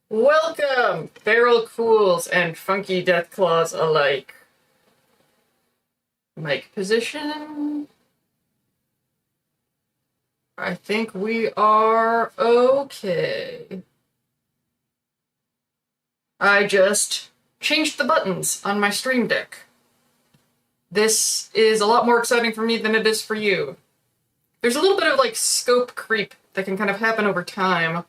Welcome, feral cools and funky deathclaws alike. Mic position. I think we are okay. I just changed the buttons on my Stream Deck. This is a lot more exciting for me than it is for you. There's a little bit of scope creep that can kind of happen over time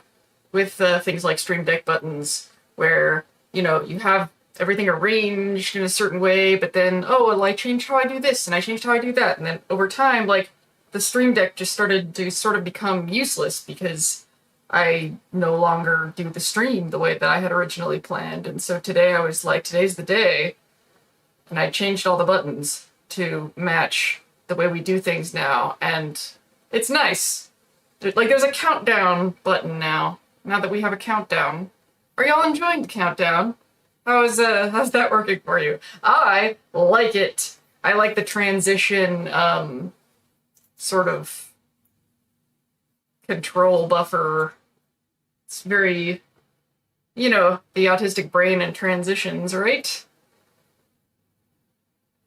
with things like Stream Deck buttons, where, you have everything arranged in a certain way, but then, well, I changed how I do this, and I changed how I do that, and then over time, the Stream Deck just started to sort of become useless because I no longer do the stream the way that I had originally planned, and so today I was like, today's the day, and I changed all the buttons to match the way we do things now, and it's nice. There's a countdown button now that we have a countdown. Are y'all enjoying the countdown? How's that working for you? I like it. I like the transition, sort of control buffer. It's very, the autistic brain and transitions, right?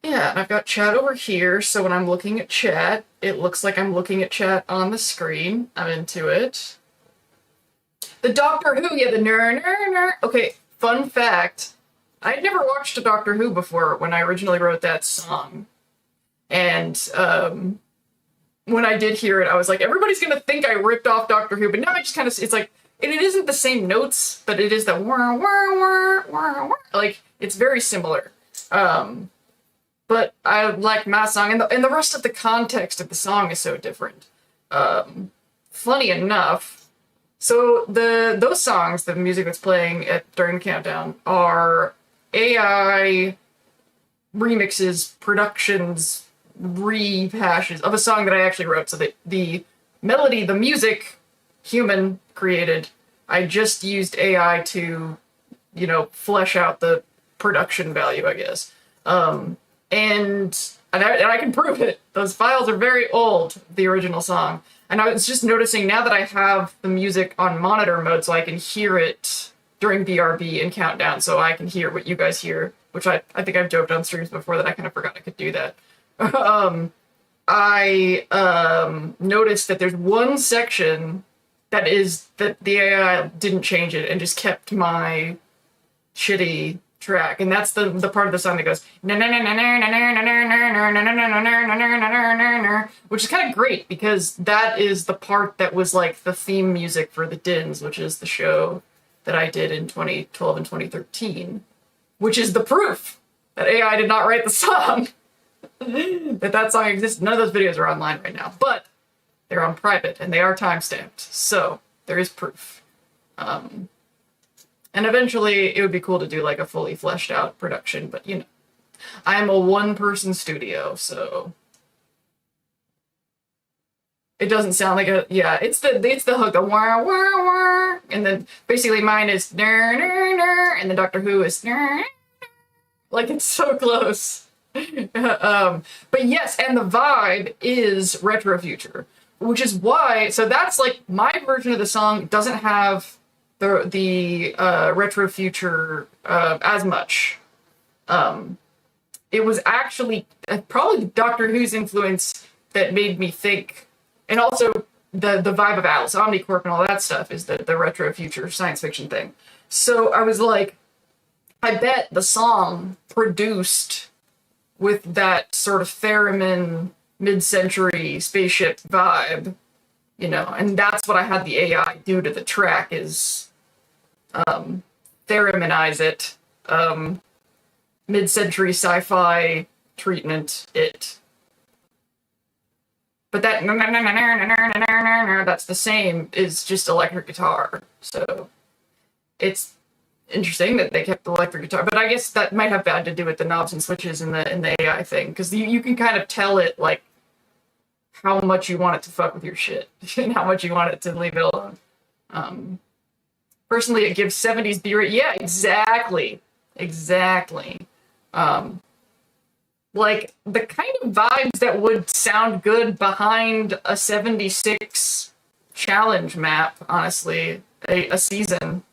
Yeah, and I've got chat over here, so when I'm looking at chat, it looks like I'm looking at chat on the screen. I'm into it. The Doctor Who, yeah, the ner. Okay, fun fact. I'd never watched a Doctor Who before when I originally wrote that song. And when I did hear it, I was like, everybody's gonna think I ripped off Doctor Who, but now I just kind of, it's like, and it isn't the same notes, but it is the wah, wah, wah, wah, wah. It's very similar. But I like my song, and the rest of the context of the song is so different. Funny enough, so those songs, the music that's playing during the countdown, are AI remixes, productions, rehashes of a song that I actually wrote. So the melody, the music, human created. I just used AI to, flesh out the production value, I guess. And I can prove it. Those files are very old, the original song. And I was just noticing now that I have the music on monitor mode so I can hear it during BRB and countdown, so I can hear what you guys hear, which I think I've joked on streams before that I kind of forgot I could do that. I noticed that there's one section that the AI didn't change it and just kept my shitty track, and that's the part of the song that goes, which is kind of great because that is the part that was like the theme music for The Dins, which is the show that I did in 2012 and 2013, which is the proof that AI did not write the song. that song exists. None of those videos are online right now, but they're on private and they are time-stamped, so there is proof. And eventually it would be cool to do a fully fleshed out production, but I'm a one-person studio, so it doesn't sound like it's the hook, the wah wah wah, and then basically mine is ner ner ner, and the Doctor Who is ner, it's so close. But yes, and the vibe is retro future, which is why, so that's my version of the song doesn't have the retro future as much. It was actually probably Doctor Who's influence that made me think, and also the vibe of Alice Omnicorp and all that stuff is the retro future science fiction thing. So I was like, I bet the song produced with that sort of theremin mid-century spaceship vibe, and that's what I had the AI do to the track is thereminize it, mid-century sci-fi treatment it. But that that's the same is just electric guitar. So it's interesting that they kept the electric guitar, but I guess that might have had to do with the knobs and switches in the AI thing, because you can kind of tell it how much you want it to fuck with your shit and how much you want it to leave it alone. Personally, it gives 70s B-rate. Yeah, exactly. The kind of vibes that would sound good behind a 76 challenge map, honestly, a season.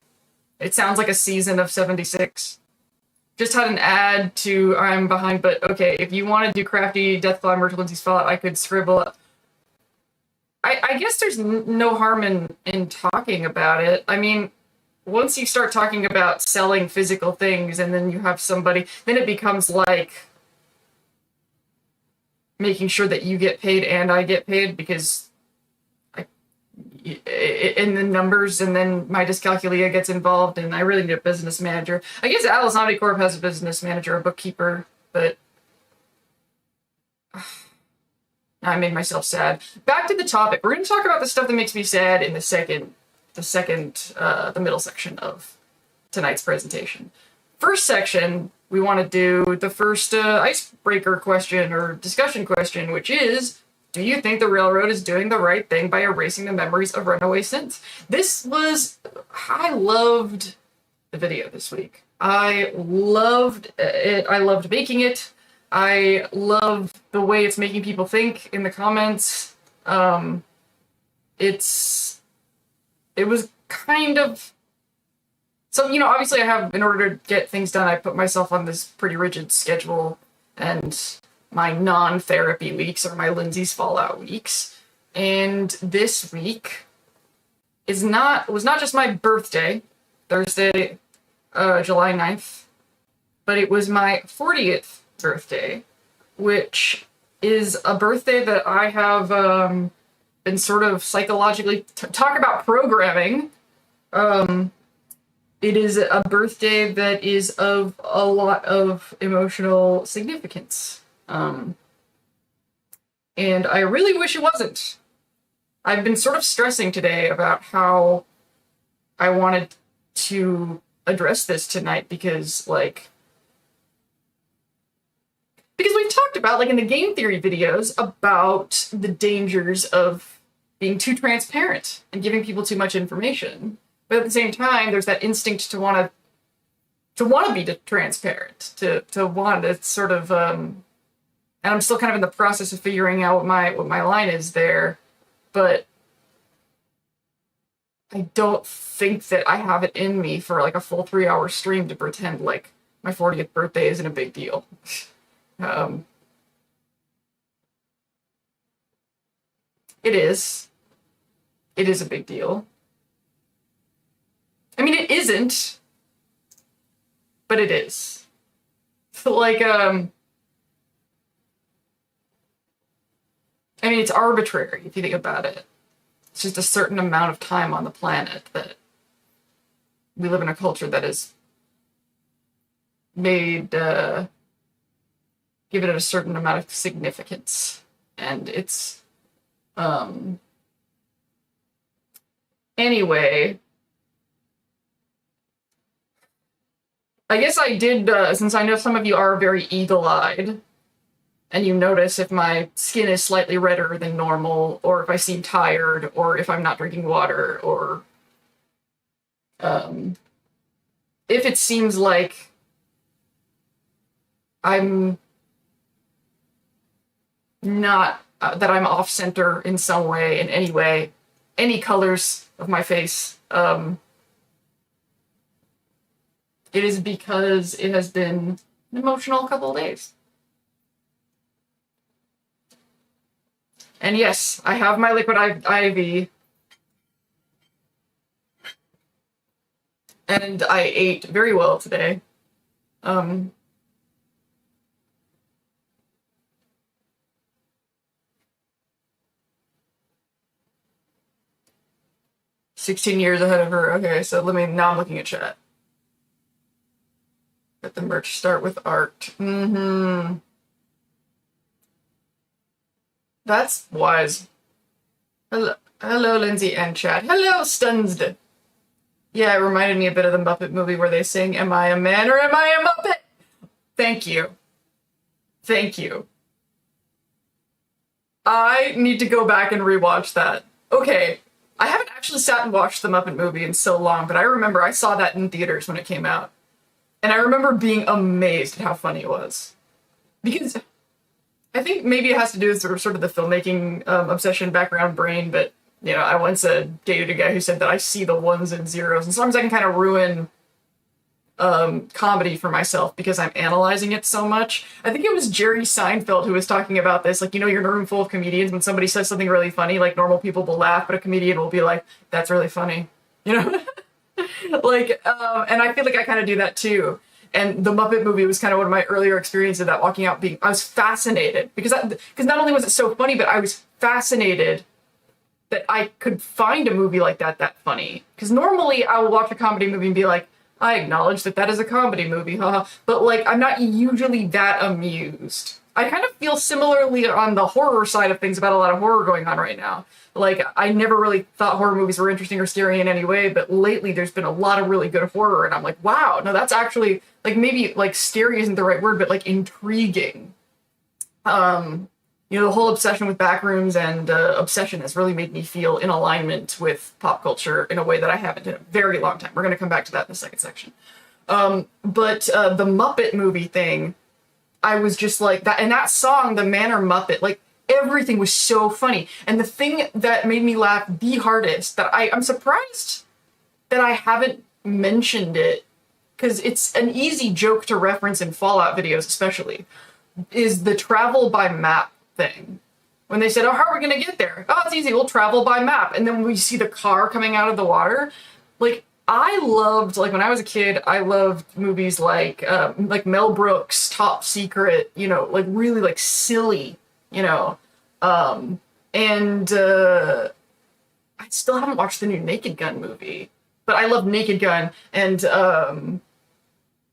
It sounds like a season of 76. Just had an ad to I'm behind, but okay, if you want to do crafty Deathclaw merge Lindsay's Fallout, I could scribble. I guess there's no harm in talking about it. I mean, once you start talking about selling physical things and then you have somebody, then it becomes like making sure that you get paid and I get paid because in the numbers, and then my dyscalculia gets involved, and I really need a business manager. I guess Atlas Omnicorp has a business manager, a bookkeeper, but I made myself sad. Back to the topic. We're going to talk about the stuff that makes me sad in the middle section of tonight's presentation. First section, we want to do the first icebreaker question or discussion question, which is, do you think the railroad is doing the right thing by erasing the memories of runaway synths? I loved the video this week. I loved it. I loved making it. I love the way it's making people think in the comments. It was kind of, so, obviously in order to get things done, I put myself on this pretty rigid schedule, and my non-therapy weeks are my Lindsay's Fallout weeks. And this week was not just my birthday, Thursday, July 9th, but it was my 40th birthday, which is a birthday that I have been sort of psychologically talk about programming. It is a birthday that is of a lot of emotional significance. And I really wish it wasn't. I've been sort of stressing today about how I wanted to address this tonight because we've talked about, in the game theory videos, about the dangers of being too transparent and giving people too much information. But at the same time, there's that instinct to want to be transparent, to want to sort of, and I'm still kind of in the process of figuring out what my line is there, but I don't think that I have it in me for a full 3-hour stream to pretend like my 40th birthday isn't a big deal. It is a big deal. I mean, it isn't, but it is. I mean, it's arbitrary if you think about it. It's just a certain amount of time on the planet that we live in a culture that is made, give it a certain amount of significance. And it's, anyway, I guess I did, since I know some of you are very eagle-eyed, and you notice if my skin is slightly redder than normal, or if I seem tired, or if I'm not drinking water, or if it seems like I'm not, that I'm off-center in some way, in any way, any colors of my face, it is because it has been an emotional couple of days. And yes, I have my liquid IV. And I ate very well today. 16 years ahead of her. Okay, so now I'm looking at chat. Let the merch start with art. That's wise. Hello, Lindsay and chat. Hello, Stunsed. Yeah, it reminded me a bit of the Muppet movie where they sing, "Am I a man or am I a Muppet?" Thank you. Thank you. I need to go back and rewatch that. Okay, I haven't actually sat and watched the Muppet movie in so long, but I remember I saw that in theaters when it came out. And I remember being amazed at how funny it was. Because I think maybe it has to do with sort of the filmmaking obsession background brain, but You know, I once dated a guy who said that I see the ones and zeros, and sometimes I can kind of ruin comedy for myself because I'm analyzing it so much. I think it was Jerry Seinfeld who was talking about this. Like, you know, you're in a room full of comedians. When somebody says something really funny, like normal people will laugh, but a comedian will be like, "That's really funny," you know. Like, and I feel like I kind of do that too. And the Muppet movie was kind of one of my earlier experiences of that. Walking out, I was fascinated because not only was it so funny, but I was fascinated that I could find a movie like that funny. Because normally I will watch a comedy movie and be like, I acknowledge that is a comedy movie, haha. But like, I'm not usually that amused. I kind of feel similarly on the horror side of things about a lot of horror going on right now. Like, I never really thought horror movies were interesting or scary in any way, but lately there's been a lot of really good horror, and I'm like, wow, no, that's actually, like, maybe, like, scary isn't the right word, but, like, intriguing. You know, the whole obsession with backrooms and obsession has really made me feel in alignment with pop culture in a way that I haven't in a very long time. We're going to come back to that in the second section. But the Muppet movie thing, I was just like, that, and that song, The Manor Muppet, like, everything was so funny. And the thing that made me laugh the hardest, that I'm surprised that I haven't mentioned it, because it's an easy joke to reference in Fallout videos especially, is the travel by map thing. When they said, oh, how are we going to get there? Oh, it's easy, we'll travel by map. And then we see the car coming out of the water. Like, I loved, like, when I was a kid, I loved movies like Mel Brooks, Top Secret, you know, like, really, like, silly, you know. I still haven't watched the new Naked Gun movie, but I love Naked Gun, and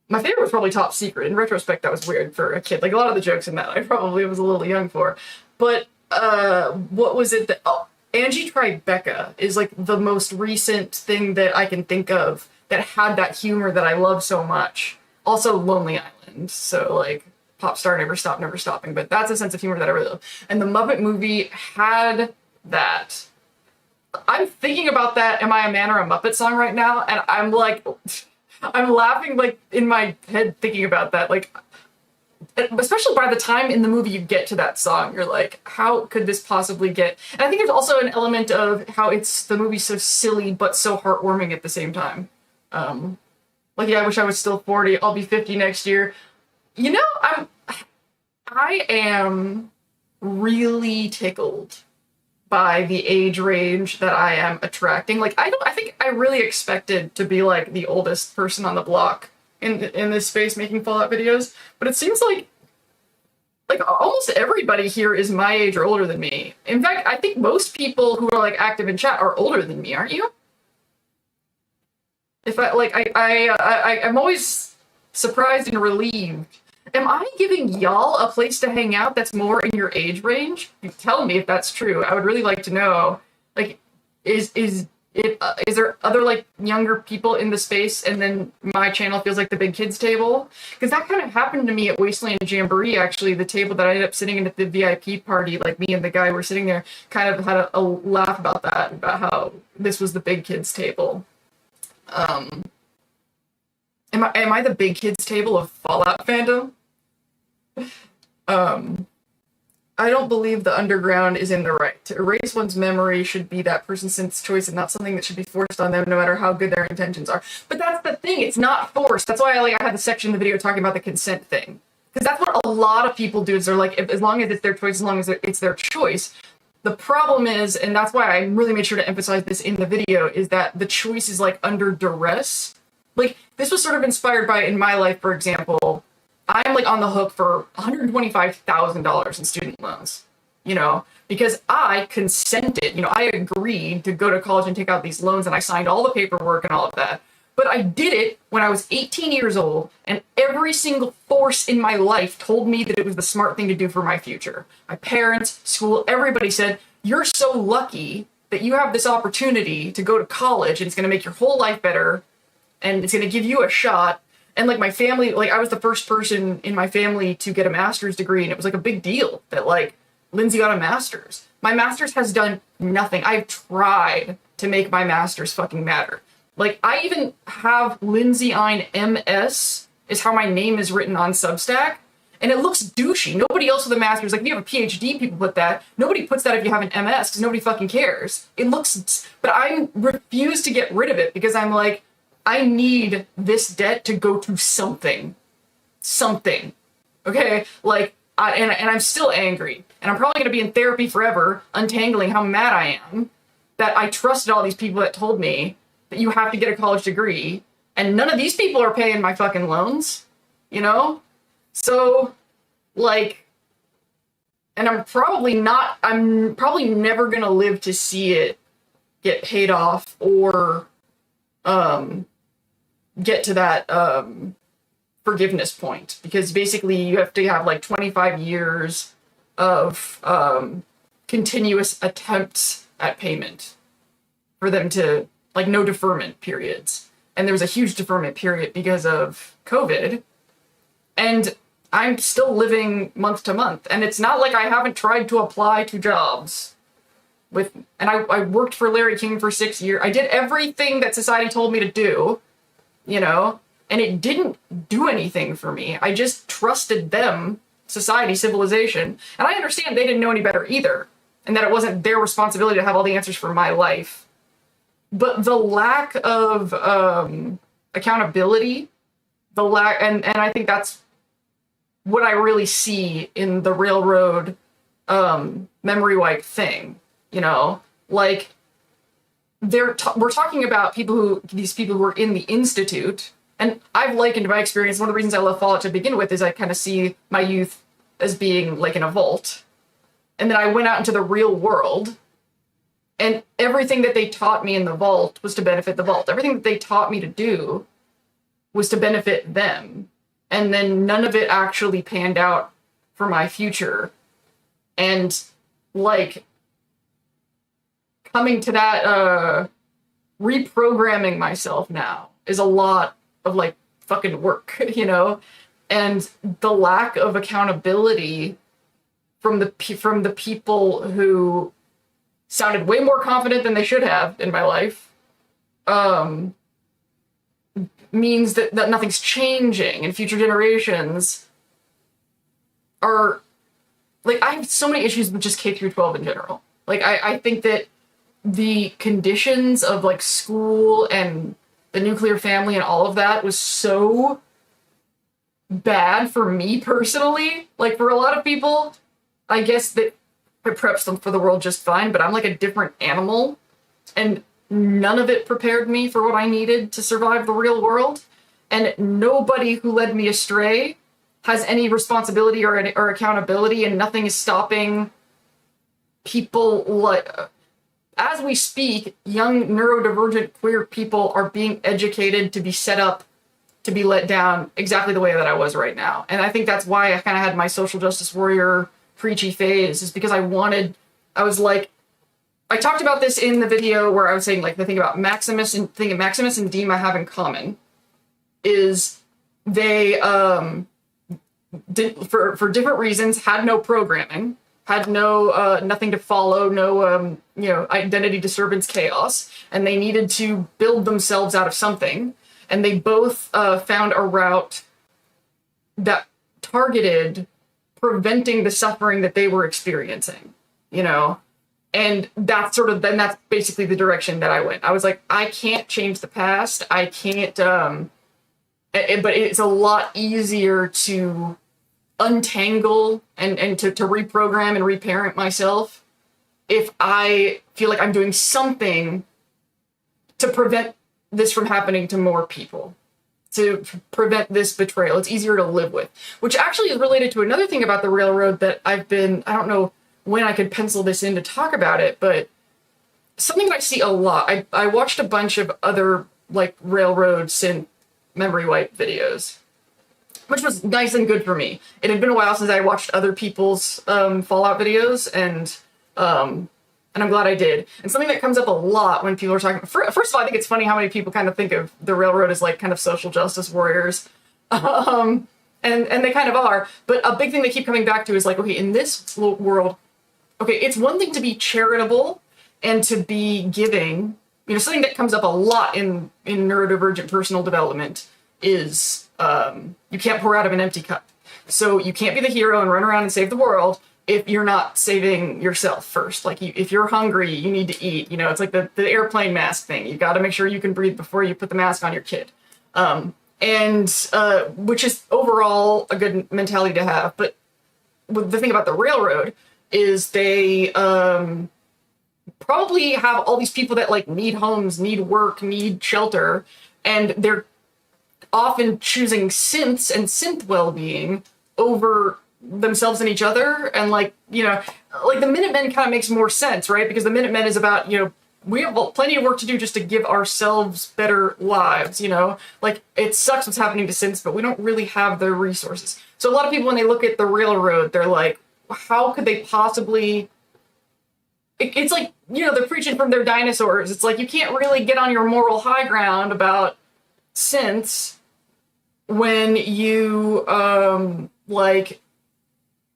my favorite was probably Top Secret. In retrospect, that was weird for a kid. Like, a lot of the jokes in that I probably was a little young for. But what was it that... Oh, Angie Tribeca is, like, the most recent thing that I can think of that had that humor that I love so much. Also, Lonely Island. So, like, pop star, never stop, never stopping. But that's a sense of humor that I really love. And the Muppet movie had that. I'm thinking about that Am I a Man or a Muppet song right now, and I'm like... I'm laughing, like, in my head thinking about that, like, especially by the time in the movie you get to that song, you're like, how could this possibly get... And I think there's also an element of how the movie's so silly, but so heartwarming at the same time. Like, yeah, I wish I was still 40, I'll be 50 next year. You know, I am really tickled by the age range that I am attracting. Like, I think I really expected to be, like, the oldest person on the block in this space making Fallout videos, but it seems like almost everybody here is my age or older than me. In fact, I think most people who are, like, active in chat are older than me, aren't you? If I'm always surprised and relieved. Am I giving y'all a place to hang out that's more in your age range? You tell me if that's true. I would really like to know. Like, is there other, like, younger people in the space, and then my channel feels like the big kids table? Because that kind of happened to me at Wasteland Jamboree, actually. The table that I ended up sitting in at the VIP party, like, me and the guy were sitting there, kind of had a laugh about that, about how this was the big kids table. Am I the big kids table of Fallout fandom? I don't believe the underground is in the right. To erase one's memory should be that person's choice and not something that should be forced on them, no matter how good their intentions are. But that's the thing, it's not forced. That's why I had the section in the video talking about the consent thing. Because that's what a lot of people do, is they're like, as long as it's their choice, as long as it's their choice. The problem is, and that's why I really made sure to emphasize this in the video, is that the choice is, like, under duress. Like, this was sort of inspired by, in my life, for example, I'm, like, on the hook for $125,000 in student loans, you know, because I consented, you know, I agreed to go to college and take out these loans, and I signed all the paperwork and all of that. But I did it when I was 18 years old, and every single force in my life told me that it was the smart thing to do for my future. My parents, school, everybody said, you're so lucky that you have this opportunity to go to college, and it's going to make your whole life better, and it's going to give you a shot. And, like, my family, like, I was the first person in my family to get a master's degree, and it was, like, a big deal that, like, Lindsay got a master's. My master's has done nothing. I've tried to make my master's fucking matter. Like, I even have Lindsay Ein MS is how my name is written on Substack, And it looks douchey. Nobody else with a master's, like if you have a PhD, people put that. Nobody puts that if you have an MS because nobody fucking cares. It looks, but I refuse to get rid of it because I'm like, I need this debt to go to something. Something. Okay? Like, and I'm still angry. And I'm probably going to be in therapy forever, untangling how mad I am that I trusted all these people that told me that you have to get a college degree. And none of these people are paying my fucking loans, you know? So, like, and I'm probably never gonna live to see it get paid off or, get to that, forgiveness point. Because basically you have to have, like, 25 years of, continuous attempts at payment for them to, like, no deferment periods. And there was a huge deferment period because of COVID. And I'm still living month to month. And it's not like I haven't tried to apply to jobs. And I worked for Larry King for 6 years. I did everything that society told me to do, you know, and it didn't do anything for me. I just trusted them, society, civilization. And I understand they didn't know any better either. And that it wasn't their responsibility to have all the answers for my life. But the lack of accountability, and I think that's what I really see in the railroad memory wipe thing, you know, like we're talking about these people who are in the institute, and I've likened my experience. One of the reasons I love Fallout to begin with is I kind of see my youth as being like in a vault, and then I went out into the real world. And everything that they taught me in the vault was to benefit the vault. Everything that they taught me to do was to benefit them. And then none of it actually panned out for my future. And, like, coming to that, reprogramming myself now is a lot of, like, fucking work, you know? And the lack of accountability from the people who sounded way more confident than they should have in my life, means that nothing's changing, and future generations are, like, I have so many issues with just K through 12 in general. Like, I think that the conditions of, like, school and the nuclear family and all of that was so bad for me personally. Like, for a lot of people, I guess that it preps them for the world just fine, but I'm like a different animal, and none of it prepared me for what I needed to survive the real world, and nobody who led me astray has any responsibility or accountability, and nothing is stopping people. Like, as we speak, young neurodivergent queer people are being educated to be set up to be let down exactly the way that I was right now. And I think that's why I kind of had my social justice warrior preachy phase, is because I talked about this in the video where I was saying, like, the thing Maximus and Dima have in common is they, for different reasons, had no programming, had no, nothing to follow, no, identity disturbance chaos, and they needed to build themselves out of something. And they both, found a route that targeted preventing the suffering that they were experiencing, you know? And that's that's basically the direction that I went. I was like, I can't change the past. I can't, but it's a lot easier to untangle and to reprogram and reparent myself if I feel like I'm doing something to prevent this from happening to more people, to prevent this betrayal. It's easier to live with, which actually is related to another thing about the railroad that I don't know when I could pencil this in to talk about it, but something that I see a lot. I watched a bunch of other, like, railroad synth memory wipe videos, which was nice and good for me. It had been a while since I watched other people's Fallout videos, and I'm glad I did. And something that comes up a lot when people are talking, first of all, I think it's funny how many people kind of think of the railroad as, like, kind of social justice warriors. And they kind of are. But a big thing they keep coming back to is, like, okay, in this world, okay, it's one thing to be charitable and to be giving. You know, something that comes up a lot in neurodivergent personal development is you can't pour out of an empty cup. So you can't be the hero and run around and save the world if you're not saving yourself first. Like, if you're hungry, you need to eat. You know, it's like the airplane mask thing. You got to make sure you can breathe before you put the mask on your kid. Which is overall a good mentality to have. But the thing about the railroad is they probably have all these people that like need homes, need work, need shelter, and they're often choosing synths and synth well-being over themselves and each other. And like, you know, like the Minutemen kind of makes more sense, right? Because the Minutemen is about, you know, we have plenty of work to do just to give ourselves better lives, you know? Like, it sucks what's happening to synths, but we don't really have the resources. So a lot of people, when they look at the railroad, they're like, how could they possibly... It's like, you know, they're preaching from their dinosaurs. It's like, you can't really get on your moral high ground about synths when you, like,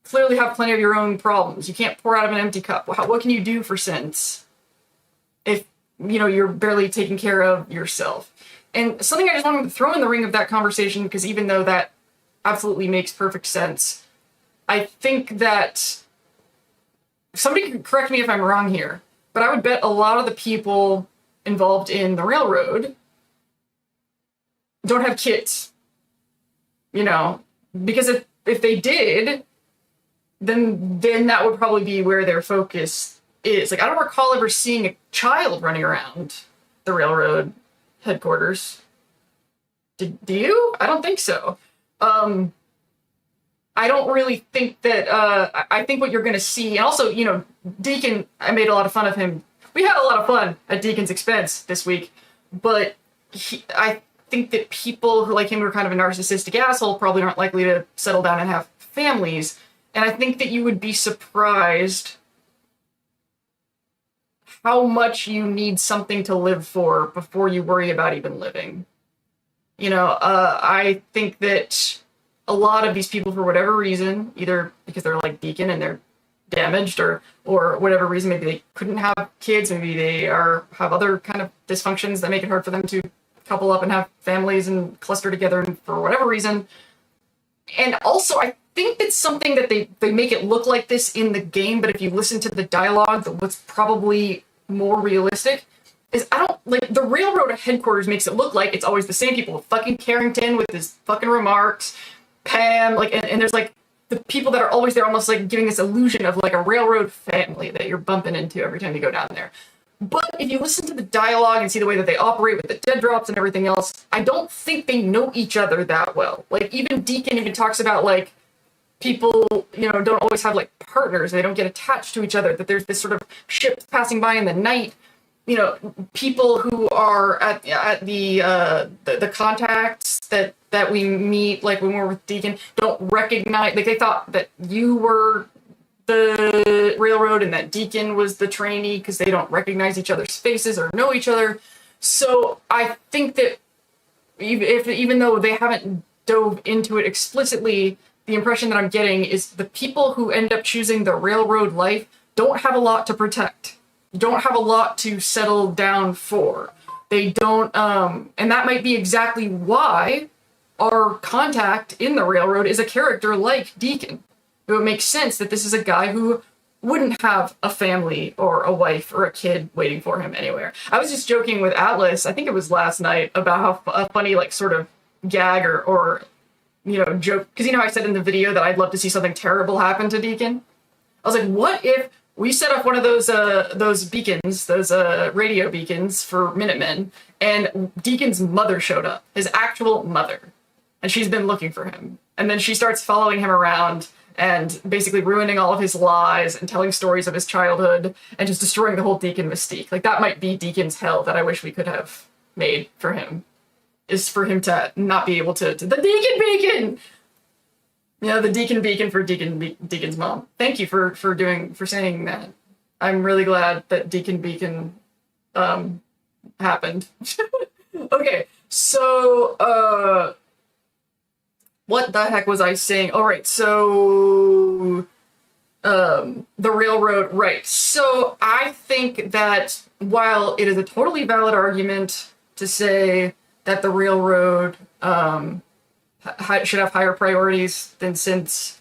clearly have plenty of your own problems. You can't pour out of an empty cup. What can you do for synths if, you know, you're barely taking care of yourself? And something I just wanted to throw in the ring of that conversation, because even though that absolutely makes perfect sense, I think that somebody can correct me if I'm wrong here, but I would bet a lot of the people involved in the railroad don't have kids, you know, because if they did, then that would probably be where their focus is. Like, I don't recall ever seeing a child running around the railroad headquarters. Do you? I don't think so. I don't really think that, I think what you're going to see, and also, you know, Deacon, I made a lot of fun of him. We had a lot of fun at Deacon's expense this week, but I think that people who like him, who are kind of a narcissistic asshole, probably aren't likely to settle down and have families. And I think that you would be surprised how much you need something to live for before you worry about even living. You know, I think that a lot of these people, for whatever reason, either because they're like Deacon and they're damaged, or whatever reason, maybe they couldn't have kids, maybe they have other kind of dysfunctions that make it hard for them to couple up and have families and cluster together, and for whatever reason. And also, I think that's something that they make it look like this in the game, but if you listen to the dialogue, what's probably more realistic is, I don't, like, the railroad headquarters makes it look like it's always the same people. Fucking Carrington with his fucking remarks, Pam, like, and there's like the people that are always there, almost like giving this illusion of like a railroad family that you're bumping into every time you go down there. But if you listen to the dialogue and see the way that they operate with the dead drops and everything else, I don't think they know each other that well. Like, even Deacon even talks about, like, people, you know, don't always have, like, partners. They don't get attached to each other, that there's this sort of ship passing by in the night. You know, people who are at the contacts that we meet, like when we're with Deacon, don't recognize, like, they thought that you were the railroad and that Deacon was the trainee because they don't recognize each other's faces or know each other. So I think that even though they haven't dove into it explicitly, the impression that I'm getting is the people who end up choosing the railroad life don't have a lot to protect, don't have a lot to settle down for. They don't, and that might be exactly why our contact in the railroad is a character like Deacon. It would make sense that this is a guy who wouldn't have a family or a wife or a kid waiting for him anywhere. I was just joking with Atlas, I think it was last night, about how a funny, like, sort of gag or you know, joke, because, you know, I said in the video that I'd love to see something terrible happen to Deacon. I was like, what if we set up one of those beacons, those radio beacons for Minutemen, and Deacon's mother showed up, his actual mother, and she's been looking for him. And then she starts following him around and basically ruining all of his lies and telling stories of his childhood and just destroying the whole Deacon mystique. Like, that might be Deacon's hell that I wish we could have made for him, is for him to not be able to the Deacon Beacon! You know, the Deacon Beacon for Deacon's mom. Thank you for saying that. I'm really glad that Deacon Beacon happened. Okay, so what the heck was I saying? All right, so the railroad, right. So I think that while it is a totally valid argument to say that the railroad should have higher priorities than synths.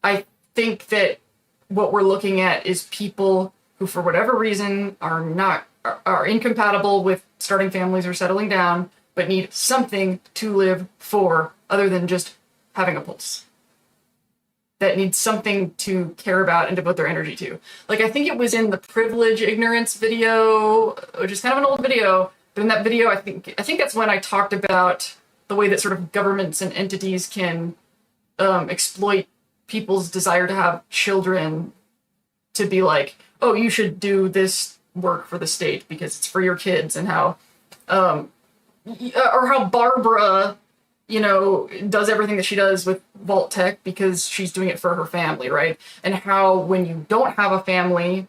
I think that what we're looking at is people who, for whatever reason, are incompatible with starting families or settling down, but need something to live for other than just having a pulse. That needs something to care about and devote their energy to. Like, I think it was in the privilege ignorance video, which is kind of an old video, but in that video, I think that's when I talked about the way that sort of governments and entities can exploit people's desire to have children to be like, oh, you should do this work for the state because it's for your kids, and how, or how Barbara, does everything that she does with Vault Tech because she's doing it for her family, right? And how when you don't have a family,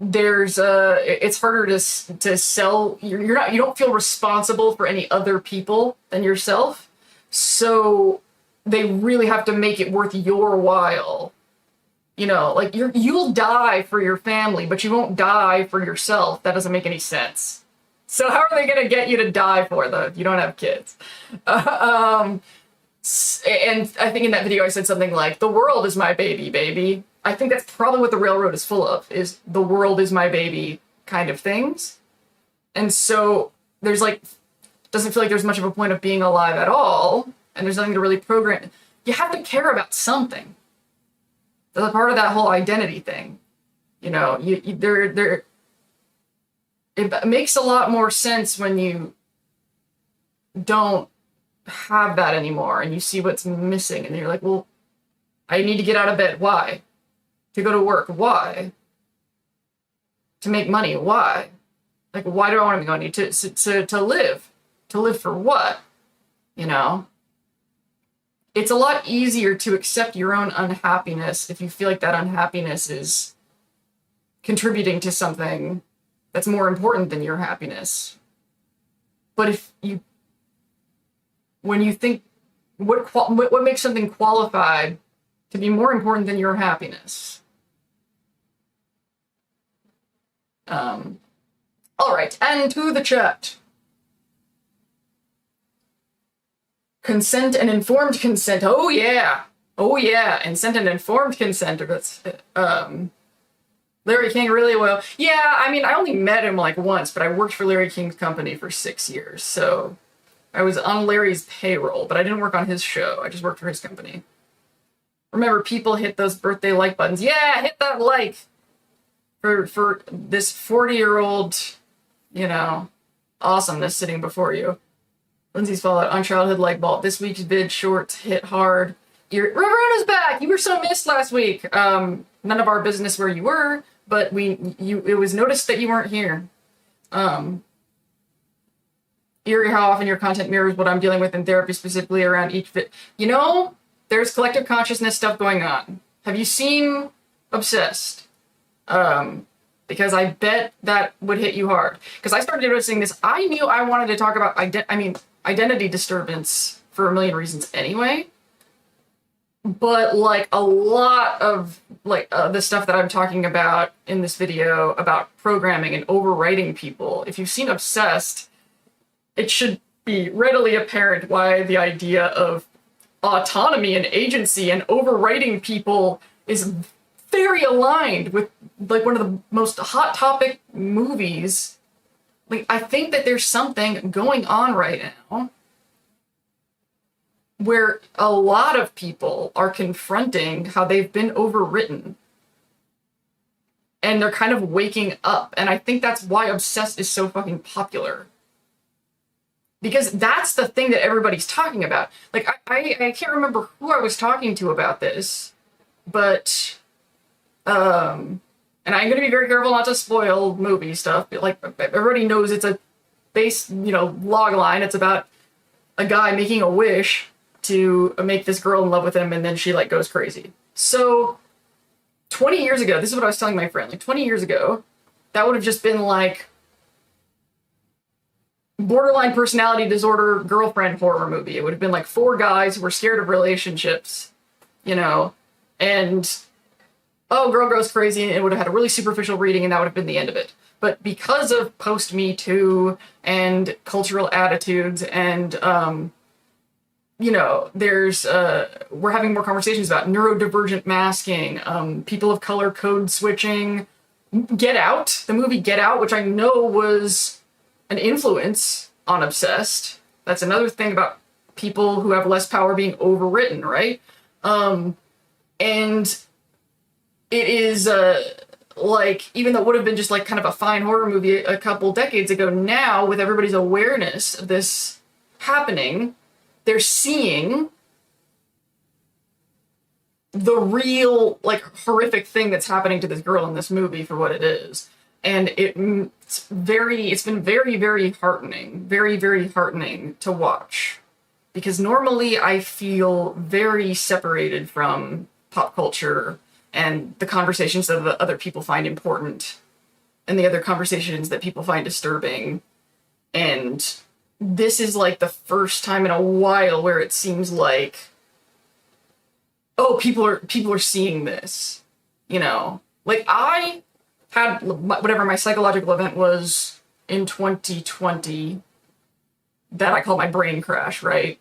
it's harder to sell. You don't feel responsible for any other people than yourself. So they really have to make it worth your while. Like you'll die for your family, but you won't die for yourself. That doesn't make any sense. So how are they going to get you to die for them if you don't have kids? And I think in that video I said something like, the world is my baby, baby. I think that's probably what the railroad is full of, is the world is my baby kind of things. And so there's doesn't feel like there's much of a point of being alive at all. And there's nothing to really program. You have to care about something. That's a part of that whole identity thing. It makes a lot more sense when you don't have that anymore and you see what's missing and you're like, well, I need to get out of bed. Why? To go to work. Why? To make money. Why? Like, why do I want to make money? To live. To live for what? It's a lot easier to accept your own unhappiness if you feel like that unhappiness is contributing to something that's more important than your happiness. But when you think, what makes something qualified to be more important than your happiness? All right, and to the chat. Consent and informed consent. Oh yeah. Consent and informed consent. That's Larry King really well. Yeah, I only met him once, but I worked for Larry King's company for 6 years. So I was on Larry's payroll, but I didn't work on his show. I just worked for his company. Remember, people hit those birthday like buttons. Yeah, hit that like for this 40-year-old, awesomeness sitting before you. Lindsay's Fallout on Childhood Light Bulb. This week's vid shorts hit hard. Ravona's back! You were so missed last week. None of our business where you were, but it was noticed that you weren't here. Eerie how often your content mirrors what I'm dealing with in therapy, specifically around each vid. There's collective consciousness stuff going on. Have you seen Obsessed? Because I bet that would hit you hard. Because I started noticing this. I knew I wanted to talk about identity disturbance for a million reasons anyway. But a lot of the stuff that I'm talking about in this video about programming and overwriting people, if you've seen Obsessed, it should be readily apparent why the idea of autonomy and agency and overwriting people is very aligned with one of the most hot topic movies. I think that there's something going on right now where a lot of people are confronting how they've been overwritten. And they're kind of waking up. And I think that's why Obsessed is so fucking popular. Because that's the thing that everybody's talking about. I can't remember who I was talking to about this, but, and I'm going to be very careful not to spoil movie stuff, but everybody knows it's a base, log line. It's about a guy making a wish to make this girl in love with him, and then she goes crazy. So 20 years ago, this is what I was telling my friend, 20 years ago, that would have just been borderline personality disorder girlfriend horror movie. It would have been 4 guys who were scared of relationships, and oh, girl goes crazy, and it would have had a really superficial reading, and that would have been the end of it. But because of post-Me Too and cultural attitudes and you know, there's we're having more conversations about neurodivergent masking, people of color code switching, Get Out, the movie Get Out, which I know was an influence on Obsessed. That's another thing about people who have less power being overwritten, right? And it is like, even though it would have been just like kind of a fine horror movie a couple decades ago, now with everybody's awareness of this happening, they're seeing the real, like, horrific thing that's happening to this girl in this movie for what it is. And it's been very, very heartening, very, very heartening to watch. Because normally I feel very separated from pop culture and the conversations that the other people find important and the other conversations that people find disturbing. And this is like the first time in a while where it seems like, oh, people are seeing this, you know? Like, I had whatever my psychological event was in 2020 that I call my brain crash, right?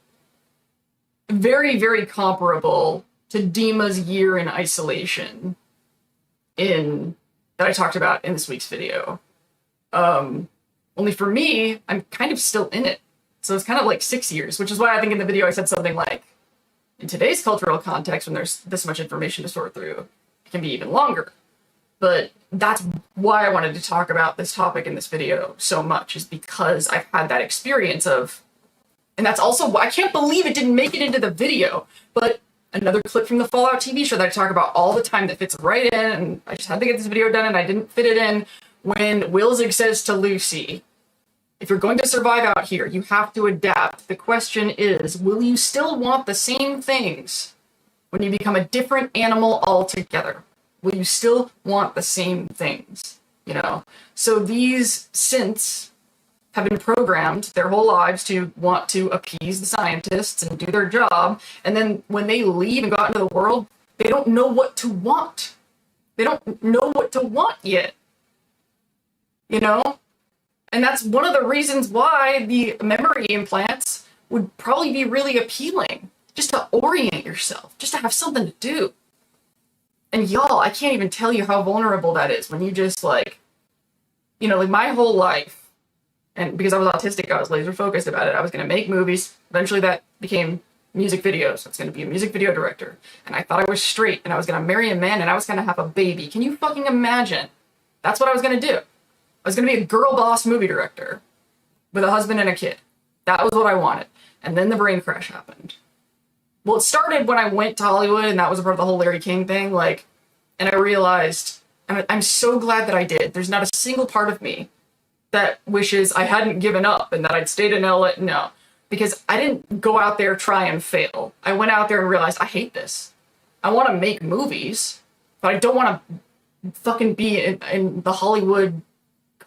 Very, very comparable to Dima's year in isolation that I talked about in this week's video. Only for me, I'm kind of still in it. So it's kind of like 6 years, which is why I think in the video I said something like, in today's cultural context, when there's this much information to sort through, it can be even longer. But that's why I wanted to talk about this topic in this video so much, is because I've had that experience of, and that's also why I can't believe it didn't make it into the video, but another clip from the Fallout TV show that I talk about all the time that fits right in, and I just had to get this video done and I didn't fit it in, when Wilzig says to Lucy, if you're going to survive out here, you have to adapt. The question is, will you still want the same things when you become a different animal altogether? Will you still want the same things? You know? So these synths have been programmed their whole lives to want to appease the scientists and do their job. And then when they leave and go out into the world, they don't know what to want. They don't know what to want yet. You know? And that's one of the reasons why the memory implants would probably be really appealing. Just to orient yourself. Just to have something to do. And y'all, I can't even tell you how vulnerable that is when you just like, you know, like my whole life, and because I was autistic, I was laser focused about it. I was going to make movies. Eventually that became music videos. I was going to be a music video director. And I thought I was straight and I was going to marry a man and I was going to have a baby. Can you fucking imagine? That's what I was going to do. I was going to be a girl boss movie director with a husband and a kid. That was what I wanted. And then the brain crash happened. Well, it started when I went to Hollywood, and that was part of the whole Larry King thing. Like, and I realized, and I'm so glad that I did. There's not a single part of me that wishes I hadn't given up and that I'd stayed in LA. No, because I didn't go out there, try and fail. I went out there and realized I hate this. I want to make movies, but I don't want to fucking be in the Hollywood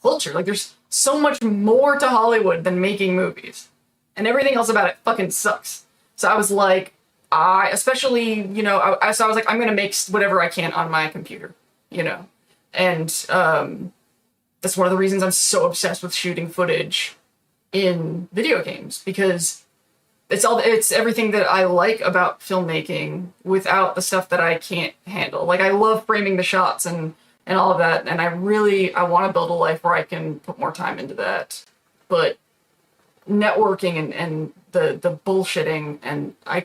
culture. Like, there's so much more to Hollywood than making movies, and everything else about it fucking sucks. So I was like, especially, you know, so I was like, I'm going to make whatever I can on my computer, you know, and that's one of the reasons I'm so obsessed with shooting footage in video games, because it's everything that I like about filmmaking without the stuff that I can't handle. Like, I love framing the shots and all of that, and I want to build a life where I can put more time into that. But networking and the bullshitting, and I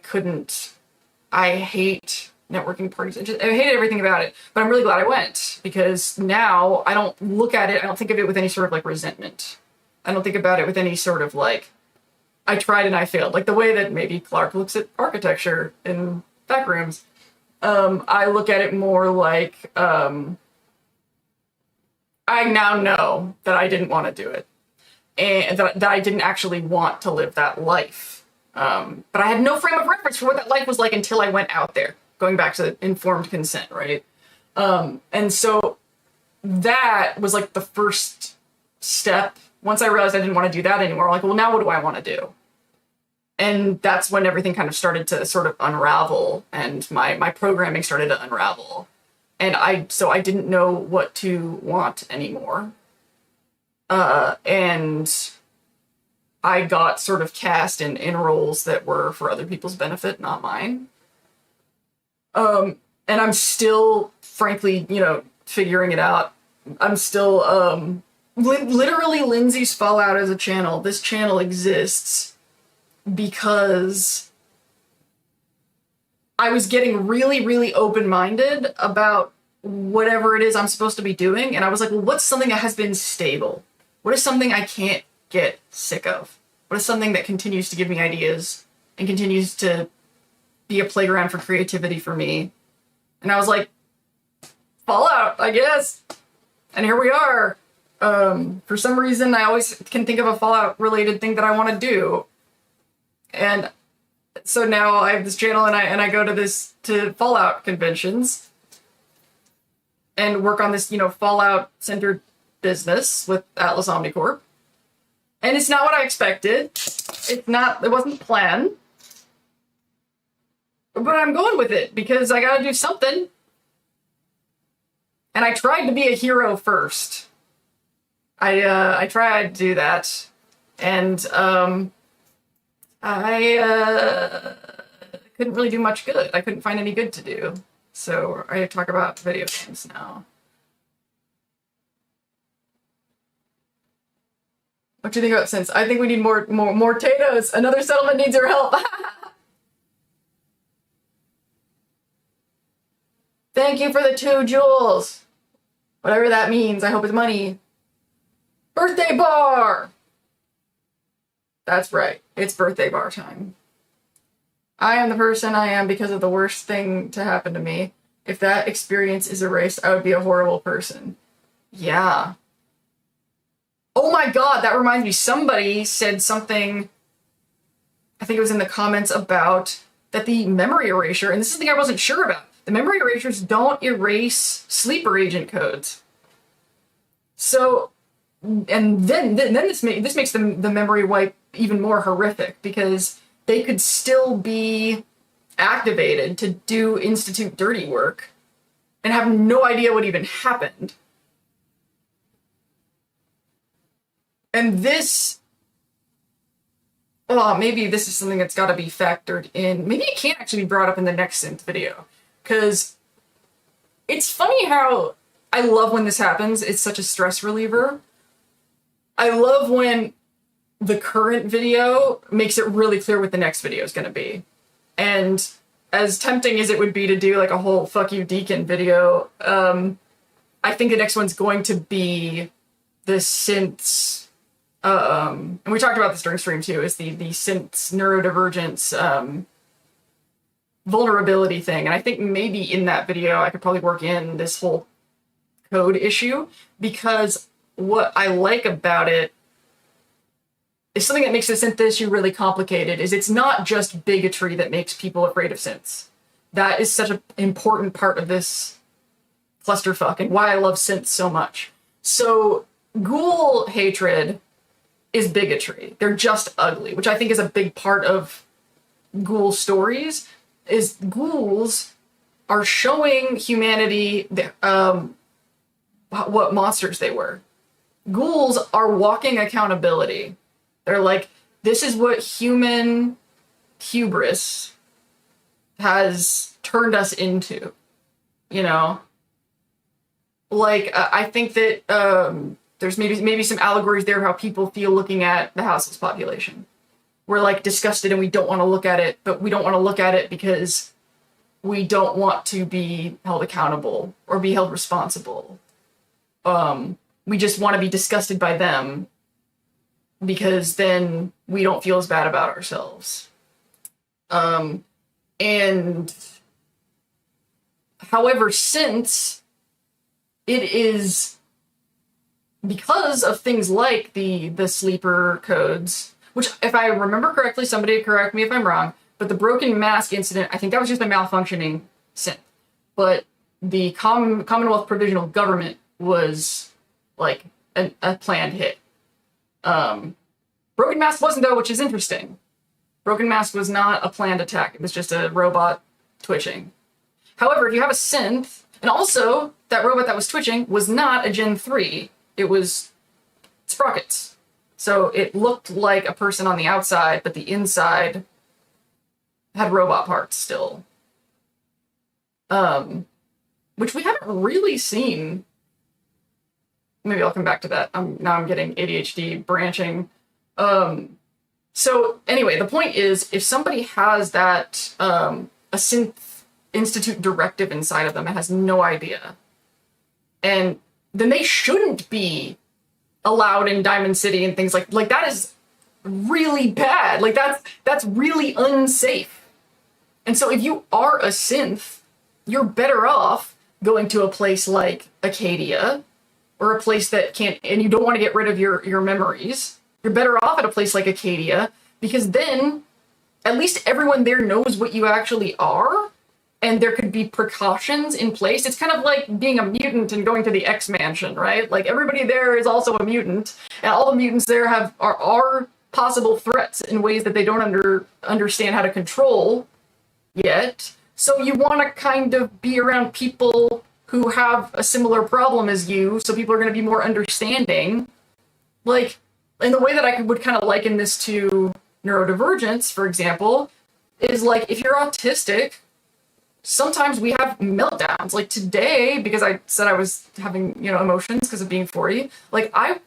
hate networking parties. I hated everything about it, but I'm really glad I went, because now I don't look at it, I don't think of it with any sort of like resentment. I don't think about it with any sort of like, I tried and I failed. Like the way that maybe Clark looks at architecture in back rooms. I look at it more like, I now know that I didn't want to do it. And that I didn't actually want to live that life. But I had no frame of reference for what that life was like until I went out there, going back to informed consent, right? And so that was like the first step. Once I realized I didn't want to do that anymore, I'm like, well, now what do I want to do? And that's when everything kind of started to sort of unravel, and my programming started to unravel. And so I didn't know what to want anymore. And I got sort of cast in roles that were for other people's benefit, not mine. And I'm still, frankly, you know, figuring it out. I'm still, literally Lindsay's Fallout as a channel. This channel exists because I was getting really, really open-minded about whatever it is I'm supposed to be doing. And I was like, well, what's something that has been stable? What is something I can't get sick of? What is something that continues to give me ideas and continues to be a playground for creativity for me? And I was like, Fallout, I guess. And here we are. For some reason, I always can think of a Fallout-related thing that I want to do. And so now I have this channel and I go to Fallout conventions and work on this, you know, Fallout-centered business with Atlas Omnicorp. And it's not what I expected. It wasn't the plan. But I'm going with it because I gotta do something. And I tried to be a hero first. I tried to do that. And I couldn't really do much good. I couldn't find any good to do. So I talk about video games now. What do you think about Synths? I think we need more potatoes. Another settlement needs your help. Thank you for the 2 jewels. Whatever that means. I hope it's money. Birthday bar! That's right. It's birthday bar time. I am the person I am because of the worst thing to happen to me. If that experience is erased, I would be a horrible person. Yeah. Oh my god, that reminds me. Somebody said something, I think it was in the comments, about that the memory erasure, and this is something I wasn't sure about, the memory erasures don't erase sleeper agent codes. So, and then this makes the memory wipe even more horrific, because they could still be activated to do institute dirty work and have no idea what even happened. And this, oh, maybe this is something that's got to be factored in. Maybe it can't actually be brought up in the next synth video, because it's funny how I love when this happens. It's such a stress reliever. I love when the current video makes it really clear what the next video is going to be. And as tempting as it would be to do like a whole fuck you Deacon video, I think the next one's going to be the synths. And we talked about this during stream too, is the synths neurodivergence vulnerability thing. And I think maybe in that video I could probably work in this whole code issue, because what I like about it is something that makes the synth issue really complicated, is it's not just bigotry that makes people afraid of synths. That is such an important part of this clusterfuck and why I love synths so much. So ghoul hatred is bigotry. They're just ugly, which I think is a big part of ghoul stories, is ghouls are showing humanity what monsters they were. Ghouls are walking accountability. They're like, this is what human hubris has turned us into, you know? Like, I think that there's maybe some allegories there how people feel looking at the houseless population. We're like disgusted and we don't want to look at it, but we don't want to look at it because we don't want to be held accountable or be held responsible. We just want to be disgusted by them because then we don't feel as bad about ourselves. And however, since it is because of things like the sleeper codes, which if I remember correctly, somebody correct me if I'm wrong, but the broken mask incident, I think that was just a malfunctioning synth. But the Commonwealth Provisional Government was like a planned hit. Broken Mask wasn't though, which is interesting. Broken Mask was not a planned attack. It was just a robot twitching. However, if you have a synth, and also that robot that was twitching was not a Gen 3. It was Sprockets. So it looked like a person on the outside, but the inside had robot parts still. Which we haven't really seen. Maybe I'll come back to that. Now I'm getting ADHD branching. So anyway, the point is, if somebody has that, a Synth Institute directive inside of them and has no idea, and then they shouldn't be allowed in Diamond City and things like that is really bad. Like that's really unsafe. And so if you are a synth, you're better off going to a place like Acadia, or a place that can't, and you don't want to get rid of your memories. You're better off at a place like Acadia, because then at least everyone there knows what you actually are, and there could be precautions in place. It's kind of like being a mutant and going to the X Mansion, right? Like everybody there is also a mutant, and all the mutants there are possible threats in ways that they don't understand how to control yet. So you want to kind of be around people who have a similar problem as you, so people are going to be more understanding. Like, and the way that I would kind of liken this to neurodivergence, for example, is like, if you're autistic, sometimes we have meltdowns. Like today, because I said I was having, emotions because of being 40, like I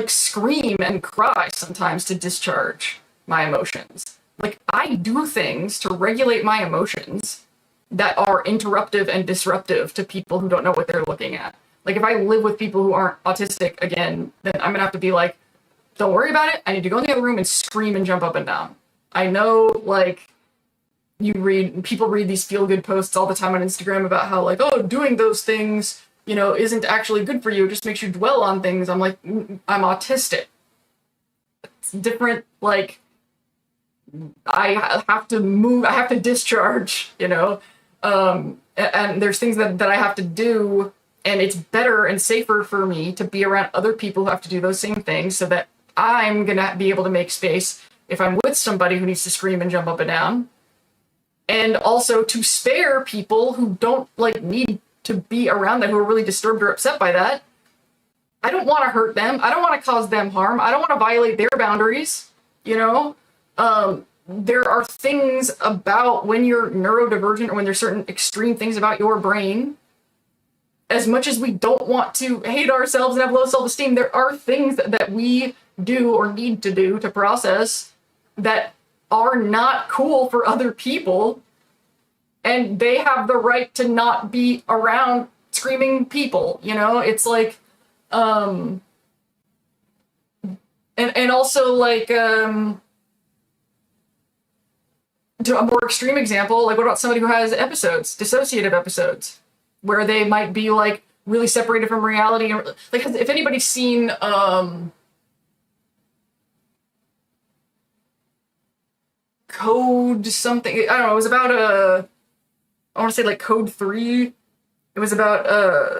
scream and cry sometimes to discharge my emotions. Like I do things to regulate my emotions that are interruptive and disruptive to people who don't know what they're looking at. Like if I live with people who aren't autistic again, then I'm gonna have to be like, don't worry about it. I need to go in the other room and scream and jump up and down. I know, like, people read these feel-good posts all the time on Instagram about how, like, oh, doing those things, isn't actually good for you. It just makes you dwell on things. I'm like, I'm autistic. It's different, like, I have to move, I have to discharge, and there's things that I have to do, and it's better and safer for me to be around other people who have to do those same things, so that I'm gonna be able to make space if I'm with somebody who needs to scream and jump up and down, and also to spare people who don't need to be around that, who are really disturbed or upset by that. I don't want to hurt them. I don't want to cause them harm. I don't want to violate their boundaries. There are things about when you're neurodivergent, or when there's certain extreme things about your brain, as much as we don't want to hate ourselves and have low self-esteem, there are things that we do or need to do to process that are not cool for other people, and they have the right to not be around screaming people. It's like, and also like, to a more extreme example, like what about somebody who has dissociative episodes, where they might be like really separated from reality? Like, if anybody's seen Code something, I don't know, it was about I want to say like Code 3. It was about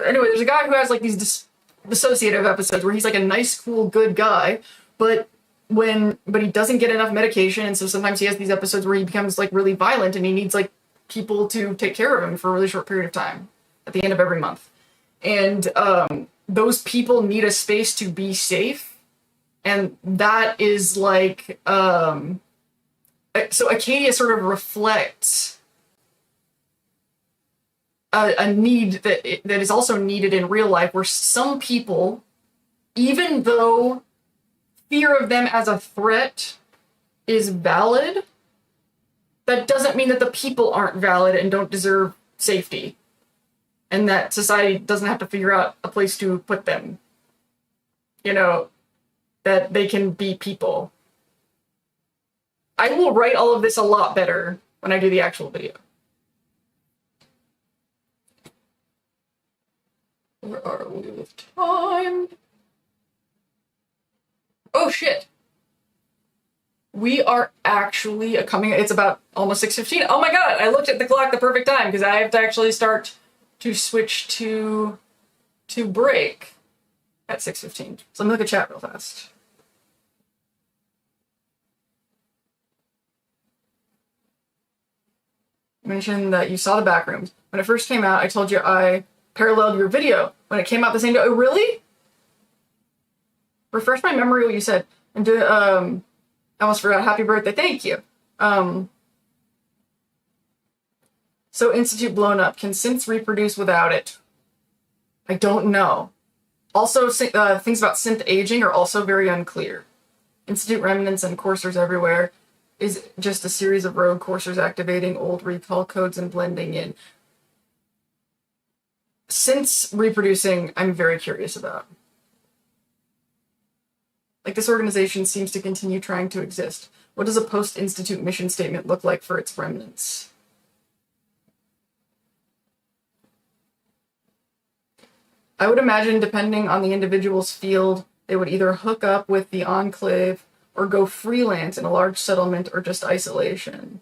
anyway, there's a guy who has like these dissociative episodes where he's like a nice, cool, good guy, but he doesn't get enough medication, and so sometimes he has these episodes where he becomes like really violent, and he needs like people to take care of him for a really short period of time at the end of every month. And those people need a space to be safe, and that is like so Acadia sort of reflects a need that is also needed in real life, where some people, even though fear of them as a threat is valid, that doesn't mean that the people aren't valid and don't deserve safety, and that society doesn't have to figure out a place to put them. That they can be people. I will write all of this a lot better when I do the actual video. Where are we with time? Oh shit. We are actually it's about almost 6:15. Oh my god, I looked at the clock the perfect time, because I have to actually start to switch to break at 6:15. So let me look at chat real fast. You mentioned that you saw the Backrooms. When it first came out, I told you I paralleled your video when it came out the same day. Oh, really? Refresh my memory what you said. And I almost forgot. Happy birthday. Thank you. So Institute blown up. Can synths reproduce without it? I don't know. Also, things about synth aging are also very unclear. Institute remnants and coursers everywhere is just a series of rogue coursers activating old recall codes and blending in. Synths reproducing, I'm very curious about. Like, this organization seems to continue trying to exist. What does a post-institute mission statement look like for its remnants? I would imagine, depending on the individual's field, they would either hook up with the Enclave or go freelance in a large settlement or just isolation.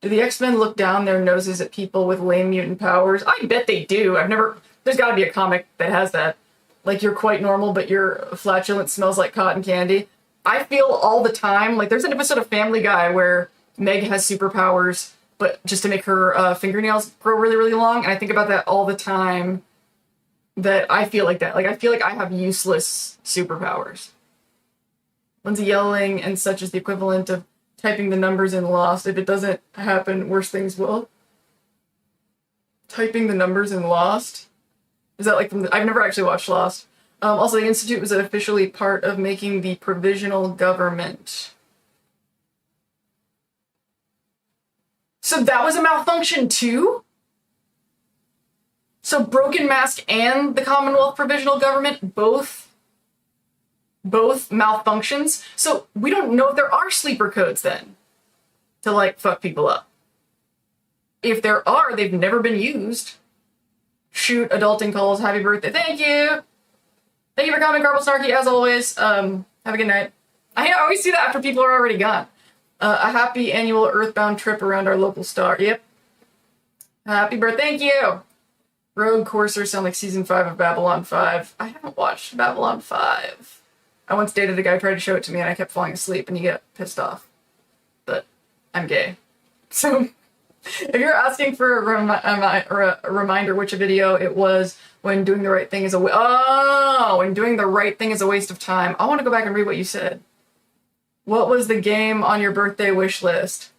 Do the X-Men look down their noses at people with lame mutant powers? I bet they do. There's gotta be a comic that has that. Like, you're quite normal, but your flatulence smells like cotton candy. I feel all the time, like, there's an episode of Family Guy where Meg has superpowers, but just to make her fingernails grow really, really long. And I think about that all the time, that I feel like that. Like, I feel like I have useless superpowers. Lindsay yelling and such is the equivalent of typing the numbers in Lost. If it doesn't happen, worse things will. Typing the numbers in Lost? Is that like I've never actually watched Lost. Also, the Institute was officially part of making the provisional government. So that was a malfunction too? So Broken Mask and the Commonwealth Provisional Government both malfunctions? So we don't know if there are sleeper codes then to, like, fuck people up. If there are, they've never been used. Shoot, adulting calls, happy birthday, thank you! Thank you for coming, Garble Snarky, as always. Have a good night. I always do that after people are already gone. A happy annual Earthbound trip around our local star. Yep. Happy birthday, thank you! Rogue Coursers sound like season 5 of Babylon 5. I haven't watched Babylon 5. I once dated a guy who tried to show it to me and I kept falling asleep and you get pissed off. But I'm gay. So if you're asking for a reminder which video it was when doing the right thing is when doing the right thing is a waste of time. I want to go back and read what you said. What was the game on your birthday wish list?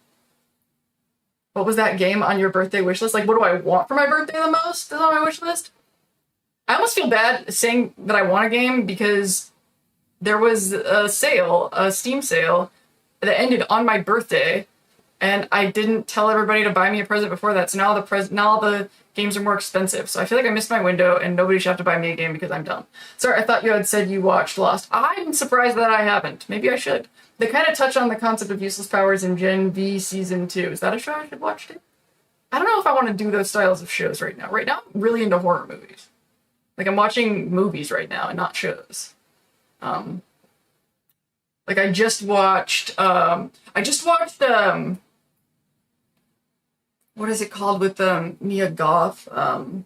What was that game on your birthday wish list? Like, what do I want for my birthday the most is on my wish list? I almost feel bad saying that I want a game because there was a Steam sale, that ended on my birthday, and I didn't tell everybody to buy me a present before that, so now the games are more expensive. So I feel like I missed my window, and nobody should have to buy me a game because I'm dumb. Sorry, I thought you had said you watched Lost. I'm surprised that I haven't. Maybe I should. They kind of touch on the concept of useless powers in Gen V Season 2. Is that a show I should watch too? I don't know if I want to do those styles of shows right now. Right now, I'm really into horror movies. Like, I'm watching movies right now and not shows. Like, I just watched, what is it called with Mia Goth? Oh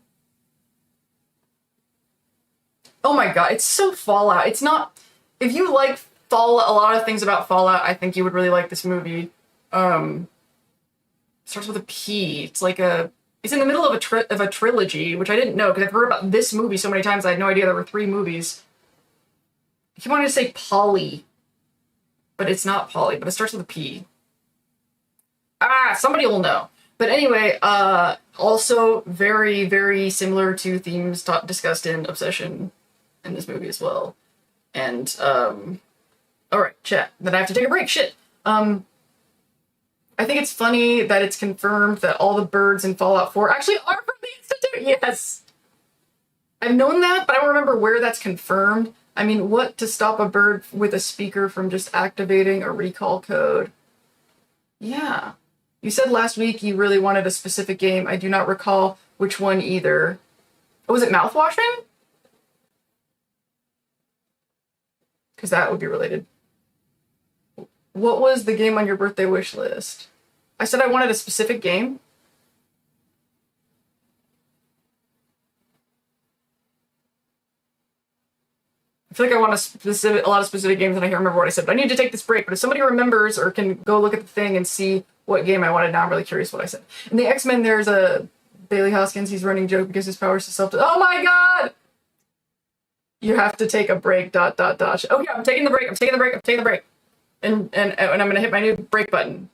my god, it's so Fallout. It's not, if you like Fallout, a lot of things about Fallout, I think you would really like this movie. Starts with a P. It's like it's in the middle of a trilogy, which I didn't know, because I've heard about this movie so many times, I had no idea there were 3 movies. I keep wanting to say Polly, but it's not Polly, but it starts with a P. Somebody will know. But anyway, also very, very similar to themes discussed in Obsession in this movie as well. And, alright, chat. Then I have to take a break. Shit. I think it's funny that it's confirmed that all the birds in Fallout 4 actually are from the Institute. Yes! I've known that, but I don't remember where that's confirmed. I mean, what to stop a bird with a speaker from just activating a recall code? Yeah. You said last week you really wanted a specific game. I do not recall which one either. Oh, was it mouthwashing? Because that would be related. What was the game on your birthday wish list? I said I wanted a specific game. I feel like I want a lot of specific games and I can't remember what I said, but I need to take this break. But if somebody remembers or can go look at the thing and see what game I wanted, now I'm really curious what I said. In the X-Men, there's a Bailey Hoskins. He's running joke because his powers to self. Oh my god! You have to take a break, ... Okay, I'm taking the break, I'm taking the break, I'm taking the break. And I'm gonna hit my new break button.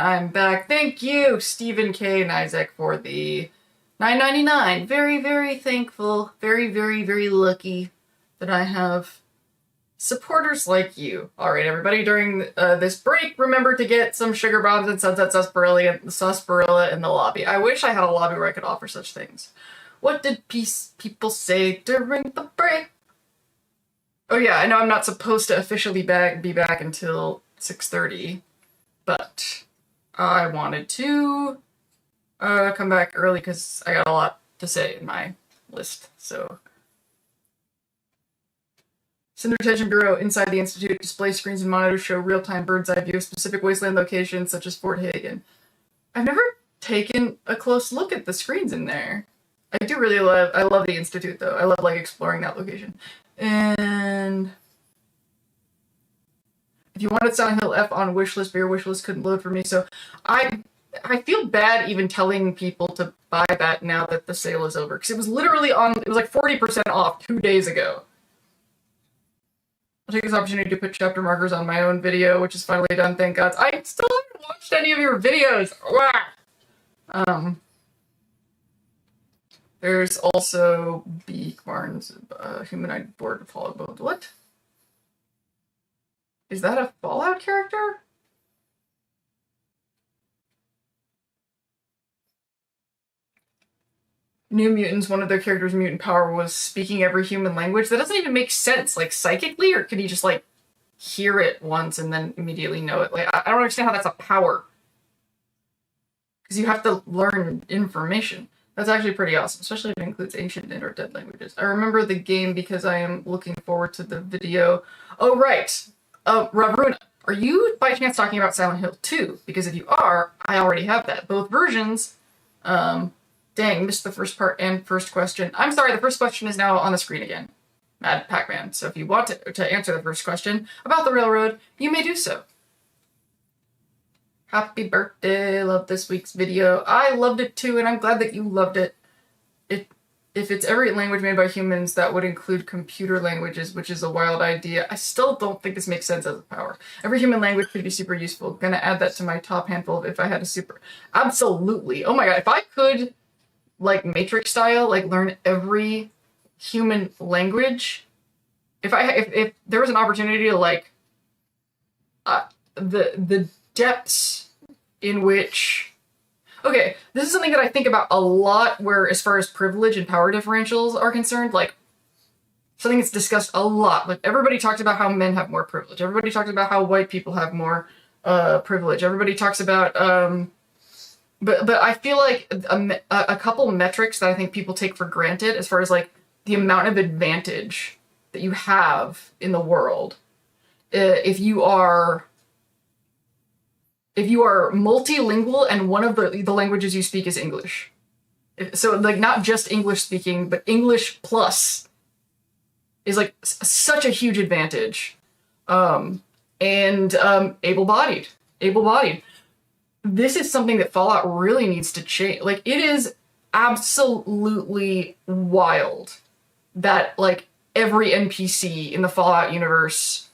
I'm back. Thank you, Stephen K. and Isaac, for the $9.99. Very, very thankful. Very, very, very lucky that I have supporters like you. Alright, everybody, during this break, remember to get some sugar bombs and sunset sarsaparilla in the lobby. I wish I had a lobby where I could offer such things. What did people say during the break? Oh yeah, I know I'm not supposed to officially be back until 6:30, but I wanted to come back early because I got a lot to say in my list, so. Center Detention Bureau inside the Institute display screens and monitors show real-time bird's eye view of specific wasteland locations such as Fort Hagen. I've never taken a close look at the screens in there. I love the Institute though. I love like exploring that location. And if you wanted Silent Hill F on wishlist, but your wishlist couldn't load for me, so I feel bad even telling people to buy that now that the sale is over, because it was literally it was like 40% off 2 days ago. I'll take this opportunity to put chapter markers on my own video, which is finally done, thank God. I still haven't watched any of your videos! There's also B. Barnes, humanoid board to follow both. What? Is that a Fallout character? New Mutants, one of their characters' mutant power was speaking every human language. That doesn't even make sense, like, psychically, or could he just, like, hear it once and then immediately know it? Like, I don't understand how that's a power. Because you have to learn information. That's actually pretty awesome, especially if it includes ancient and or dead languages. I remember the game because I am looking forward to the video. Oh, right. Ravuna, are you by chance talking about Silent Hill 2? Because if you are, I already have that. Both versions. Dang, missed the first part and first question. I'm sorry, the first question is now on the screen again. Mad Pac-Man. So if you want to answer the first question about the railroad, you may do so. Happy birthday, love this week's video. I loved it too, and I'm glad that you loved it. If it's every language made by humans, that would include computer languages, which is a wild idea. I still don't think this makes sense as a power. Every human language could be super useful. Gonna add that to my top handful if I had a super... Absolutely. Oh my god, if I could, like, Matrix style, like, learn every human language, if there was an opportunity to, like, the depths in which... Okay, this is something that I think about a lot where, as far as privilege and power differentials are concerned, like, something that's discussed a lot. Like, everybody talks about how men have more privilege. Everybody talks about how white people have more privilege. Everybody talks about, but I feel like a couple metrics that I think people take for granted as far as, like, the amount of advantage that you have in the world if you are multilingual and one of the languages you speak is English. So, like, not just English speaking, but English plus is, like, such a huge advantage. And able-bodied. This is something that Fallout really needs to change. Like, it is absolutely wild that, like, every NPC in the Fallout universe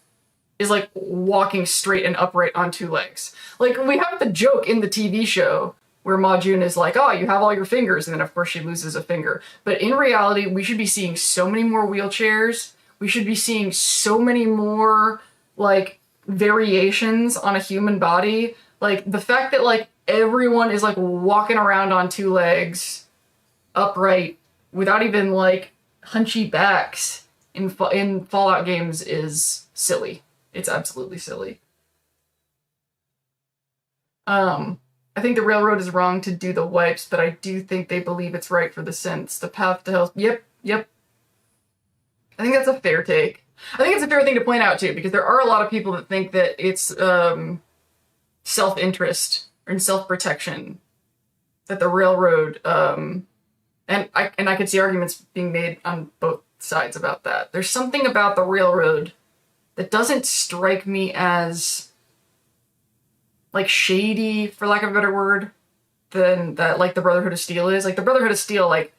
is, like, walking straight and upright on two legs. Like, we have the joke in the TV show where Ma June is like, oh, you have all your fingers, and then, of course, she loses a finger. But in reality, we should be seeing so many more wheelchairs. We should be seeing so many more, like, variations on a human body. Like, the fact that, like, everyone is, like, walking around on two legs, upright, without even, like, hunchy backs in Fallout games is silly. It's absolutely silly. I think the railroad is wrong to do the wipes, but I do think they believe it's right for the synths. The path to hell... Yep. I think that's a fair take. I think it's a fair thing to point out, too, because there are a lot of people that think that it's self-interest and self-protection that the railroad... and I could see arguments being made on both sides about that. There's something about the railroad that doesn't strike me as, like, shady, for lack of a better word, than that, like, the Brotherhood of Steel is. Like, the Brotherhood of Steel, like,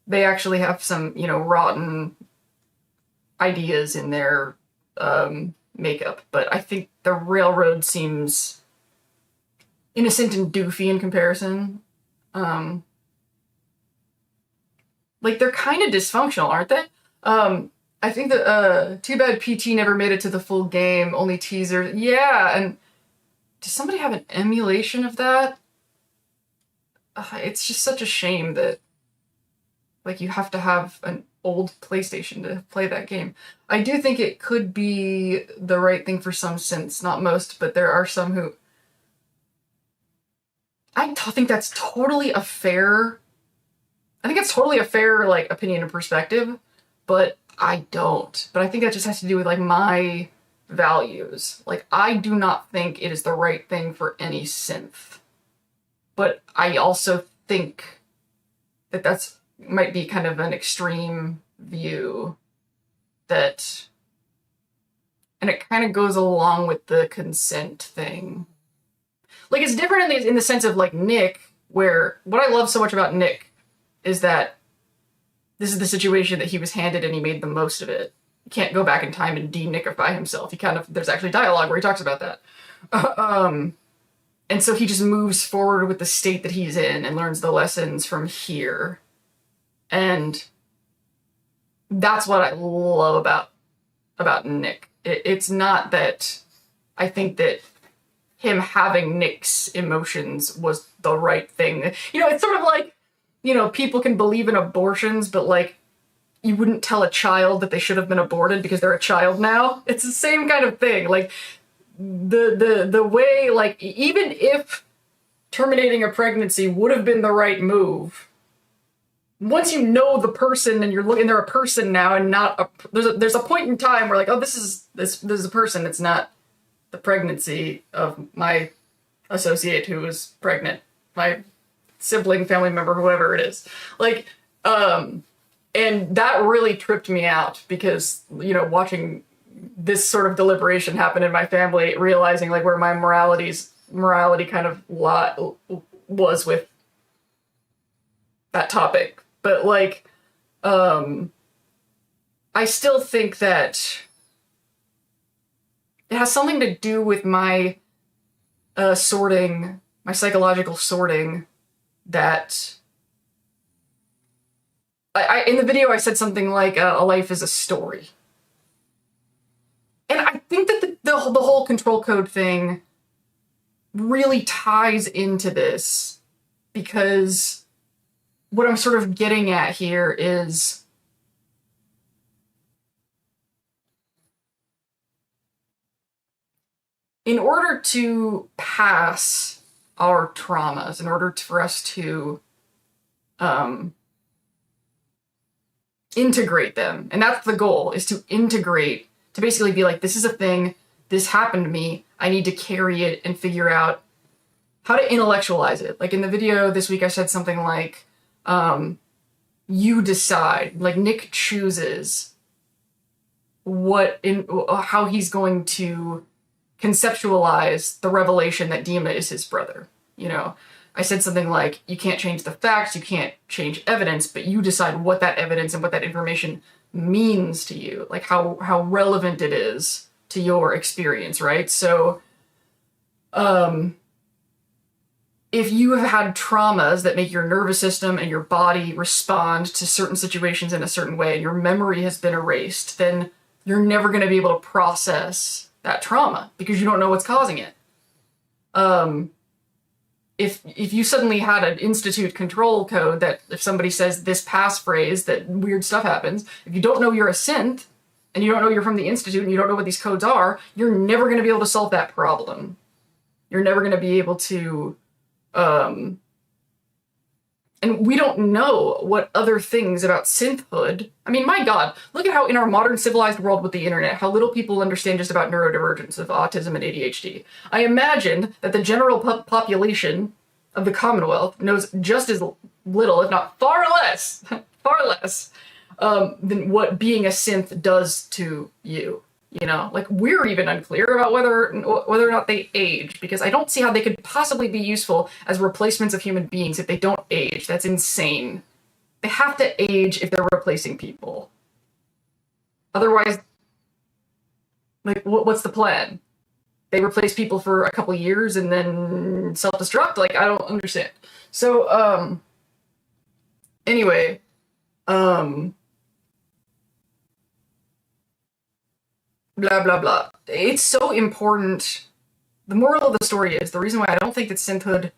they actually have some, you know, rotten ideas in their makeup, but I think the railroad seems innocent and doofy in comparison. Like, they're kind of dysfunctional, aren't they? I think that, too bad PT never made it to the full game, only teaser. Yeah, and does somebody have an emulation of that? It's just such a shame that, like, you have to have an old PlayStation to play that game. I do think it could be the right thing for some synths, not most, but there are some who... I think that's totally a fair... I think it's totally a fair, like, opinion and perspective, but I don't. But I think that just has to do with, like, my values. Like, I do not think it is the right thing for any synth. But I also think that that's might be kind of an extreme view that... And it kind of goes along with the consent thing. Like, it's different in the sense of, like, Nick, where... What I love so much about Nick is that this is the situation that he was handed and he made the most of it. He can't go back in time and de-Nickify himself. He kind of... There's actually dialogue where he talks about that. And so he just moves forward with the state that he's in and learns the lessons from here. And that's what I love about Nick. It's not that I think that him having Nick's emotions was the right thing. You know, it's sort of like, you know, people can believe in abortions, but, like, you wouldn't tell a child that they should have been aborted because they're a child now. It's the same kind of thing. Like, the way, like, even if terminating a pregnancy would have been the right move, once you know the person and you're looking, they're a person now and not a... There's a point in time where, like, oh, this is a person. It's not the pregnancy of my associate who was pregnant. My sibling, family member, whoever it is. Like, and that really tripped me out because, you know, watching this sort of deliberation happen in my family, realizing, like, where my morality kind of was with that topic. But, like, I still think that it has something to do with my sorting, my psychological sorting, that I in the video I said something like a life is a story. And I think that the whole control code thing really ties into this, because what I'm sort of getting at here is in order to pass our traumas, in order for us to integrate them, and that's the goal, is to integrate, to basically be like, this is a thing, this happened to me, I need to carry it and figure out how to intellectualize it. Like in the video this week I said something like, you decide, like Nick chooses how he's going to conceptualize the revelation that Dima is his brother. You know, I said something like, you can't change the facts, you can't change evidence, but you decide what that evidence and what that information means to you, like how relevant it is to your experience, right? So, if you have had traumas that make your nervous system and your body respond to certain situations in a certain way, and your memory has been erased, then you're never going to be able to process that trauma because you don't know what's causing it. If you suddenly had an institute control code that if somebody says this passphrase, that weird stuff happens, if you don't know you're a synth, and you don't know you're from the institute, and you don't know what these codes are, you're never going to be able to solve that problem. You're never going to be able to... and we don't know what other things about synthhood. I mean, my God, look at how in our modern civilized world with the internet, how little people understand just about neurodivergence of autism and ADHD. I imagine that the general population of the Commonwealth knows just as little, if not far less, than what being a synth does to you. You know, like, we're even unclear about whether or not they age, because I don't see how they could possibly be useful as replacements of human beings if they don't age. That's insane. They have to age if they're replacing people. Otherwise, like, what's the plan? they replace people for a couple years and then self-destruct. Like, I don't understand. So, anyway, blah, blah, blah. It's so important. The moral of the story is, the reason why I don't think that synthhood,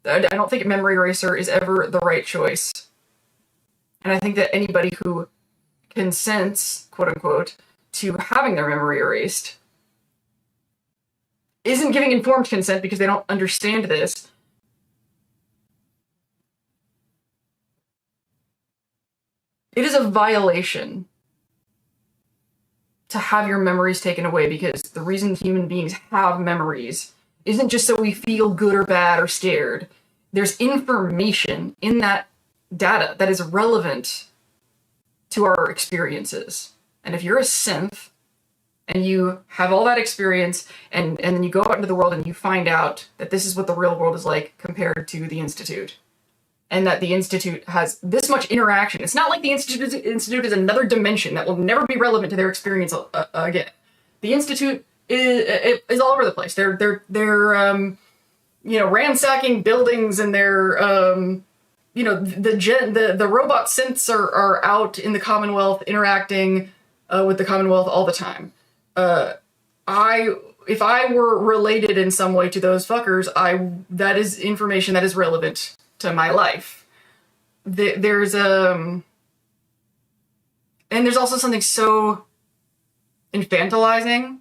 I don't think memory eraser is ever the right choice. And I think that anybody who consents, quote unquote, to having their memory erased isn't giving informed consent because they don't understand this. It is a violation to have your memories taken away, because the reason human beings have memories isn't just so we feel good or bad or scared. There's information in that data that is relevant to our experiences. And if you're a synth and you have all that experience and then you go out into the world and you find out that this is what the real world is like compared to the Institute, and that the Institute has this much interaction. It's not like the Institute is another dimension that will never be relevant to their experience again. The Institute is all over the place. They're ransacking buildings, and they're the robot synths are out in the Commonwealth interacting with the Commonwealth all the time. If I were related in some way to those fuckers, that is information that is relevant to my life. There's and there's also something so infantilizing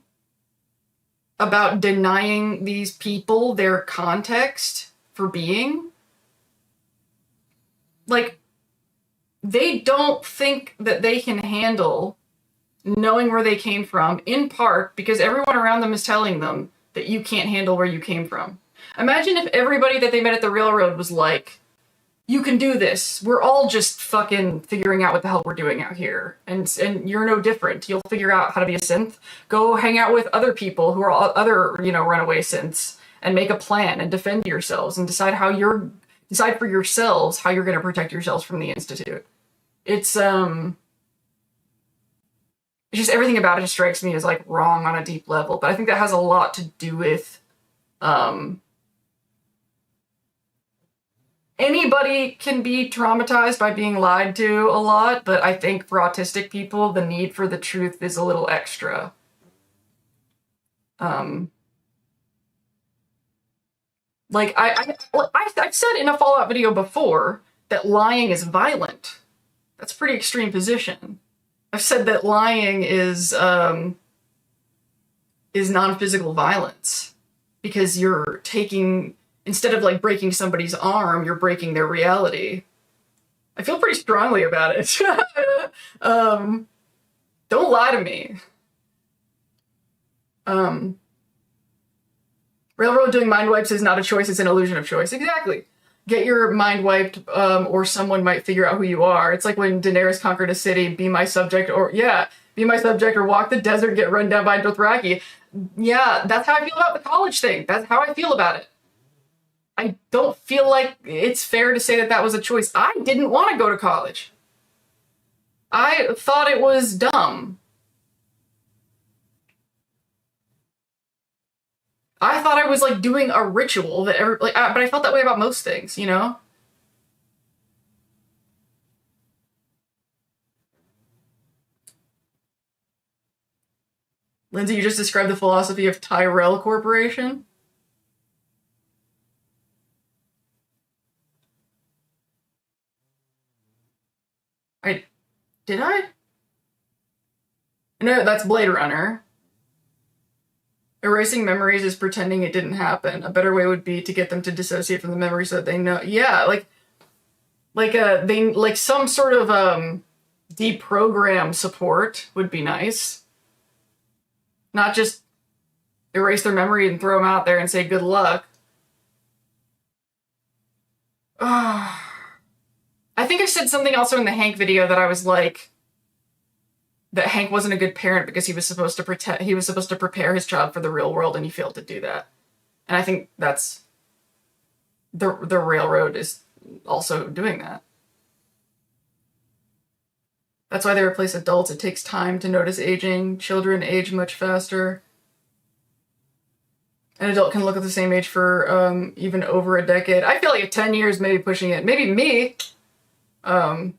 about denying these people their context for being. Like, they don't think that they can handle knowing where they came from, in part because everyone around them is telling them that you can't handle where you came from. Imagine if everybody that they met at the railroad was like, you can do this. We're all just fucking figuring out what the hell we're doing out here. And you're no different. You'll figure out how to be a synth. Go hang out with other people who are other, runaway synths, and make a plan and defend yourselves and decide for yourselves how you're going to protect yourselves from the Institute. It's just everything about it just strikes me as like wrong on a deep level. But I think that has a lot to do with anybody can be traumatized by being lied to a lot, but I think for autistic people, the need for the truth is a little extra. Like I've said in a Fallout video before that lying is violent. That's a pretty extreme position. I've said that lying is non-physical violence, because you're taking, instead of like breaking somebody's arm, you're breaking their reality. I feel pretty strongly about it. Don't lie to me. Railroad doing mind wipes is not a choice, it's an illusion of choice. Exactly. Get your mind wiped, or someone might figure out who you are. It's like when Daenerys conquered a city, be my subject, or walk the desert, get run down by Dothraki. Yeah, that's how I feel about the college thing. That's how I feel about it. I don't feel like it's fair to say that that was a choice. I didn't want to go to college. I thought it was dumb. I thought I was like doing a ritual that but I felt that way about most things, Lindsay, you just described the philosophy of Tyrell Corporation. Did I? No, that's Blade Runner. Erasing memories is pretending it didn't happen. A better way would be to get them to dissociate from the memory so that they know. Yeah, like some sort of deprogram support would be nice. Not just erase their memory and throw them out there and say good luck. I think I said something also in the Hank video that I was like, that Hank wasn't a good parent because he was supposed to prepare his child for the real world, and he failed to do that. And I think that's the railroad is also doing that. That's why they replace adults. It takes time to notice aging. Children age much faster. An adult can look at the same age for even over a decade. I feel like 10 years maybe pushing it. Maybe me. And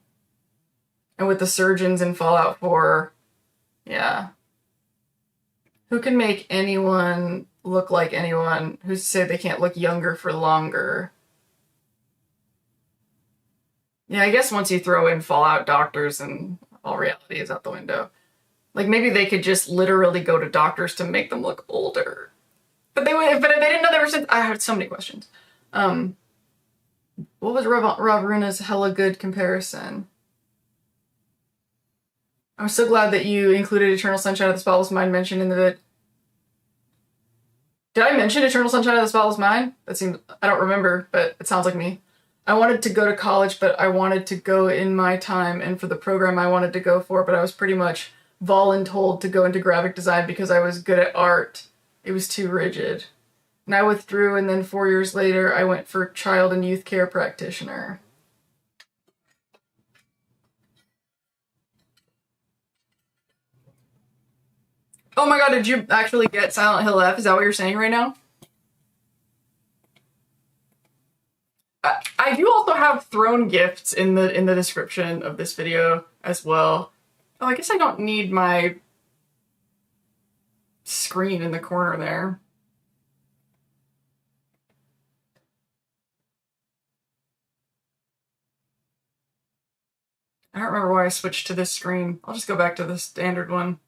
with the surgeons in Fallout 4, yeah. Who can make anyone look like anyone? Who's to say they can't look younger for longer? Yeah, I guess once you throw in Fallout doctors and all reality is out the window. Like, maybe they could just literally go to doctors to make them look older. But they didn't know they were. I had so many questions. What was Rob Runa's hella good comparison? I'm so glad that you included Eternal Sunshine of the Spotless Mind mentioned in the vid. Did I mention Eternal Sunshine of the Spotless Mind? That seems, I don't remember, but it sounds like me. I wanted to go to college, but I wanted to go in my time and for the program I wanted to go for, but I was pretty much voluntold to go into graphic design because I was good at art. It was too rigid. And I withdrew, and then 4 years later, I went for child and youth care practitioner. Oh my god, did you actually get Silent Hill F? Is that what you're saying right now? I do also have thrown gifts in the description of this video as well. Oh, I guess I don't need my screen in the corner there. I don't remember why I switched to this screen. I'll just go back to the standard one.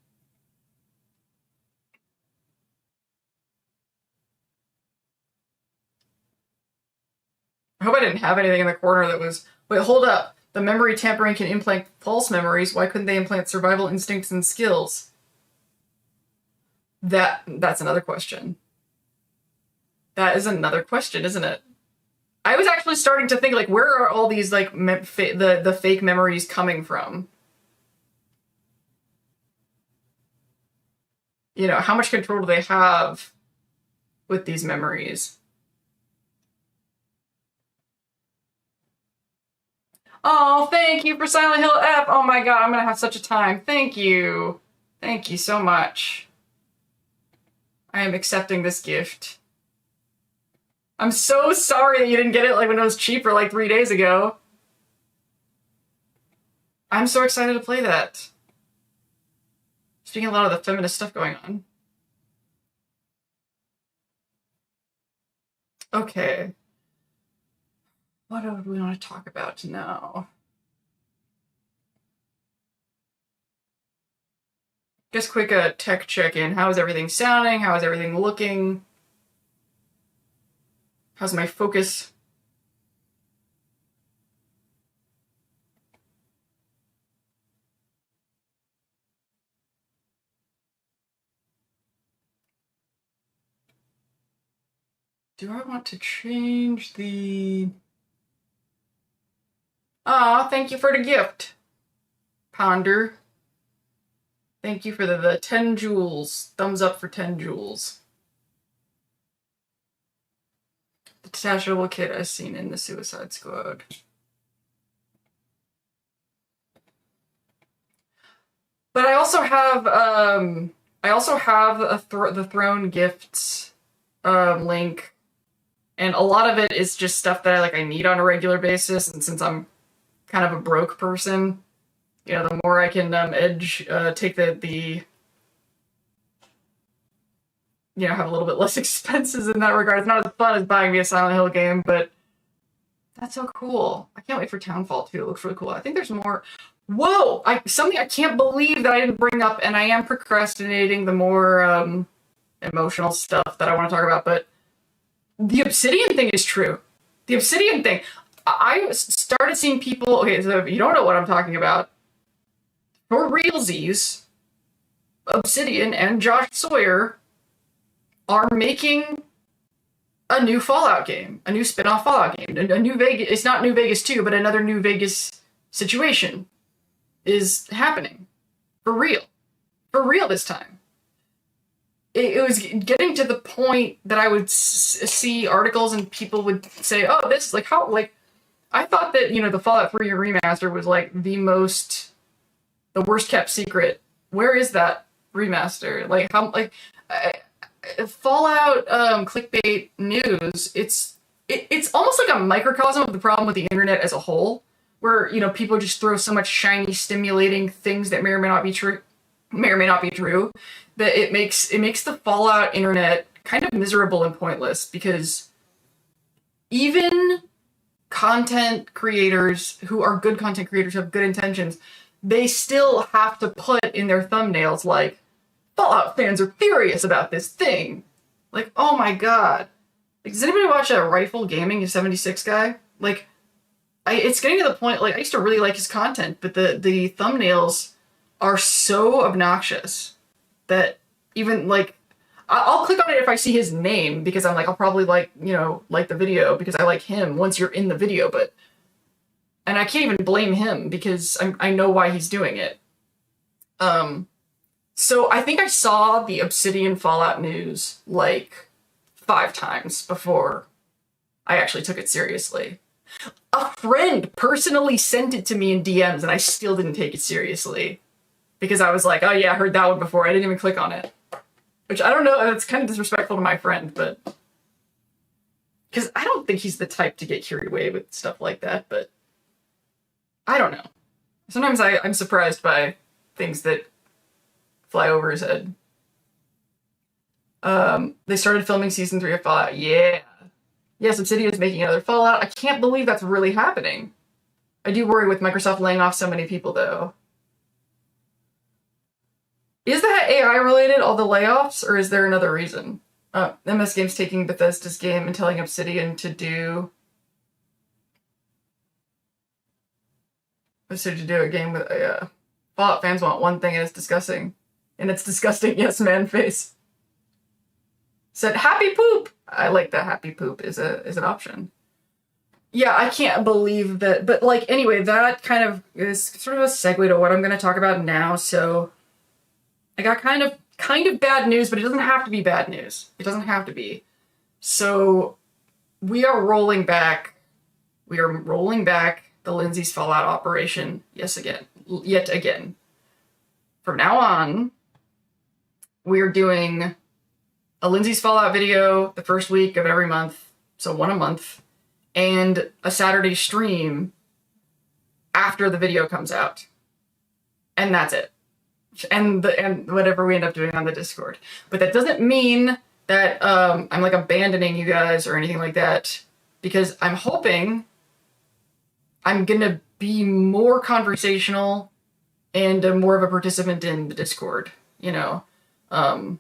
I hope I didn't have anything in the corner that was... Wait, hold up. The memory tampering can implant false memories. Why couldn't they implant survival instincts and skills? That's another question. That is another question, isn't it? I was actually starting to think, like, where are all these, like, the fake memories coming from? You know, how much control do they have with these memories? Oh, thank you for Silent Hill F. Oh my god, I'm gonna have such a time. Thank you. Thank you so much. I am accepting this gift. I'm so sorry that you didn't get it like when it was cheaper like 3 days ago. I'm so excited to play that. Speaking of a lot of the feminist stuff going on. Okay. What do we want to talk about now? Just quick tech check-in. How is everything sounding? How is everything looking? How's my focus? Do I want to change the... Aw, thank you for the gift, Ponder. Thank you for the 10 joules. Thumbs up for 10 joules. The detachable kit as seen in the Suicide Squad. But I also have the Throne Gifts link, and a lot of it is just stuff that I need on a regular basis, and since I'm kind of a broke person, you know, the more I can take the you know, have a little bit less expenses in that regard. It's not as fun as buying me a Silent Hill game, but that's so cool. I can't wait for Townfall 2. It looks really cool. I think there's more. Whoa! Something I can't believe that I didn't bring up, and I am procrastinating the more emotional stuff that I want to talk about, but the Obsidian thing is true. The Obsidian thing. I started seeing people... Okay, so if you don't know what I'm talking about, for realsies, Obsidian and Josh Sawyer are making a new Fallout game, a new spin-off Fallout game, a new Vegas. It's not New Vegas 2, but another New Vegas situation is happening for real this time. It was getting to the point that I would see articles and people would say, "Oh, this like how like." I thought that, you know, the Fallout 3 remaster was like the worst kept secret. Where is that remaster? Like how like. Fallout clickbait news, it's almost like a microcosm of the problem with the internet as a whole, where, you know, people just throw so much shiny, stimulating things that may or may not be true, that it makes the Fallout internet kind of miserable and pointless, because even content creators who are good content creators, who have good intentions, they still have to put in their thumbnails, like, Fallout fans are furious about this thing. Like, oh my god. Like, does anybody watch Rifle Gaming, a 76 guy? Like, it's getting to the point, like, I used to really like his content, but the thumbnails are so obnoxious that even, like, I'll click on it if I see his name, because I'm like, I'll probably like the video because I like him once you're in the video, and I can't even blame him because I know why he's doing it. So I think I saw the Obsidian Fallout news like 5 times before I actually took it seriously. A friend personally sent it to me in DMs and I still didn't take it seriously because I was like, oh yeah, I heard that one before. I didn't even click on it. Which, I don't know, it's kind of disrespectful to my friend, but... because I don't think he's the type to get carried away with stuff like that, but... I don't know. Sometimes I'm surprised by things that fly over his head. They started filming season 3 of Fallout. Yeah. Yes, Obsidian is making another Fallout. I can't believe that's really happening. I do worry with Microsoft laying off so many people, though. Is that AI related, all the layoffs, or is there another reason? MS Games taking Bethesda's game and telling Obsidian to do a game with Fallout fans want one thing and it's disgusting. And it's disgusting, yes, man face. Said happy poop! I like that happy poop is an option. Yeah, I can't believe that, but like, anyway, that kind of is sort of a segue to what I'm going to talk about now, so... I got kind of bad news, but it doesn't have to be bad news. It doesn't have to be. So, we are rolling back the Lindsay's Fallout operation yet again. From now on, we're doing a Lindsay's Fallout video the first week of every month, so one a month, and a Saturday stream after the video comes out. And that's it. And whatever we end up doing on the Discord. But that doesn't mean that I'm like abandoning you guys or anything like that, because I'm hoping I'm gonna be more conversational and more of a participant in the Discord, you know. I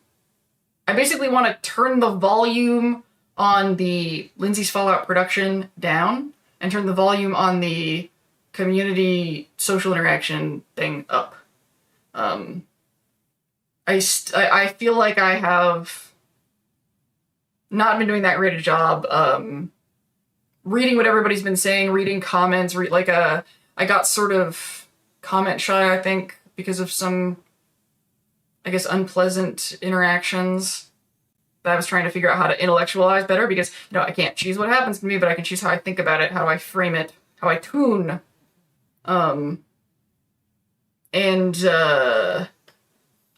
basically want to turn the volume on the Lindsay's Fallout production down and turn the volume on the community social interaction thing up. I feel like I have not been doing that great a job, reading what everybody's been saying, reading comments, I got sort of comment shy, I think, because of some, I guess, unpleasant interactions that I was trying to figure out how to intellectualize better, because, you know, I can't choose what happens to me, but I can choose how I think about it, how do I frame it, how I tune,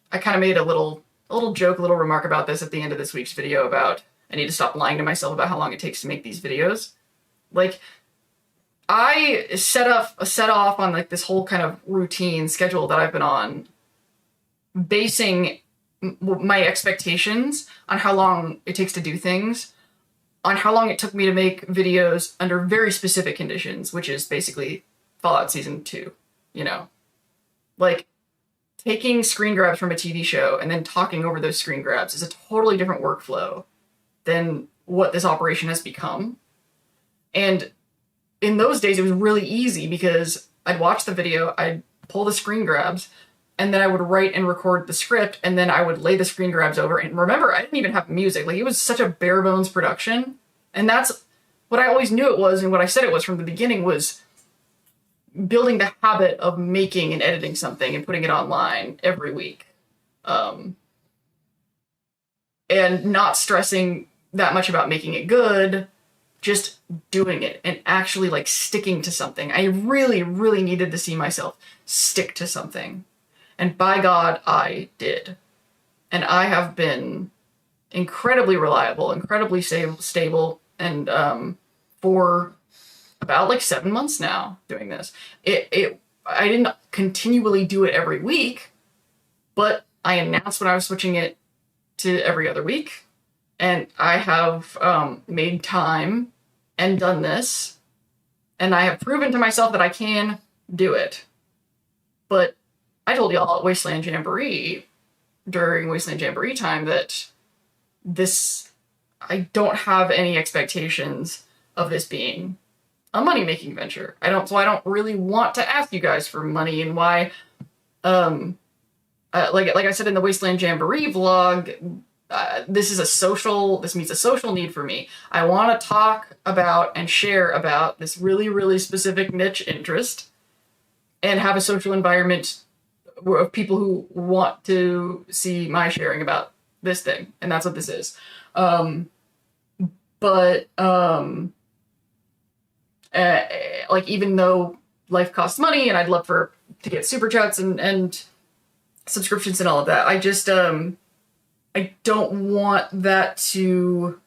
I kind of made a little joke, a little remark about this at the end of this week's video about I need to stop lying to myself about how long it takes to make these videos. Like, I set off on like this whole kind of routine schedule that I've been on, basing my expectations on how long it takes to do things, on how long it took me to make videos under very specific conditions, which is basically Fallout Season 2, you know? Like, taking screen grabs from a TV show and then talking over those screen grabs is a totally different workflow than what this operation has become. And in those days, it was really easy because I'd watch the video, I'd pull the screen grabs, and then I would write and record the script, and then I would lay the screen grabs over. And remember, I didn't even have music. Like, it was such a bare bones production. And that's what I always knew it was, and what I said it was from the beginning was building the habit of making and editing something and putting it online every week. And not stressing that much about making it good, just doing it and actually like sticking to something. I really, really needed to see myself stick to something. And by God, I did. And I have been incredibly reliable, incredibly stable, and for about like 7 months now doing this. I didn't continually do it every week, but I announced when I was switching it to every other week, and I have made time and done this, and I have proven to myself that I can do it. But I told y'all at Wasteland Jamboree, during Wasteland Jamboree time, that I don't have any expectations of this being a money-making venture. So I don't really want to ask you guys for money, and why, like I said in the Wasteland Jamboree vlog, this meets a social need for me. I want to talk about and share about this really, really specific niche interest, and have a social environment of people who want to see my sharing about this thing, and that's what this is. Like, even though life costs money, and I'd love to get super chats and subscriptions and all of that, I just I don't want that to,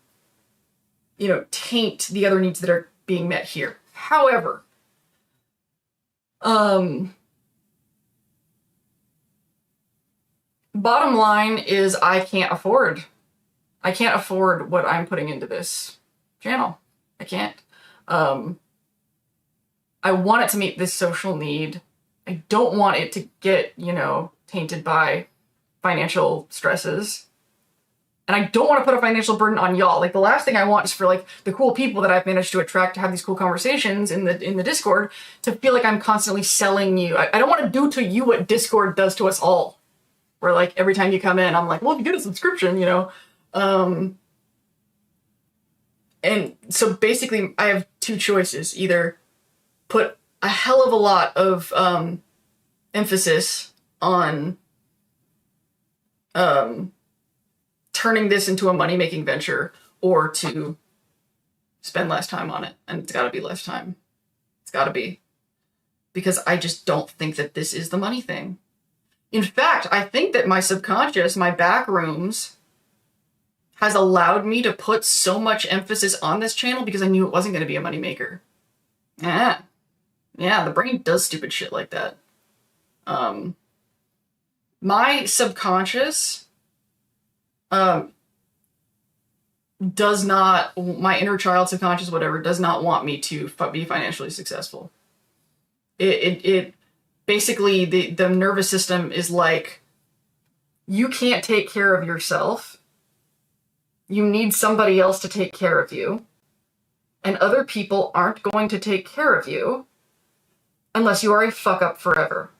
taint the other needs that are being met here. However, bottom line is I can't afford what I'm putting into this channel. I can't. I want it to meet this social need. I don't want it to get, tainted by financial stresses. And I don't want to put a financial burden on y'all. Like, the last thing I want is for, like, the cool people that I've managed to attract to have these cool conversations in the Discord to feel like I'm constantly selling you. I don't want to do to you what Discord does to us all. Where, like, every time you come in, I'm like, well, if you get a subscription, And so basically I have two choices. Either put a hell of a lot of emphasis on turning this into a money-making venture, or to spend less time on it. And it's got to be less time. It's got to be. Because I just don't think that this is the money thing. In fact, I think that my subconscious, my back rooms, has allowed me to put so much emphasis on this channel because I knew it wasn't going to be a moneymaker. Yeah, the brain does stupid shit like that. My subconscious does not, my inner child, subconscious, whatever, does not want me to be financially successful. It basically, the nervous system is like, you can't take care of yourself. You need somebody else to take care of you. And other people aren't going to take care of you unless you are a fuck up forever.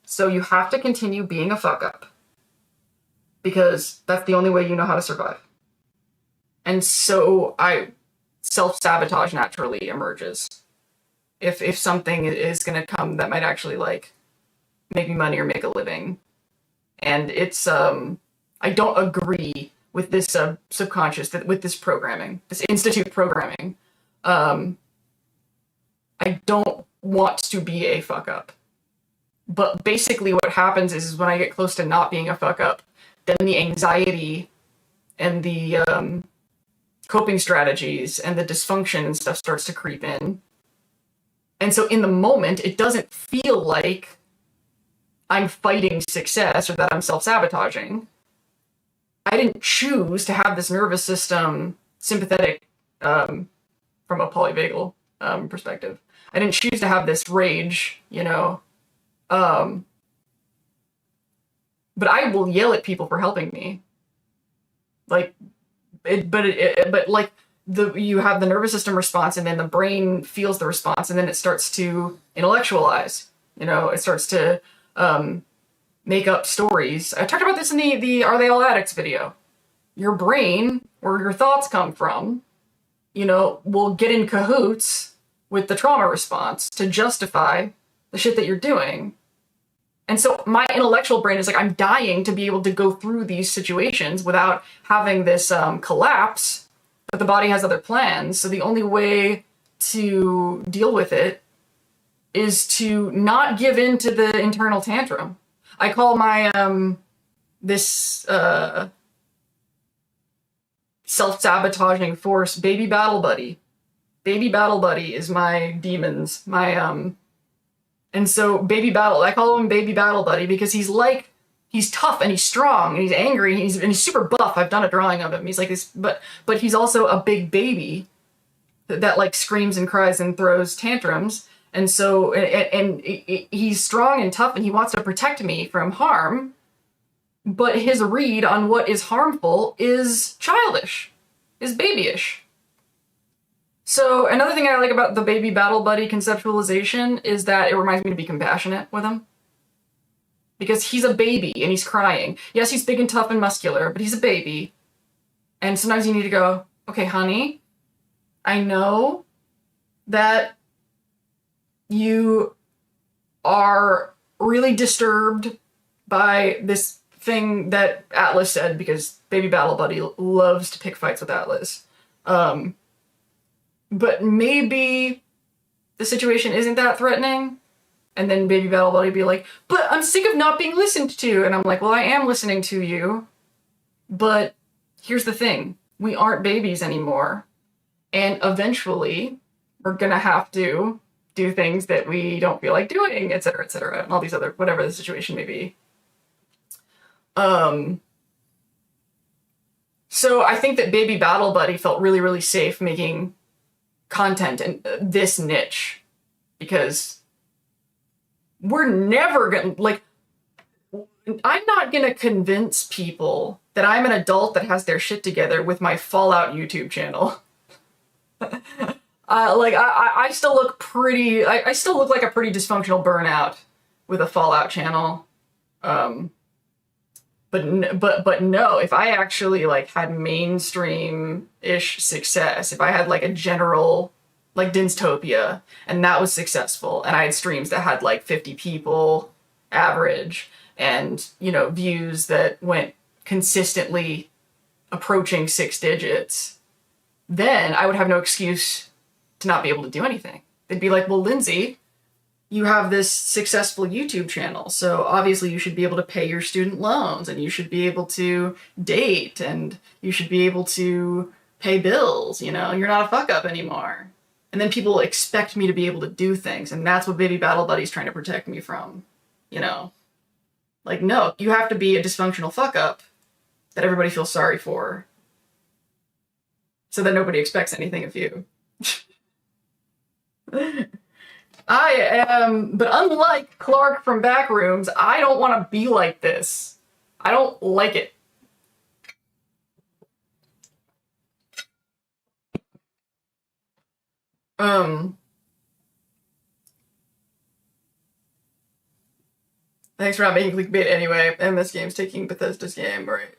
So you have to continue being a fuck up, because that's the only way you know how to survive. And so self-sabotage naturally emerges. If something is going to come that might actually, like, make me money or make a living. And it's, I don't agree with this subconscious, with this programming, this institute programming. I don't want to be a fuck up. But basically what happens is when I get close to not being a fuck up, then the anxiety and the coping strategies and the dysfunction and stuff starts to creep in. And so in the moment, it doesn't feel like I'm fighting success or that I'm self-sabotaging. I didn't choose to have this nervous system sympathetic from a polyvagal perspective. I didn't choose to have this rage, but I will yell at people for helping me. Like, you have the nervous system response, and then the brain feels the response, and then it starts to intellectualize. It starts to make up stories. I talked about this in the Are They All Addicts video. Your brain, where your thoughts come from, will get in cahoots with the trauma response to justify the shit that you're doing. And so my intellectual brain is like, I'm dying to be able to go through these situations without having this collapse, but the body has other plans. So the only way to deal with it is to not give in to the internal tantrum. I call my, self-sabotaging force, baby battle buddy. Baby battle buddy is my demons, and so baby battle, I call him baby battle buddy because he's tough and he's strong and he's angry and he's super buff. I've done a drawing of him. He's like this, but he's also a big baby that like screams and cries and throws tantrums. And so, and he's strong and tough and he wants to protect me from harm, but his read on what is harmful is childish, is babyish. So another thing I like about the baby battle buddy conceptualization is that it reminds me to be compassionate with him. Because he's a baby and he's crying. Yes, he's big and tough and muscular, but he's a baby. And sometimes you need to go, okay, honey, I know that you are really disturbed by this thing that Atlas said, because baby battle buddy loves to pick fights with Atlas. But maybe the situation isn't that threatening. And then baby battle buddy be like, but I'm sick of not being listened to. And I'm like, well, I am listening to you. But here's the thing. We aren't babies anymore. And eventually we're going to have to do things that we don't feel like doing, et cetera, and all these other, whatever the situation may be. So I think that baby battle buddy felt really, really safe making content in this niche, because we're never gonna, like, I'm not gonna convince people that I'm an adult that has their shit together with my Fallout YouTube channel. I still look pretty, I still look like a pretty dysfunctional burnout with a Fallout channel. But no, if I actually like had mainstream-ish success, if I had like a general, like Dinstopia, and that was successful, and I had streams that had like 50 people average, and, you know, views that went consistently approaching 6 digits, then I would have no excuse to not be able to do anything. They'd be like, well, Lindsay, you have this successful YouTube channel, so obviously you should be able to pay your student loans, and you should be able to date, and you should be able to pay bills, you know, you're not a fuck up anymore. And then people expect me to be able to do things, and that's what Baby Battle Buddy's trying to protect me from, you know. Like, no, you have to be a dysfunctional fuck up that everybody feels sorry for, so that nobody expects anything of you. I am, but unlike Clark from Backrooms, I don't want to be like this. I don't like it. Thanks for not making clickbait anyway. And this game's taking Bethesda's game, right?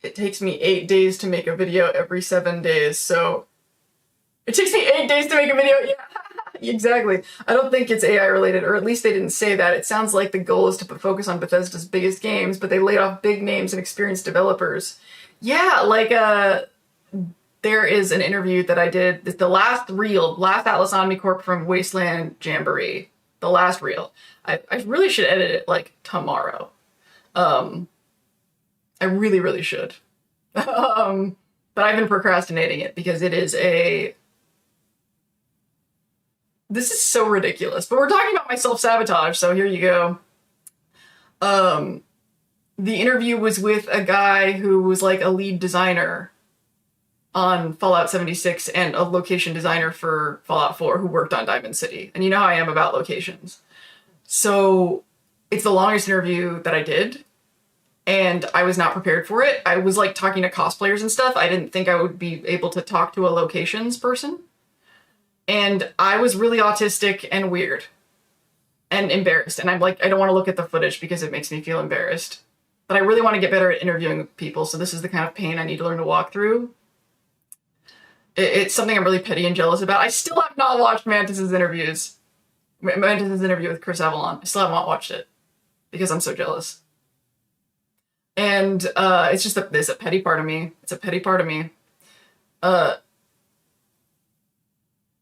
It takes me 8 days to make a video every 7 days, so... It takes me 8 days to make a video, yeah! Exactly. I don't think it's AI related, or at least they didn't say that. It sounds like the goal is to focus on Bethesda's biggest games, but they laid off big names and experienced developers. Yeah, like, there is an interview that I did, the last Atlas Omnicorp from Wasteland Jamboree. The last reel. I really should edit it, like, tomorrow. I really, really should. But I've been procrastinating it because it is this is so ridiculous, but we're talking about my self-sabotage, so here you go. The interview was with a guy who was like a lead designer on Fallout 76 and a location designer for Fallout 4 who worked on Diamond City. And you know how I am about locations. So it's the longest interview that I did, and I was not prepared for it. I was like talking to cosplayers and stuff. I didn't think I would be able to talk to a locations person. And I was really autistic and weird and embarrassed. And I'm like, I don't want to look at the footage because it makes me feel embarrassed. But I really want to get better at interviewing people. So this is the kind of pain I need to learn to walk through. It's something I'm really petty and jealous about. I still have not watched Mantis's interview with Chris Avalon. I still have not watched it because I'm so jealous. And it's just there's a petty part of me. It's a petty part of me.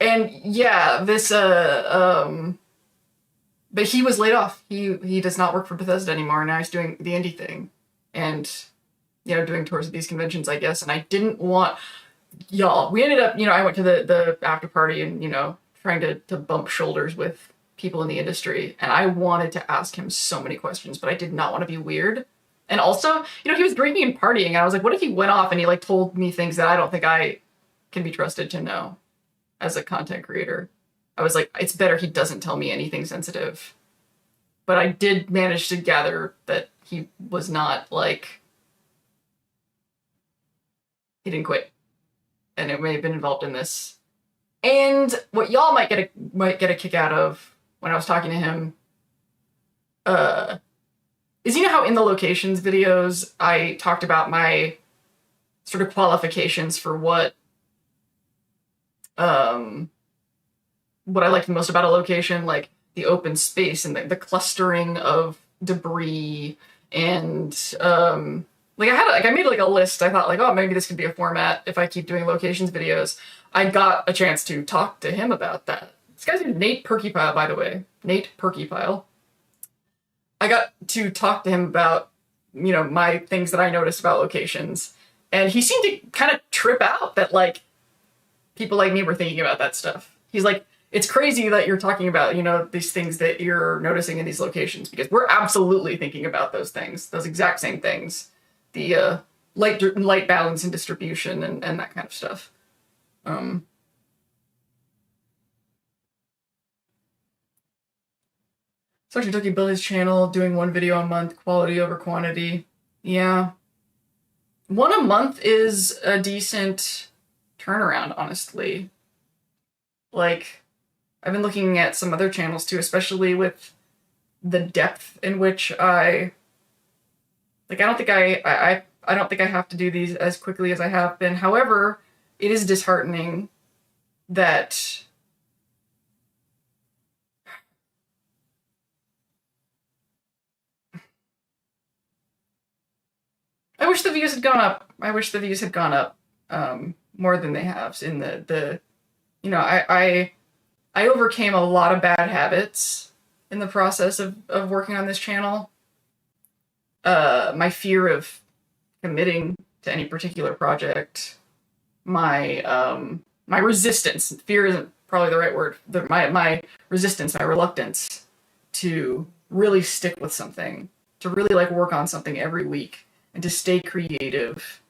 And yeah, this, but he was laid off. He does not work for Bethesda anymore. Now he's doing the indie thing. And you know, doing tours of these conventions, I guess, and I didn't want y'all. We ended up, you know, I went to the after party and, you know, trying to bump shoulders with people in the industry, and I wanted to ask him so many questions, but I did not want to be weird. And also, you know, he was drinking and partying, and I was like, what if he went off and he like told me things that I don't think I can be trusted to know as a content creator? I was like, it's better he doesn't tell me anything sensitive. But I did manage to gather that he was not like, he didn't quit, and it may have been involved in this. And what y'all might get a kick out of when I was talking to him, is, you know how in the locations videos I talked about my sort of qualifications for what I liked most about a location, like the open space and the clustering of debris, and like I made like a list. I thought like, oh, maybe this could be a format if I keep doing locations videos. I got a chance to talk to him about that. This guy's named Nate Perkypile, by the way. Nate Perkypile. I got to talk to him about, you know, my things that I noticed about locations. And he seemed to kind of trip out that, like, people like me were thinking about that stuff. He's like, it's crazy that you're talking about, you know, these things that you're noticing in these locations, because we're absolutely thinking about those things, those exact same things. The light balance and distribution and that kind of stuff. So actually took Billy's channel, doing one video a month, quality over quantity. Yeah. One a month is a decent turnaround, honestly. Like, I've been looking at some other channels too, especially with the depth in which I don't think I don't think I have to do these as quickly as I have been. However, it is disheartening that I wish the views had gone up. I wish the views had gone up more than they have. In the you know, I overcame a lot of bad habits in the process of working on this channel. My fear of committing to any particular project, my resistance. Fear isn't probably the right word. My resistance, my reluctance to really stick with something, to really like work on something every week, and to stay creative,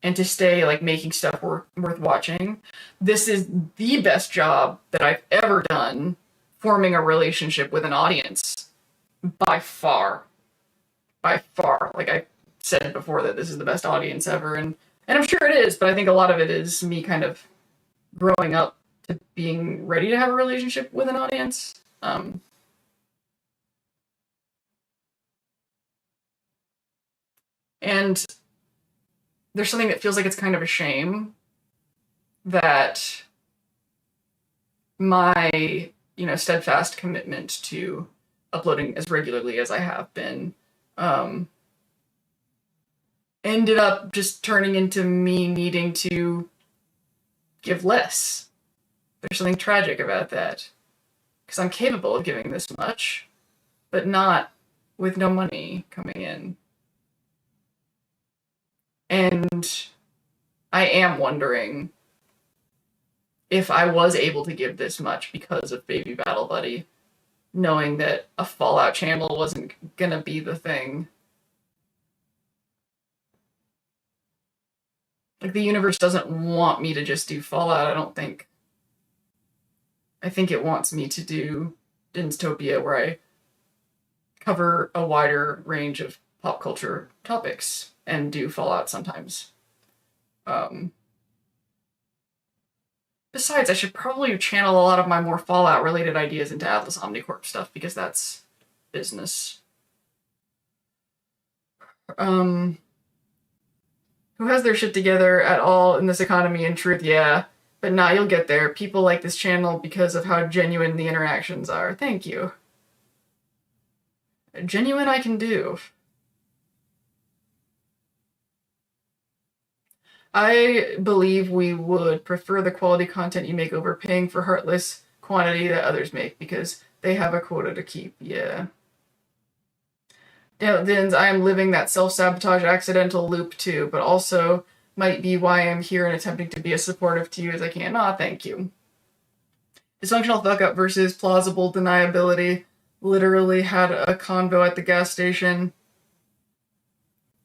and to stay like making stuff worth watching. This is the best job that I've ever done forming a relationship with an audience, by far. By far. Like I said before, that this is the best audience ever, and I'm sure it is, but I think a lot of it is me kind of growing up to being ready to have a relationship with an audience. And there's something that feels like it's kind of a shame that my, you know, steadfast commitment to uploading as regularly as I have been ended up just turning into me needing to give less. There's something tragic about that, because I'm capable of giving this much, but not with no money coming in. And I am wondering if I was able to give this much because of Baby Battle Buddy, knowing that a Fallout channel wasn't gonna be the thing. Like, the universe doesn't want me to just do Fallout, I don't think. I think it wants me to do Dystopia, where I cover a wider range of pop culture topics and do Fallout sometimes. Besides, I should probably channel a lot of my more Fallout-related ideas into Atlas Omnicorp stuff, because that's business. Who has their shit together at all in this economy? In truth, yeah. But nah, you'll get there. People like this channel because of how genuine the interactions are. Thank you. Genuine I can do. I believe we would prefer the quality content you make over paying for heartless quantity that others make, because they have a quota to keep. Yeah. You know, Dins, I am living that self-sabotage accidental loop too, but also might be why I'm here and attempting to be as supportive to you as I can. Aw, thank you. Dysfunctional fuck-up versus plausible deniability. Literally had a convo at the gas station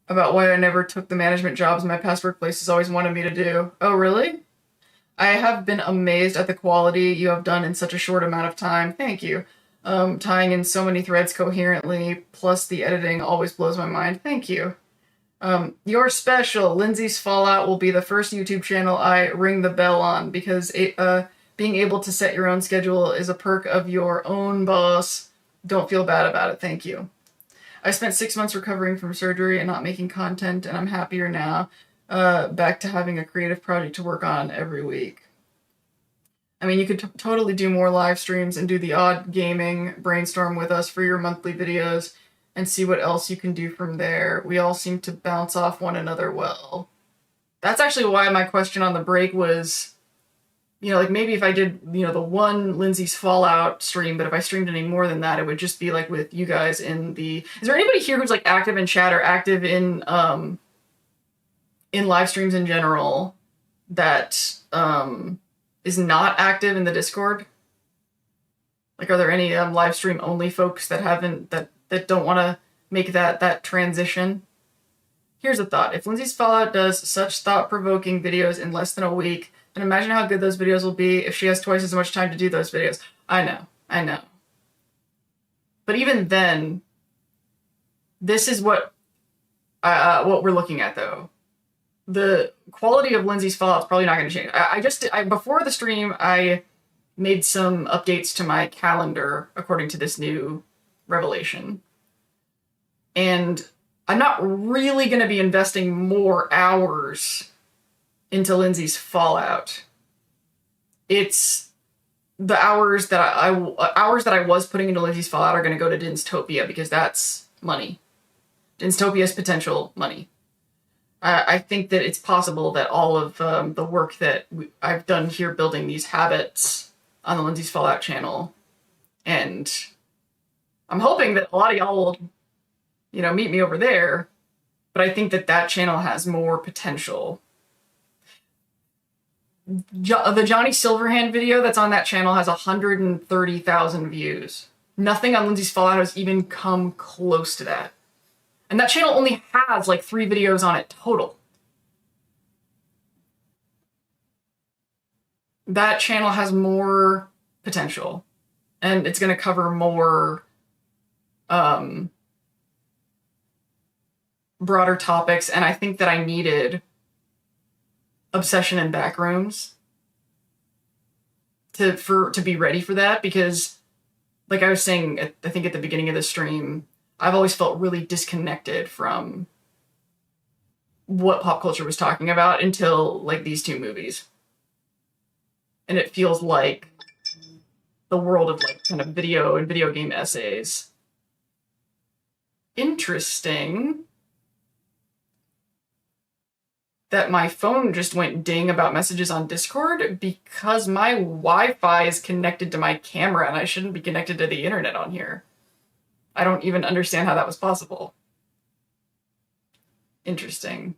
about why I never took the management jobs my past workplaces always wanted me to do. Oh, really? I have been amazed at the quality you have done in such a short amount of time. Thank you. Tying in so many threads coherently, plus the editing always blows my mind. Thank you. You're special. Lindsay's Fallout will be the first YouTube channel I ring the bell on because being able to set your own schedule is a perk of your own boss. Don't feel bad about it. Thank you. I spent 6 months recovering from surgery and not making content, and I'm happier now. Back to having a creative project to work on every week. I mean, you could totally do more live streams and do the odd gaming brainstorm with us for your monthly videos and see what else you can do from there. We all seem to bounce off one another well. That's actually why my question on the break was, you know, like maybe if I did, you know, the one Lindsay's Fallout stream, but if I streamed any more than that, it would just be like with you guys in the... Is there anybody here who's like active in chat or active in live streams in general that is not active in the Discord? Like, are there any live stream only folks that haven't, that don't want to make that transition? Here's a thought. If Lindsay's Fallout does such thought-provoking videos in less than a week, then imagine how good those videos will be if she has twice as much time to do those videos. I know. But even then, this is what we're looking at, though. The quality of Lindsay's Fallout is probably not going to change. Before the stream, I made some updates to my calendar according to this new revelation. And I'm not really going to be investing more hours into Lindsay's Fallout. It's the hours that I was putting into Lindsay's Fallout are going to go to Dinstopia because that's money. Dinstopia's potential money. I think that it's possible that all of the work that I've done here building these habits on the Lindsay's Fallout channel, and I'm hoping that a lot of y'all will, you know, meet me over there, but I think that channel has more potential. The Johnny Silverhand video that's on that channel has 130,000 views. Nothing on Lindsay's Fallout has even come close to that. And that channel only has like 3 videos on it total. That channel has more potential. And it's going to cover more broader topics. And I think that I needed obsession and backrooms to be ready for that. Because like I was saying, I think at the beginning of the stream, I've always felt really disconnected from what pop culture was talking about until, like, these 2 movies. And it feels like the world of, like, kind of video and video game essays. Interesting that my phone just went ding about messages on Discord because my Wi-Fi is connected to my camera and I shouldn't be connected to the internet on here. I don't even understand how that was possible. Interesting.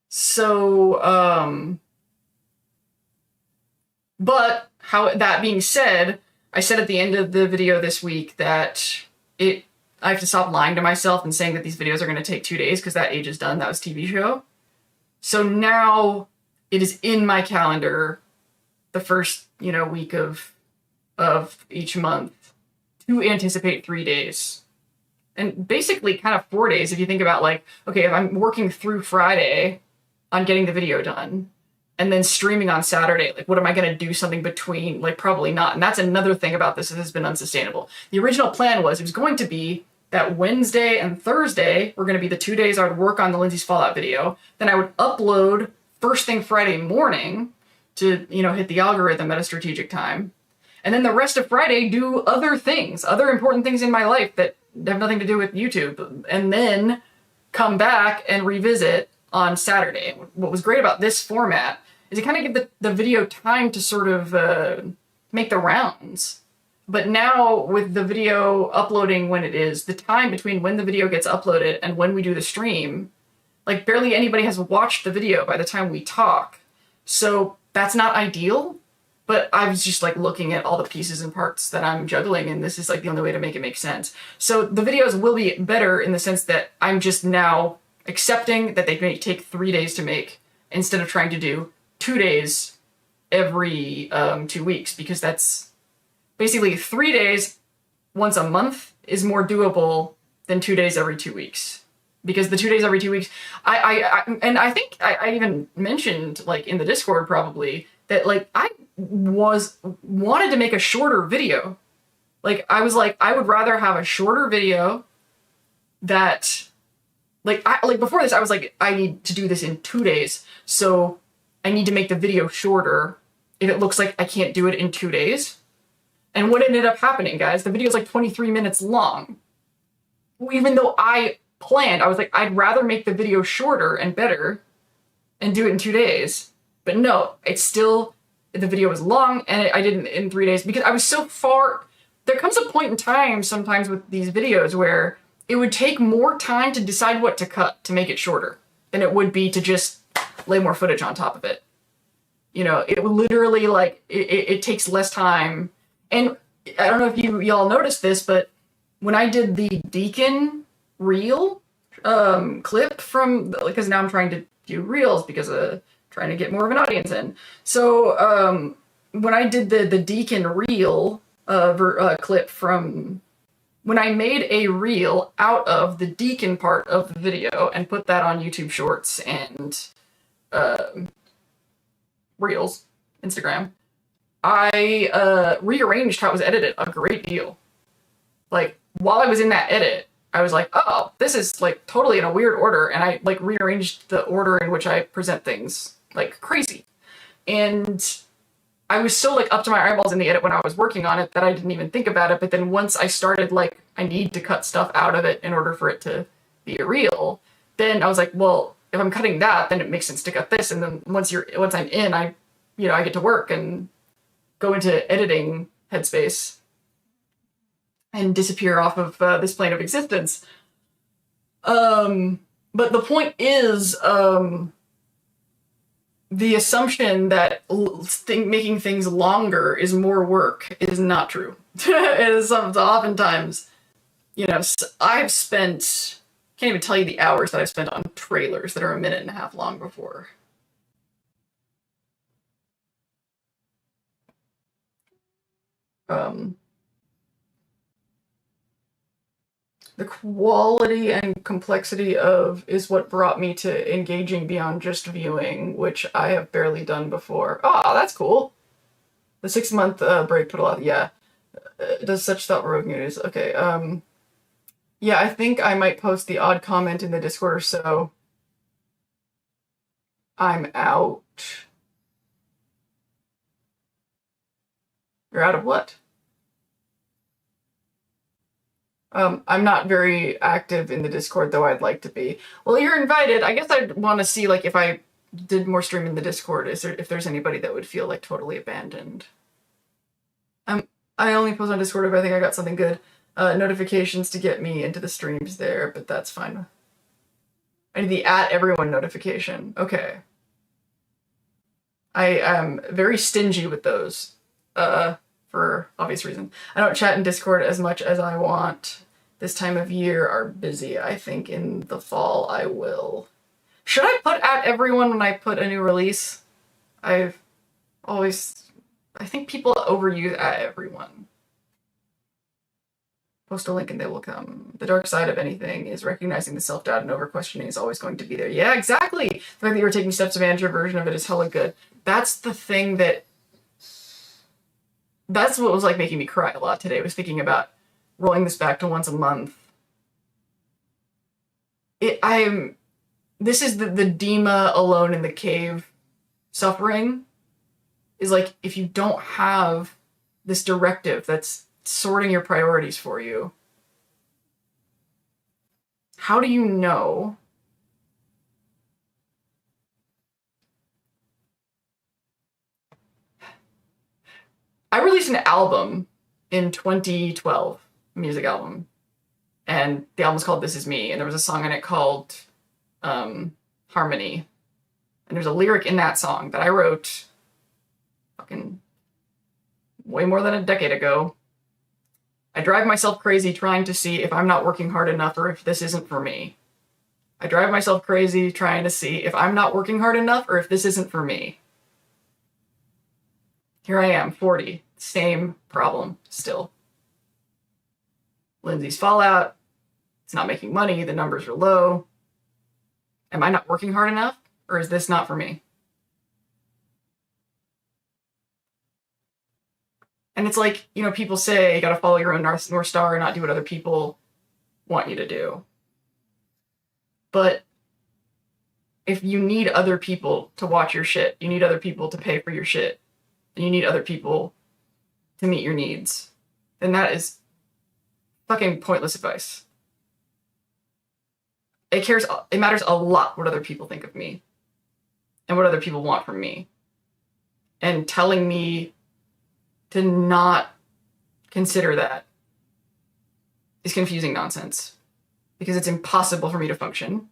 So, but that being said, I said at the end of the video this week that I have to stop lying to myself and saying that these videos are going to take 2 days because that age is done. That was TV show. So now it is in my calendar the first, week of each month to anticipate 3 days. And basically kind of 4 days if you think about, like, okay, if I'm working through Friday on getting the video done and then streaming on Saturday, like, what am I going to do something between? Like, probably not. And that's another thing about this that has been unsustainable. The original plan was it was going to be that Wednesday and Thursday were going to be the 2 days I would work on the Lindsay's Fallout video. Then I would upload first thing Friday morning to, hit the algorithm at a strategic time. And then the rest of Friday, do other things, other important things in my life that have nothing to do with YouTube. And then come back and revisit on Saturday. What was great about this format is it kind of give the video time to sort of make the rounds. But now with the video uploading when it is, the time between when the video gets uploaded and when we do the stream, like barely anybody has watched the video by the time we talk. So that's not ideal, but I was just like looking at all the pieces and parts that I'm juggling, and this is like the only way to make it make sense. So the videos will be better in the sense that I'm just now accepting that they may take 3 days to make instead of trying to do 2 days every 2 weeks, because that's basically 3 days once a month is more doable than 2 days every 2 weeks. Because the 2 days every 2 weeks, I think I even mentioned like in the Discord probably that like I wanted to make a shorter video. Like I was like, I would rather have a shorter video that like before this I was like, I need to do this in 2 days. So I need to make the video shorter if it looks like I can't do it in 2 days. And what ended up happening, guys, the video's like 23 minutes long. Even though I planned, I was like, I'd rather make the video shorter and better and do it in 2 days. But no, it's still, the video was long and I did it in 3 days because I was so far. There comes a point in time sometimes with these videos where it would take more time to decide what to cut to make it shorter than it would be to just lay more footage on top of it. You know, it would literally like, it takes less time. And I don't know if y'all noticed this, but when I did the Deacon reel clip from, because now I'm trying to do reels because trying to get more of an audience in. So when I did the Deacon reel clip from, when I made a reel out of the Deacon part of the video and put that on YouTube Shorts and Reels, Instagram, I rearranged how it was edited a great deal. Like, while I was in that edit, I was like, oh, this is like totally in a weird order, and I like rearranged the order in which I present things like crazy. And I was so like up to my eyeballs in the edit when I was working on it that I didn't even think about it. But then once I started like, I need to cut stuff out of it in order for it to be a reel, then I was like, well, if I'm cutting that, then it makes sense to cut this. And then once I'm in, I get to work and go into editing headspace and disappear off of this plane of existence. But the point is, the assumption that making things longer is more work is not true. It is oftentimes, I've spent, can't even tell you the hours that I've spent on trailers that are 1.5 minutes long before. The quality and complexity of is what brought me to engaging beyond just viewing, which I have barely done before. Oh, that's cool. The 6-month break put a lot, yeah. Does such thought-provoking news. Okay, yeah, I think I might post the odd comment in the Discord or so. I'm out. You're out of what? I'm not very active in the Discord, though I'd like to be. Well, you're invited. I guess I'd want to see, like, if I did more stream in the Discord, if there's anybody that would feel, like, totally abandoned. I only post on Discord if I think I got something good. Notifications to get me into the streams there, but that's fine. I need the @everyone notification. Okay. I am very stingy with those, for obvious reason. I don't chat in Discord as much as I want. This time of year are busy. I think in the fall I will. Should I put @everyone when I put a new release? I think people overuse @everyone. Post a link and they will come. The dark side of anything is recognizing the self-doubt and over-questioning is always going to be there. Yeah, exactly! The fact that you were taking steps to manage your version of it is hella good. That's the thing that's what was like making me cry a lot today, was thinking about rolling this back to once a month. This is the Dima alone in the cave suffering, is like, if you don't have this directive that's sorting your priorities for you, how do you know I released an album in 2012, music album. And the album's called This Is Me. And there was a song in it called Harmony. And there's a lyric in that song that I wrote fucking way more than a decade ago. I drive myself crazy trying to see if I'm not working hard enough or if this isn't for me. I drive myself crazy trying to see if I'm not working hard enough or if this isn't for me. Here I am, 40. Same problem still. Lindsay's fallout. It's not making money. The numbers are low. Am I not working hard enough? Or is this not for me? And it's like, you know, people say you gotta follow your own North Star and not do what other people want you to do. But if you need other people to watch your shit, you need other people to pay for your shit, and you need other people to meet your needs, then that is fucking pointless advice. It matters a lot what other people think of me and what other people want from me. And telling me to not consider that is confusing nonsense, because it's impossible for me to function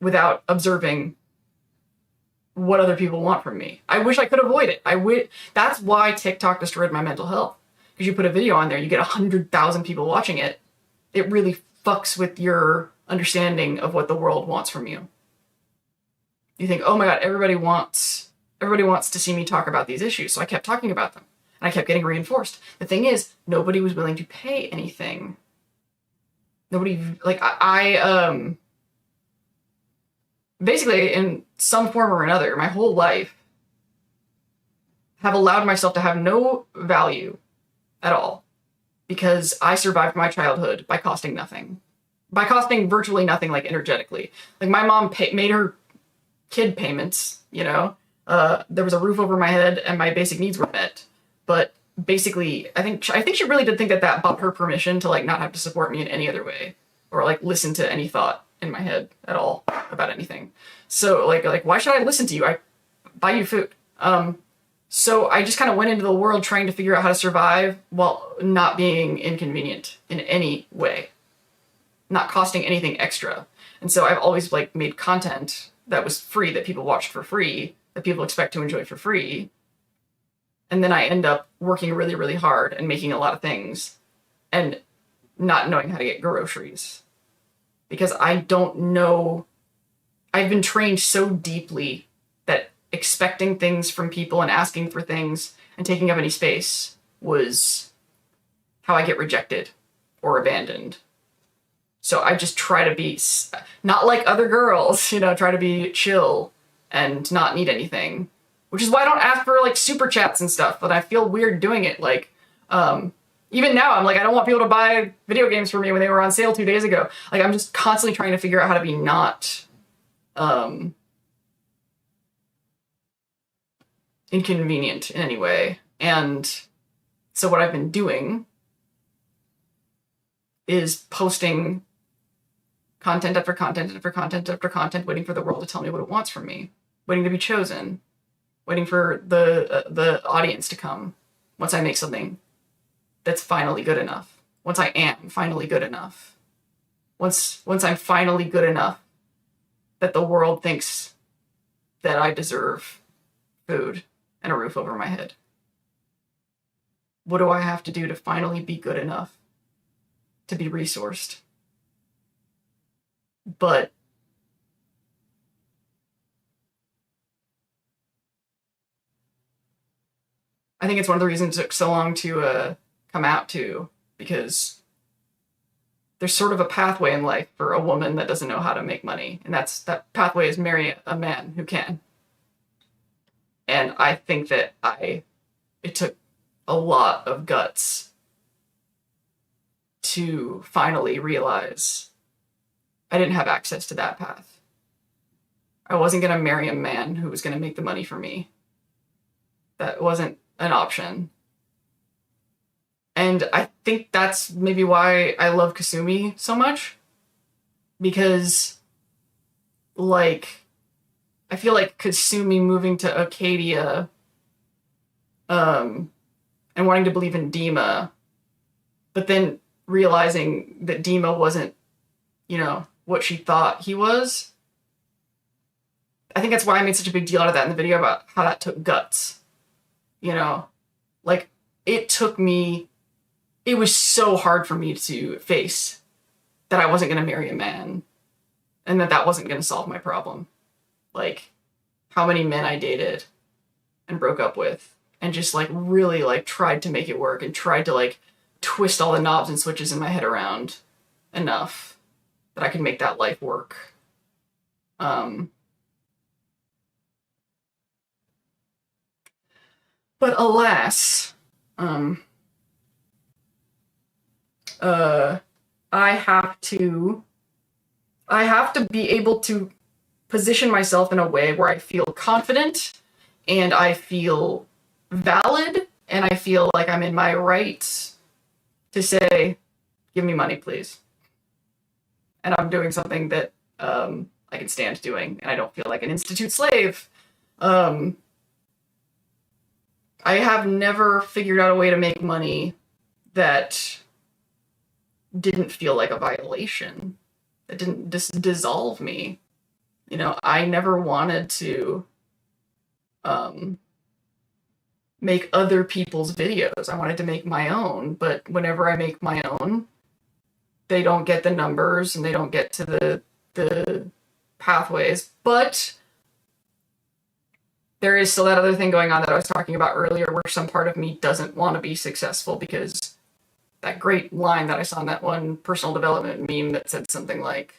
without observing what other people want from me. I wish I could avoid it. That's why TikTok destroyed my mental health. Because you put a video on there, you get 100,000 people watching it. It really fucks with your understanding of what the world wants from you. You think, oh my God, everybody wants to see me talk about these issues. So I kept talking about them. And I kept getting reinforced. The thing is, nobody was willing to pay anything. Nobody, like, I basically, in some form or another, my whole life, have allowed myself to have no value at all, because I survived my childhood by costing nothing. By costing virtually nothing, like, energetically. Like, my mom made her kid payments, you know? There was a roof over my head and my basic needs were met. But basically, I think she really did think that bought her permission to, like, not have to support me in any other way, or, like, listen to any thought in my head at all about anything. So, like, why should I listen to you? I buy you food. So I just kind of went into the world trying to figure out how to survive while not being inconvenient in any way, not costing anything extra. And so I've always, like, made content that was free, that people watched for free, that people expect to enjoy for free. And then I end up working really, really hard and making a lot of things and not knowing how to get groceries. Because I don't know, I've been trained so deeply that expecting things from people and asking for things and taking up any space was how I get rejected or abandoned. So I just try to be not like other girls, you know, try to be chill and not need anything. Which is why I don't ask for, like, super chats and stuff, but I feel weird doing it. Like, even now, I'm like, I don't want people to buy video games for me when they were on sale 2 days ago. Like, I'm just constantly trying to figure out how to be not inconvenient in any way. And so what I've been doing is posting content after content after content after content, waiting for the world to tell me what it wants from me, waiting to be chosen. Waiting for the audience to come once I make something that's finally good enough. Once I am finally good enough. Once I'm finally good enough that the world thinks that I deserve food and a roof over my head. What do I have to do to finally be good enough to be resourced? But I think it's one of the reasons it took so long to come out to, because there's sort of a pathway in life for a woman that doesn't know how to make money. And that pathway is marry a man who can. And I think that it took a lot of guts to finally realize I didn't have access to that path. I wasn't going to marry a man who was going to make the money for me. That wasn't an option. And I think that's maybe why I love Kasumi so much. Because, like, I feel like Kasumi moving to Acadia and wanting to believe in Dima but then realizing that Dima wasn't, you know, what she thought he was. I think that's why I made such a big deal out of that in the video about how that took guts. You know, like, it was so hard for me to face that I wasn't going to marry a man and that wasn't going to solve my problem. Like, how many men I dated and broke up with and just, like, really, like, tried to make it work and tried to, like, twist all the knobs and switches in my head around enough that I could make that life work. But alas, I have to be able to position myself in a way where I feel confident and I feel valid and I feel like I'm in my rights to say, give me money, please. And I'm doing something that I can stand doing and I don't feel like an institute slave. I have never figured out a way to make money that didn't feel like a violation, that didn't dissolve me. You know, I never wanted to make other people's videos. I wanted to make my own, but whenever I make my own, they don't get the numbers and they don't get to the pathways. But there is still that other thing going on that I was talking about earlier where some part of me doesn't want to be successful because that great line that I saw in that one personal development meme that said something like,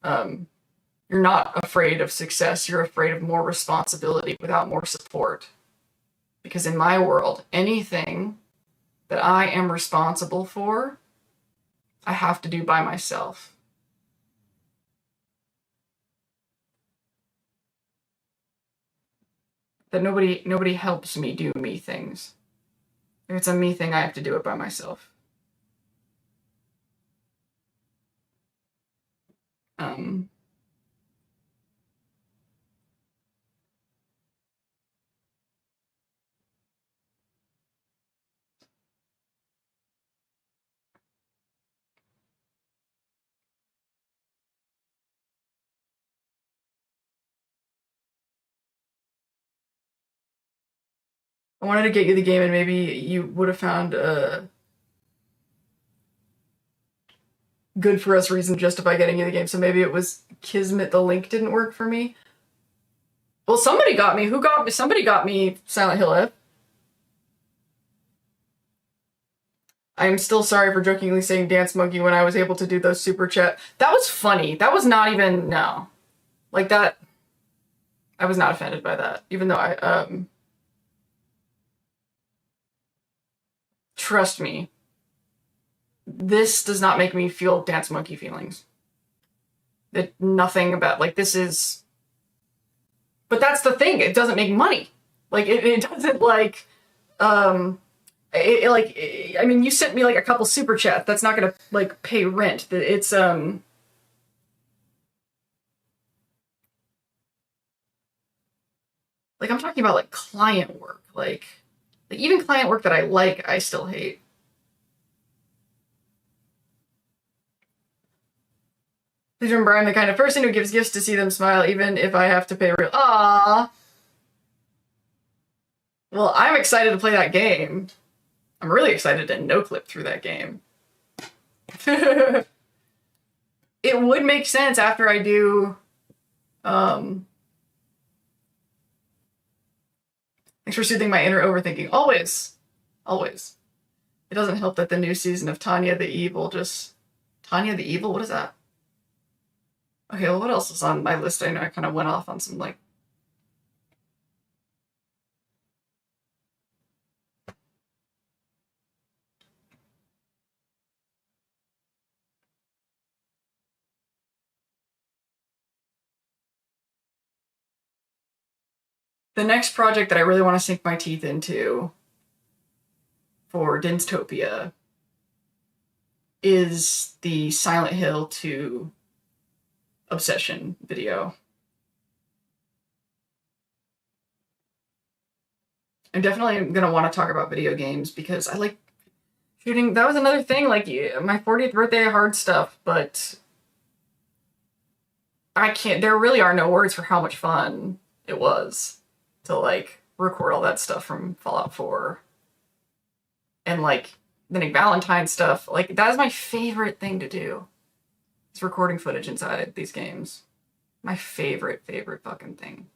you're not afraid of success, you're afraid of more responsibility without more support. Because in my world, anything that I am responsible for, I have to do by myself. That nobody helps me do me things. If it's a me thing, I have to do it by myself. I wanted to get you the game and maybe you would have found a good for us reason to justify getting you the game. So maybe it was Kismet, the link didn't work for me. Well, somebody got me. Who got me? Somebody got me Silent Hill F. I'm still sorry for jokingly saying Dance Monkey when I was able to do those super chat. That was funny. That was not even, no. Like that, I was not offended by that. Even though I, trust me, this does not make me feel Dance Monkey feelings. That nothing about, like, this is, but that's the thing, it doesn't make money. Like, it doesn't, like, I mean, you sent me, like, a couple super chats. That's not gonna, like, pay rent. It's, like, I'm talking about, like, client work. Like, even client work that I like, I still hate. Please remember, I'm the kind of person who gives gifts to see them smile, even if I have to pay real. Aww. Well, I'm excited to play that game. I'm really excited to no-clip through that game. It would make sense after I do, thanks for soothing my inner overthinking. Always. Always. It doesn't help that the new season of Tanya the Evil just... Tanya the Evil? What is that? Okay, well, what else is on my list? I know I kind of went off on some, like... The next project that I really want to sink my teeth into for Dinstopia is the Silent Hill 2 Obsession video. I'm definitely going to want to talk about video games because I like Shooting, that was another thing, like, my 40th birthday, hard stuff, but I can't, there really are no words for how much fun it was to, like, record all that stuff from Fallout 4. And, like, the Nick Valentine stuff. Like, that is my favorite thing to do. Is recording footage inside these games. My favorite fucking thing.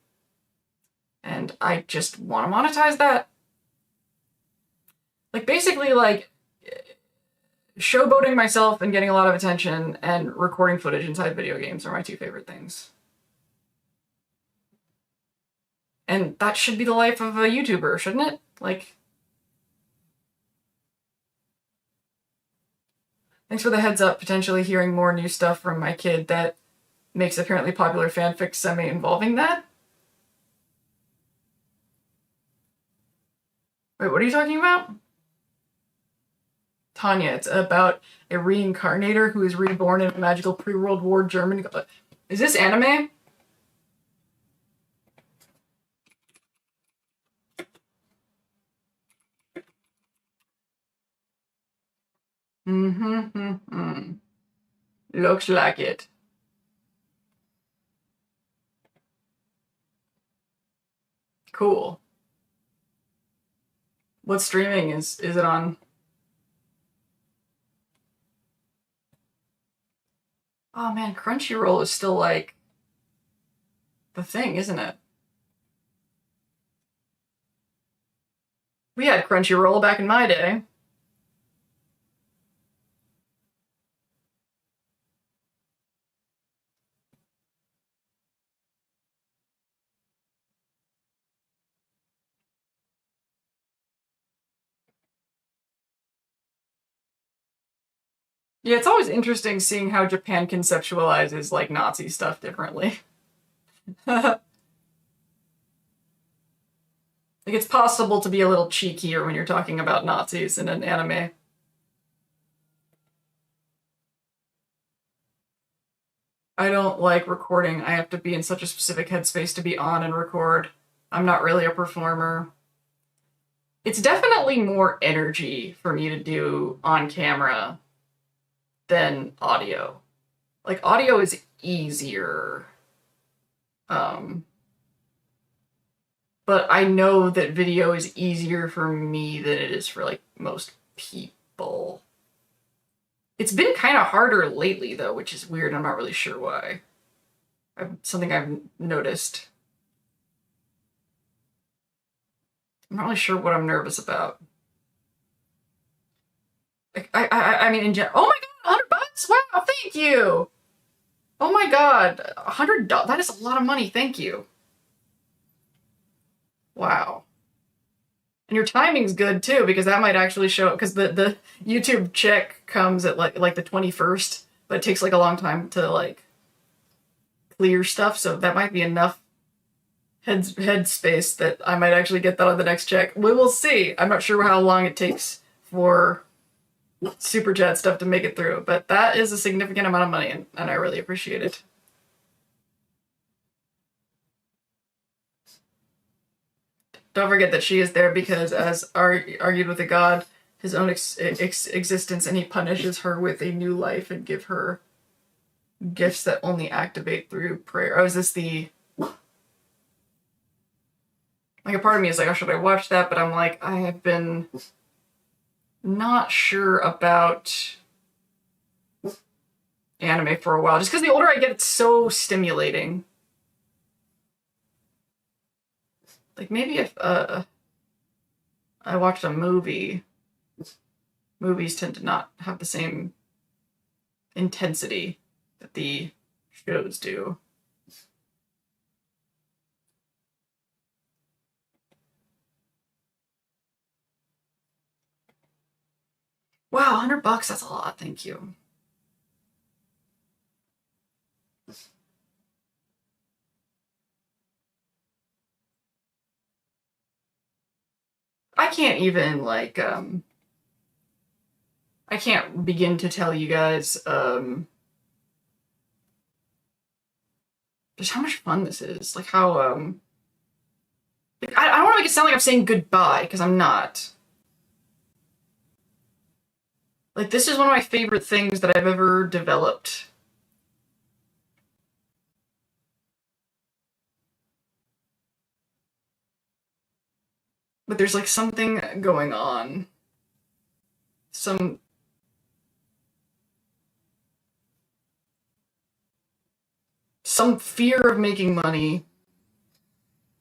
And I just want to monetize that. Like, basically, like, showboating myself and getting a lot of attention and recording footage inside video games are my two favorite things. And that should be the life of a YouTuber, shouldn't it? Like, thanks for the heads up, potentially hearing more new stuff from my kid that makes apparently popular fanfic semi-involving that. Wait, what are you talking about? Tanya, it's about a reincarnator who is reborn in a magical pre-World War German... Is this anime? Looks like it. Cool. What streaming is it on? Oh man, Crunchyroll is still like the thing, isn't it? We had Crunchyroll back in my day. Yeah, it's always interesting seeing how Japan conceptualizes, like, Nazi stuff differently. Like, it's possible to be a little cheekier when you're talking about Nazis in an anime. I don't like recording. I have to be in such a specific headspace to be on and record. I'm not really a performer. It's definitely more energy for me to do on camera than audio. Like, audio is easier. But I know that video is easier for me than it is for, like, most people. It's been kind of harder lately, though, which is weird. I'm not really sure why. Something I've noticed. I'm not really sure what I'm nervous about. Like, I mean, in general. Oh my god, $100? Wow, thank you! Oh my god, $100? That is a lot of money, thank you. Wow. And your timing's good, too, because that might actually show up, because the YouTube check comes at, like the 21st, but it takes, like, a long time to, like, clear stuff, so that might be enough head space that I might actually get that on the next check. We will see. I'm not sure how long it takes for Super Chat stuff to make it through, but that is a significant amount of money, and I really appreciate it. Don't forget that she is there because, as argued with a god, his own existence, and he punishes her with a new life and give her gifts that only activate through prayer. Oh, is this the... Like, a part of me is like, oh, should I watch that? But I'm like, I have been not sure about anime for a while. Just because the older I get, it's so stimulating. Like, maybe if I watched a movie, movies tend to not have the same intensity that the shows do. Wow, $100, that's a lot, thank you. I can't even, like, I can't begin to tell you guys, just how much fun this is. Like, how, like, I don't want to make it sound like I'm saying goodbye, because I'm not. Like, this is one of my favorite things that I've ever developed. But there's like something going on. Some fear of making money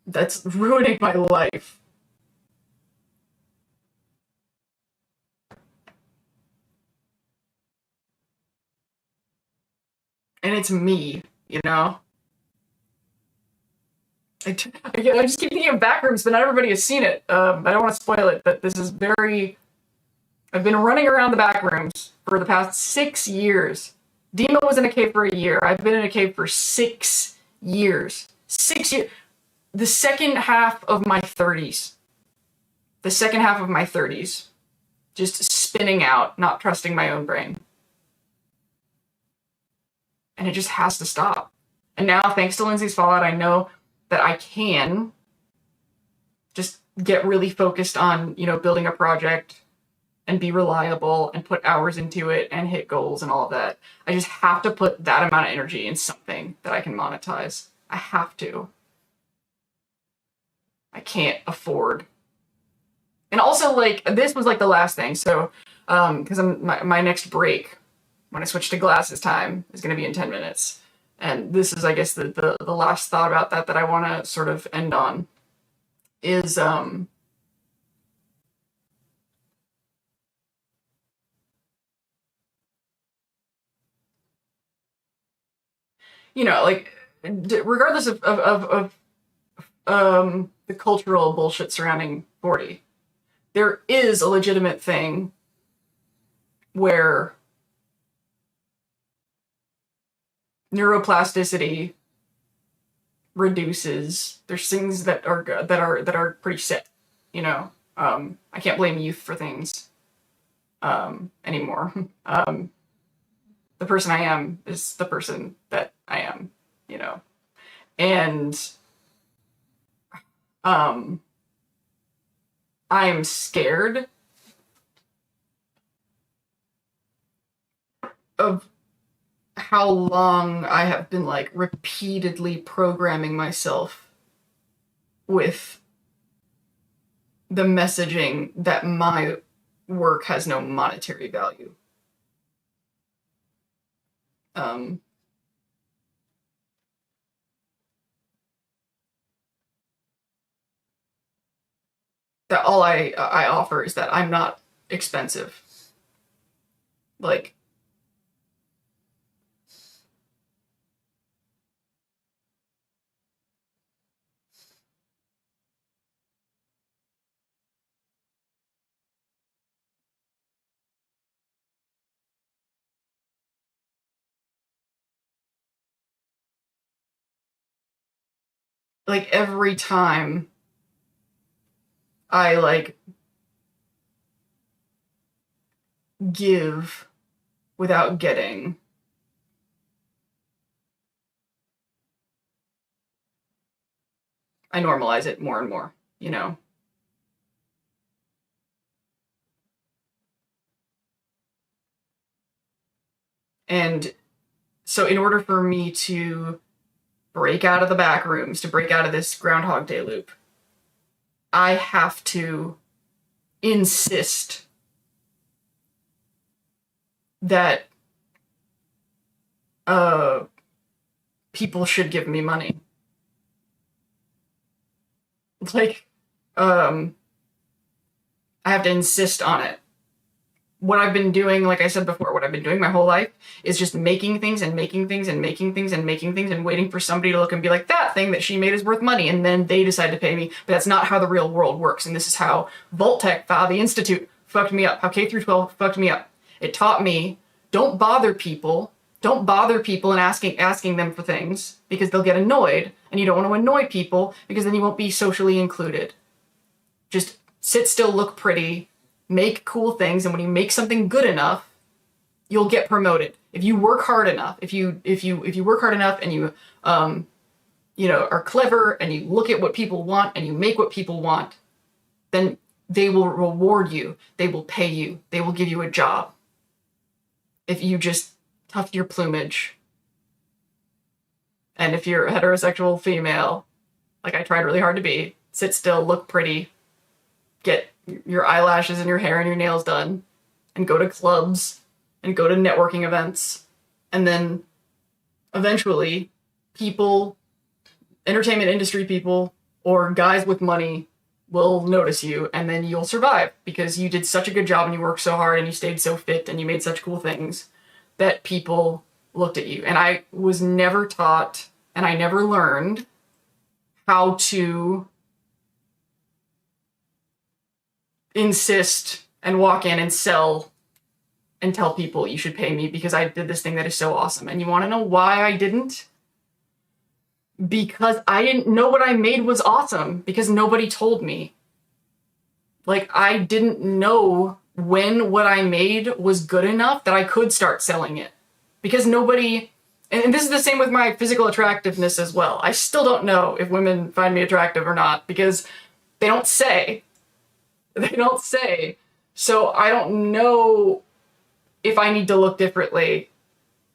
that's ruining my life. And it's me, you know? I just keep thinking of Backrooms, but not everybody has seen it. I don't want to spoil it, but this is very... I've been running around the Backrooms for the past 6 years. Dima was in a cave for a year. I've been in a cave for 6 years. 6 years. The second half of my 30s. The second half of my 30s. Just spinning out, not trusting my own brain. And it just has to stop. And now, thanks to Lindsay's Fallout, I know that I can just get really focused on, you know, building a project and be reliable and put hours into it and hit goals and all of that. I just have to put that amount of energy in something that I can monetize. I have to. I can't afford. And also, like, this was like the last thing. So, because my next break, when I switch to glasses time, is going to be in 10 minutes. And this is, I guess, the last thought about that I want to sort of end on is, you know, like, regardless of the cultural bullshit surrounding 40, there is a legitimate thing where neuroplasticity reduces. There's things that are pretty set, you know. I can't blame youth for things anymore. The person I am is the person that I am, you know. And I'm scared of how long I have been, like, repeatedly programming myself with the messaging that my work has no monetary value. That all I offer is that I'm not expensive. Like, every time I, like, give without getting, I normalize it more and more, you know? And so in order for me to break out of the back rooms, to break out of this Groundhog Day loop, I have to insist that people should give me money. Like, I have to insist on it. What I've been doing, like I said before, what I've been doing my whole life is just making things and making things and making things and making things and waiting for somebody to look and be like, that thing that she made is worth money, and then they decide to pay me. But that's not how the real world works, and this is how Vault-Tec, the Institute, fucked me up, how K-12 fucked me up. It taught me, don't bother people and asking them for things, because they'll get annoyed, and you don't want to annoy people, because then you won't be socially included. Just sit still, look pretty, make cool things, and when you make something good enough, you'll get promoted. If you work hard enough, if you work hard enough and you are clever and you look at what people want and you make what people want, then they will reward you. They will pay you. They will give you a job. if you just tuft your plumage. And if you're a heterosexual female, like I tried really hard to be, sit still, look pretty, get your eyelashes and your hair and your nails done, and go to clubs and go to networking events. And then eventually people, entertainment industry people, or guys with money will notice you, and then you'll survive because you did such a good job and you worked so hard and you stayed so fit and you made such cool things that people looked at you. And I was never taught, and I never learned how to insist and walk in and sell and tell people you should pay me because I did this thing that is so awesome. And you want to know why I didn't? Because I didn't know what I made was awesome, because nobody told me. Like, I didn't know when what I made was good enough that I could start selling it. Because nobody, and this is the same with my physical attractiveness as well. I still don't know if women find me attractive or not, because they don't say. They don't say. So I don't know if I need to look differently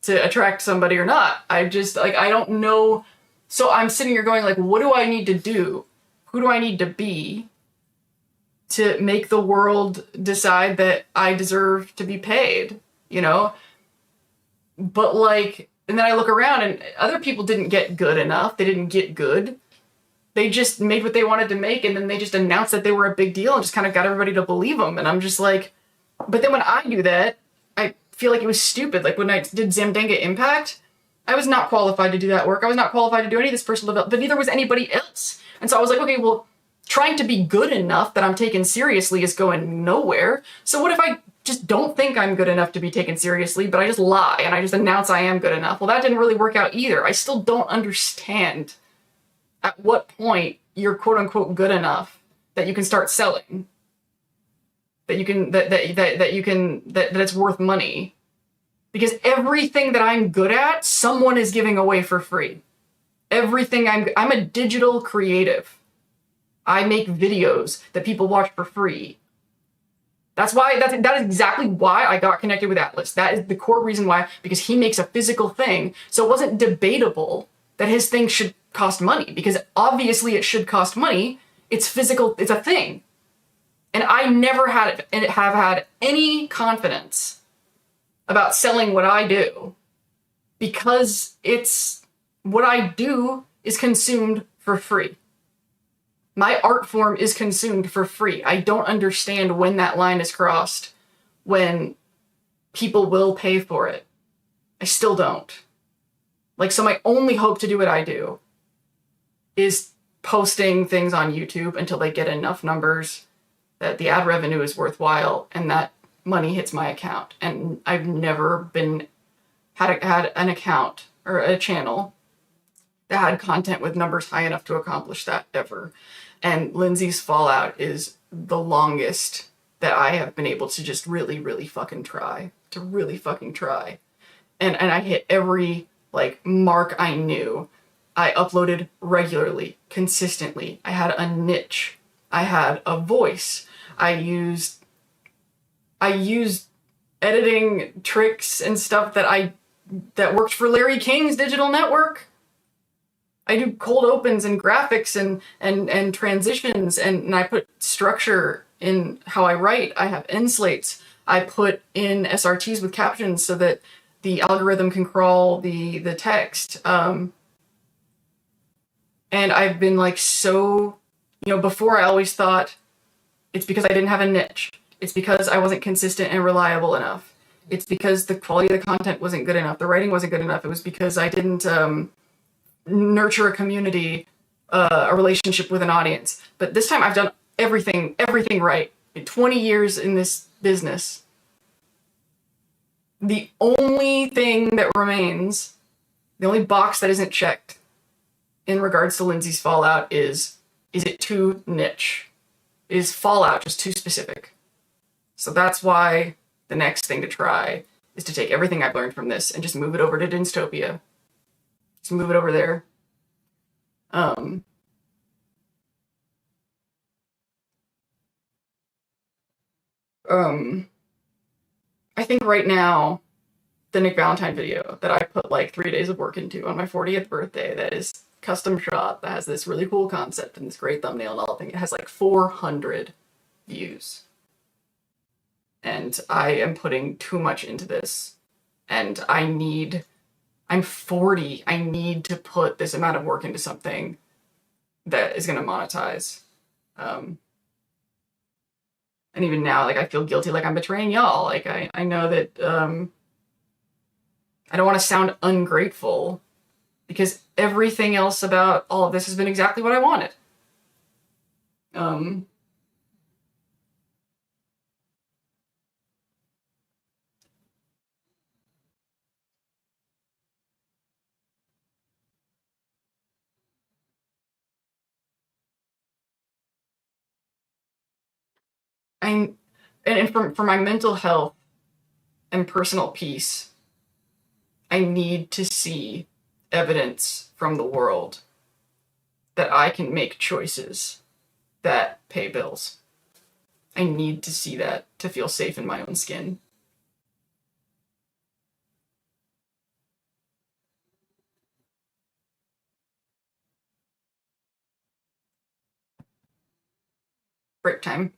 to attract somebody or not. I just, like, I don't know. So I'm sitting here going, like, what do I need to do? Who do I need to be to make the world decide that I deserve to be paid, you know? But, like, and then I look around and other people didn't get good enough. They didn't get good. They just made what they wanted to make, and then they just announced that they were a big deal and just kind of got everybody to believe them. And I'm just like, but then when I do that, I feel like it was stupid. Like when I did Zamdanga Impact, I was not qualified to do that work. I was not qualified to do any of this personal development, but neither was anybody else. And so I was like, okay, well, trying to be good enough that I'm taken seriously is going nowhere. So what if I just don't think I'm good enough to be taken seriously, but I just lie and I just announce I am good enough? Well, that didn't really work out either. I still don't understand at what point you're quote unquote good enough that you can start selling, that you can, that it's worth money. Because everything that I'm good at, someone is giving away for free. Everything I'm a digital creative. I make videos that people watch for free. That is exactly why I got connected with Atlas. That is the core reason why, because he makes a physical thing. So it wasn't debatable that his thing should cost money, because obviously it should cost money. It's physical, it's a thing. And I never have had any confidence about selling what I do, because it's what I do is consumed for free. My art form is consumed for free. I don't understand when that line is crossed, when people will pay for it. I still don't. Like, so my only hope to do what I do is posting things on YouTube until they get enough numbers that the ad revenue is worthwhile and that money hits my account. And I've never had an account or a channel that had content with numbers high enough to accomplish that ever. And Lindsay's Fallout is the longest that I have been able to just really, really fucking try. And I hit every, like, mark I knew. I uploaded regularly, consistently. I had a niche. I had a voice. I used editing tricks and stuff that worked for Larry King's digital network. I do cold opens and graphics and transitions, and I put structure in how I write. I have end slates. I put in SRTs with captions so that the algorithm can crawl the text. And I've been like, so, before I always thought it's because I didn't have a niche. It's because I wasn't consistent and reliable enough. It's because the quality of the content wasn't good enough. The writing wasn't good enough. It was because I didn't nurture a community, a relationship with an audience. But this time I've done everything right. In 20 years in this business, the only thing that remains, the only box that isn't checked in regards to Lindsay's Fallout is it too niche? Is Fallout just too specific? So that's why the next thing to try is to take everything I've learned from this and just move it over to Dystopia. Just move it over there. I think right now the Nick Valentine video that I put like 3 days of work into on my 40th birthday that is custom shot, that has this really cool concept and this great thumbnail and all thing. It has like 400 views. And I am putting too much into this. And I'm 40. I need to put this amount of work into something that is going to monetize. And even now, like, I feel guilty, like I'm betraying y'all. Like, I know that I don't want to sound ungrateful because everything else about all of this has been exactly what I wanted. And for my mental health and personal peace, I need to see evidence from the world that I can make choices that pay bills. I need to see that to feel safe in my own skin. Break time.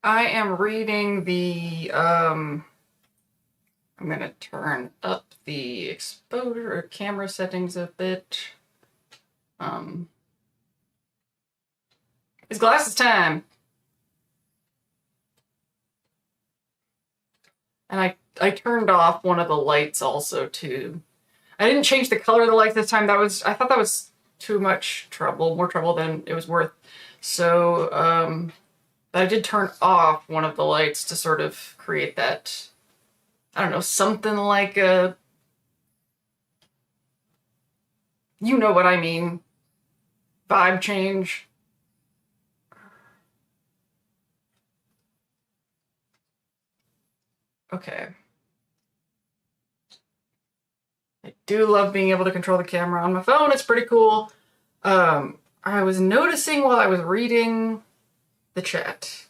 I am reading the, I'm gonna turn up the exposure or camera settings a bit. Um, it's glasses time. And I turned off one of the lights also too. I didn't change the color of the lights this time. I thought that was too much trouble, more trouble than it was worth. So, I did turn off one of the lights to sort of create that, I don't know, something like a, you know what I mean, vibe change. Okay. I do love being able to control the camera on my phone. It's pretty cool. I was noticing while I was reading the chat,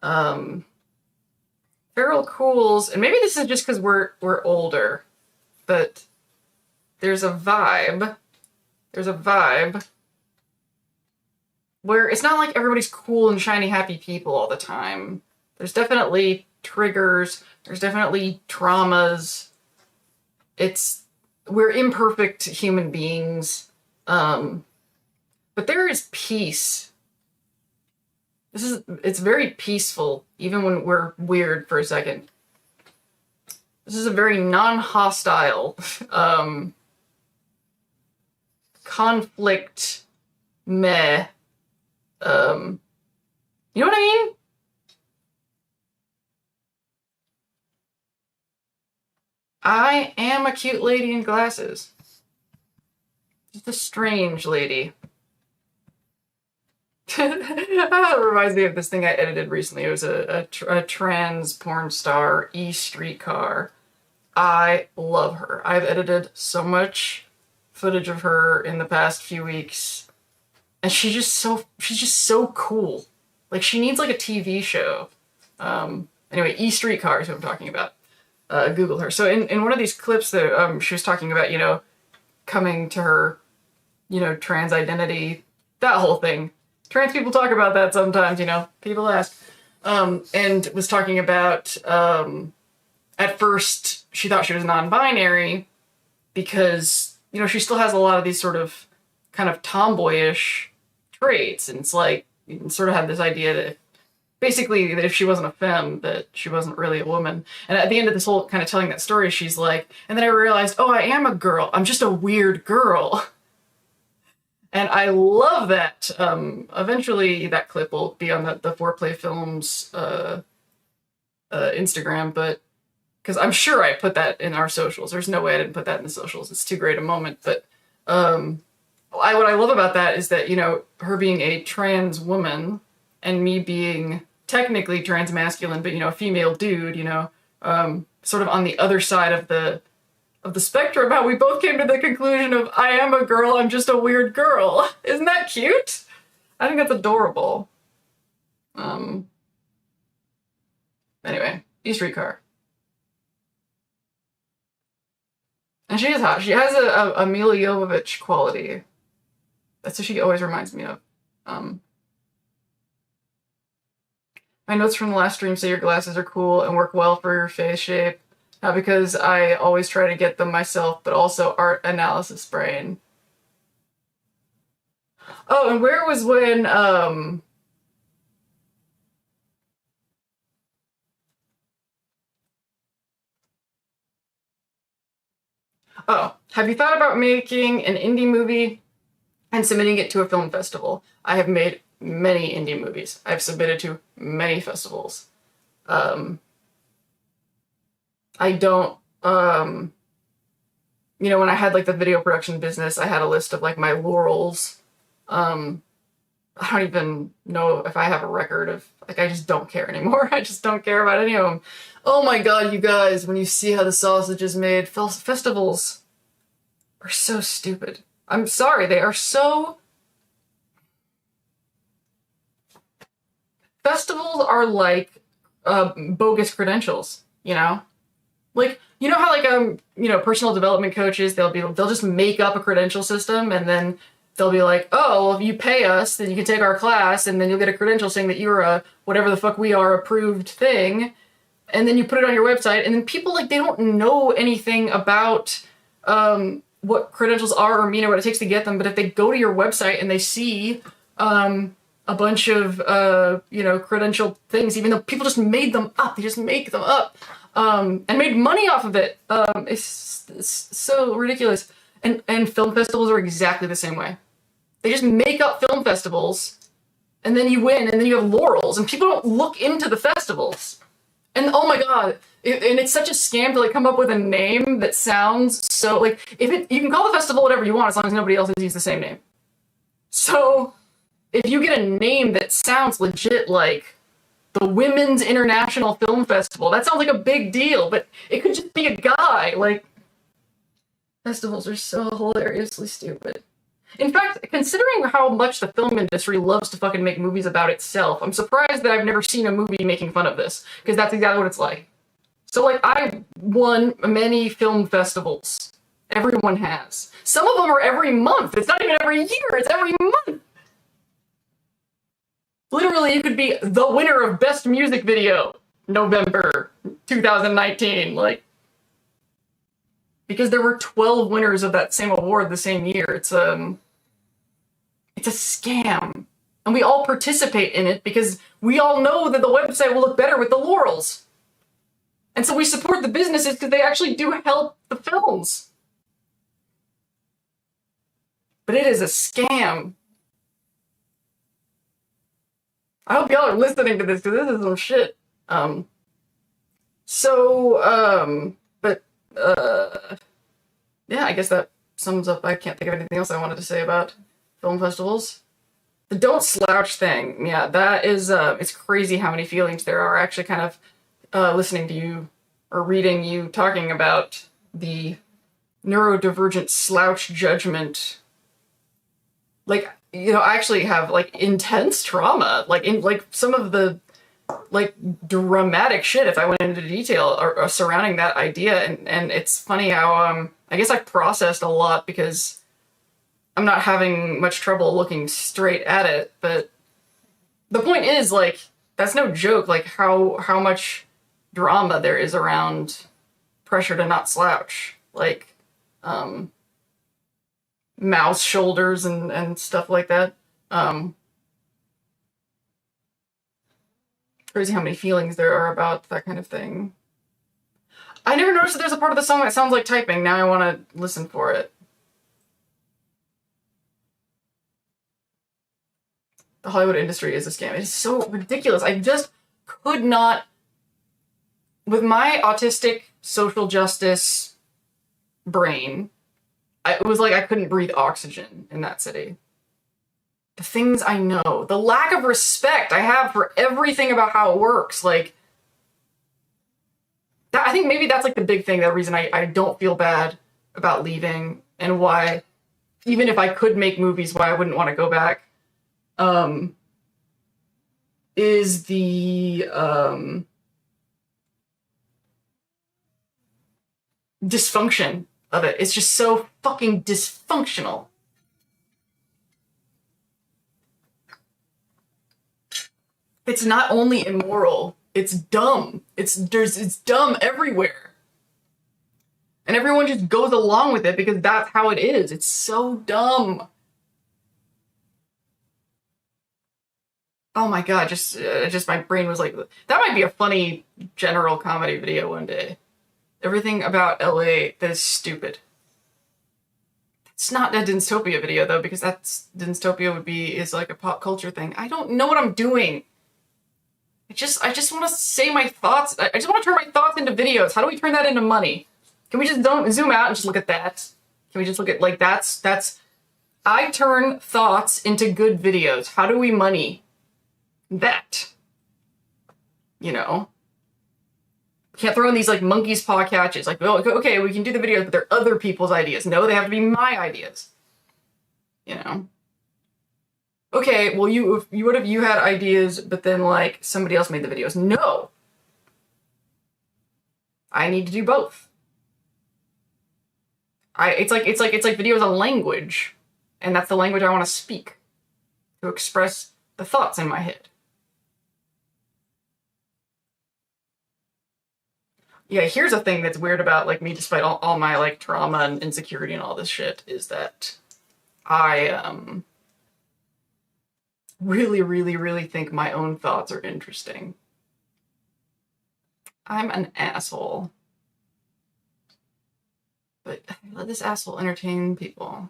Feral Cools, and maybe this is just because we're older, but there's a vibe. There's a vibe where it's not like everybody's cool and shiny happy people all the time. There's definitely triggers. There's definitely traumas. We're imperfect human beings. But there is peace. It's very peaceful, even when we're weird for a second. This is a very non-hostile, conflict, meh. You know what I mean? I am a cute lady in glasses. Just a strange lady. It reminds me of this thing I edited recently. It was a trans porn star, E-Streetcar. I love her. I've edited so much footage of her in the past few weeks. And she's just so cool. Like, she needs like a TV show. Anyway, E-Streetcar is who I'm talking about. Google her. So in one of these clips that she was talking about, coming to her, trans identity, that whole thing. Trans people talk about that sometimes, people ask. And was talking about, at first she thought she was non-binary because, she still has a lot of these sort of kind of tomboyish traits. And it's like, you sort of have this idea that basically that if she wasn't a femme, that she wasn't really a woman. And at the end of this whole kind of telling that story, she's like, and then I realized, oh, I am a girl. I'm just a weird girl. And I love that. Eventually that clip will be on the Foreplay Films Instagram, but because I'm sure I put that in our socials. There's no way I didn't put that in the socials. It's too great a moment. But what I love about that is that, her being a trans woman and me being technically trans masculine, but, a female dude, sort of on the other side of the spectrum, how we both came to the conclusion of, I am a girl, I'm just a weird girl. Isn't that cute? I think that's adorable. Anyway, E-Streetcar. And she is hot. She has a Mila Jovovich quality. That's what she always reminds me of. My notes from the last stream say your glasses are cool and work well for your face shape. Not because I always try to get them myself, but also art analysis brain. Oh, and where was when, Oh, have you thought about making an indie movie and submitting it to a film festival? I have made many indie movies. I've submitted to many festivals. I don't, when I had like the video production business, I had a list of like my laurels. I don't even know if I have a record of, like, I just don't care anymore. I just don't care about any of them. Oh my god, you guys, when you see how the sausage is made, festivals are so stupid. I'm sorry, they are so... Festivals are like bogus credentials, Like, how like personal development coaches, they'll just make up a credential system and then they'll be like, oh, well, if you pay us, then you can take our class, and then you'll get a credential saying that you're a whatever the fuck we are approved thing, and then you put it on your website, and then people, like, they don't know anything about what credentials are or mean or what it takes to get them, but if they go to your website and they see a bunch of, credential things, even though people just made them up, they just make them up, and made money off of it. It's so ridiculous. And film festivals are exactly the same way. They just make up film festivals, and then you win, and then you have laurels, and people don't look into the festivals. And oh my god, and it's such a scam to like come up with a name that sounds so like you can call the festival whatever you want as long as nobody else has used the same name. So if you get a name that sounds legit like the Women's International Film Festival, that sounds like a big deal, but it could just be a guy. Like, festivals are so hilariously stupid. In fact, considering how much the film industry loves to fucking make movies about itself, I'm surprised that I've never seen a movie making fun of this, because that's exactly what it's like. So, like, I won many film festivals. Everyone has. Some of them are every month. It's not even every year, it's every month. Literally, you could be the winner of Best Music Video, November 2019, like, because there were 12 winners of that same award the same year. It's a scam. And we all participate in it because we all know that the website will look better with the laurels. And so we support the businesses because they actually do help the films. But it is a scam. I hope y'all are listening to this because this is some shit. Yeah, I guess that sums up. I can't think of anything else I wanted to say about film festivals. The don't slouch thing, yeah, that is, it's crazy how many feelings there are. Actually kind of listening to you or reading you talking about the neurodivergent slouch judgment. Like, you know, I actually have, like, intense trauma, like, in, like, some of the, like, dramatic shit, if I went into detail, or surrounding that idea, and it's funny how, I guess I've processed a lot because I'm not having much trouble looking straight at it, but the point is, like, that's no joke, like, how much drama there is around pressure to not slouch, like, mouse shoulders and stuff like that. Crazy how many feelings there are about that kind of thing. I never noticed that there's a part of the song that sounds like typing. Now I want to listen for it. The Hollywood industry is a scam. It is so ridiculous. I just could not, with my autistic social justice brain, it was like I couldn't breathe oxygen in that city. The things I know, the lack of respect I have for everything about how it works, like, that, I think maybe that's like the big thing, the reason I don't feel bad about leaving, and why, even if I could make movies, why I wouldn't want to go back, is the dysfunction of it. It's just so fucking dysfunctional. It's not only immoral, it's dumb. It's dumb everywhere. And everyone just goes along with it because that's how it is. It's so dumb. Oh my god, just my brain was like, that might be a funny general comedy video one day. Everything about LA that is stupid. It's not a Dystopia video though, because Dystopia is like a pop culture thing. I don't know what I'm doing. I just want to say my thoughts. I just want to turn my thoughts into videos. How do we turn that into money? Can we just don't zoom out and just look at that? Can we just look at, like, that's, I turn thoughts into good videos. How do we money that? You know? We can't throw in these, like, monkey's paw catches. Like, well, okay, we can do the videos, but they're other people's ideas. No, they have to be my ideas. You know? Okay, well, you had ideas, but then, like, somebody else made the videos. No! I need to do both. It's like videos on language. And that's the language I want to speak to express the thoughts in my head. Yeah, here's a thing that's weird about like me, despite all my like trauma and insecurity and all this shit, is that I really, really, really think my own thoughts are interesting. I'm an asshole. But I let this asshole entertain people.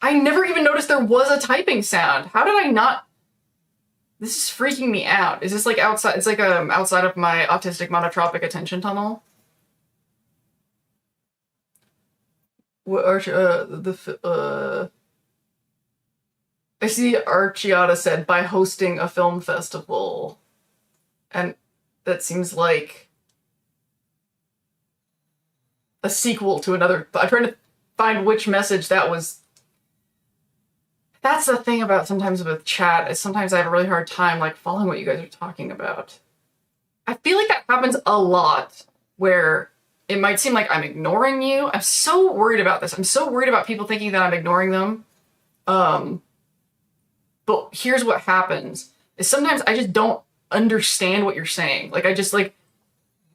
I never even noticed there was a typing sound. How did I not? This is freaking me out. Is this like outside? It's like outside of my autistic monotropic attention tunnel. What I see Archiata said by hosting a film festival, and that seems like a sequel to another. I'm trying to find which message that was. That's the thing about sometimes with chat, is sometimes I have a really hard time like following what you guys are talking about. I feel like that happens a lot where it might seem like I'm ignoring you. I'm so worried about this. I'm so worried about people thinking that I'm ignoring them. But here's what happens is sometimes I just don't understand what you're saying. Like I just like,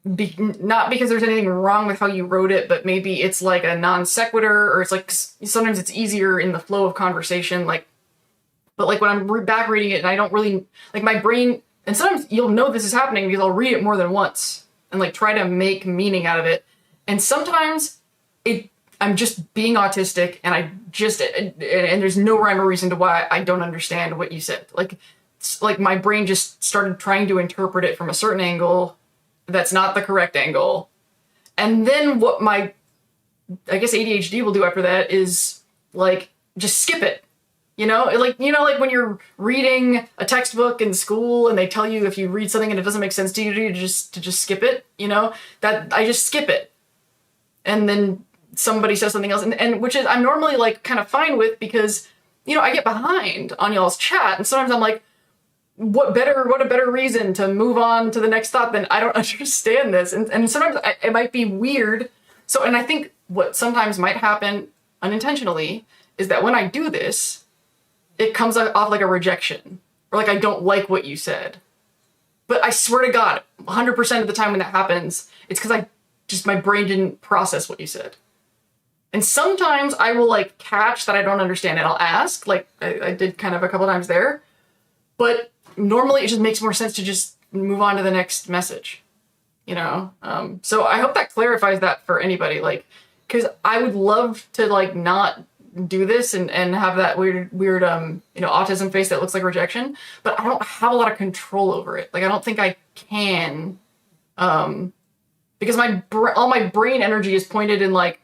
not because there's anything wrong with how you wrote it, but maybe it's like a non sequitur, or it's like sometimes it's easier in the flow of conversation. Like, but like when I'm back reading it and I don't really like my brain, and sometimes you'll know this is happening because I'll read it more than once and like try to make meaning out of it. And sometimes I'm just being autistic and and there's no rhyme or reason to why I don't understand what you said. Like my brain just started trying to interpret it from a certain angle that's not the correct angle. And then what my, I guess ADHD will do after that is like, just skip it. Like when you're reading a textbook in school and they tell you if you read something and it doesn't make sense to you, to just skip it, that I just skip it. And then somebody says something else, and which is, I'm normally like kind of fine with because, I get behind on y'all's chat. And sometimes I'm like, what a better reason to move on to the next thought than I don't understand this. And sometimes it might be weird. So, and I think what sometimes might happen unintentionally is that when I do this, it comes off like a rejection or like I don't like what you said. But I swear to God, 100% of the time when that happens, it's because my brain didn't process what you said. And sometimes I will like catch that I don't understand and I'll ask, like I did kind of a couple times there. But normally it just makes more sense to just move on to the next message, So I hope that clarifies that for anybody, like, because I would love to like not do this and have that weird autism face that looks like rejection, but I don't have a lot of control over it. Like I don't think I can, because all my brain energy is pointed in like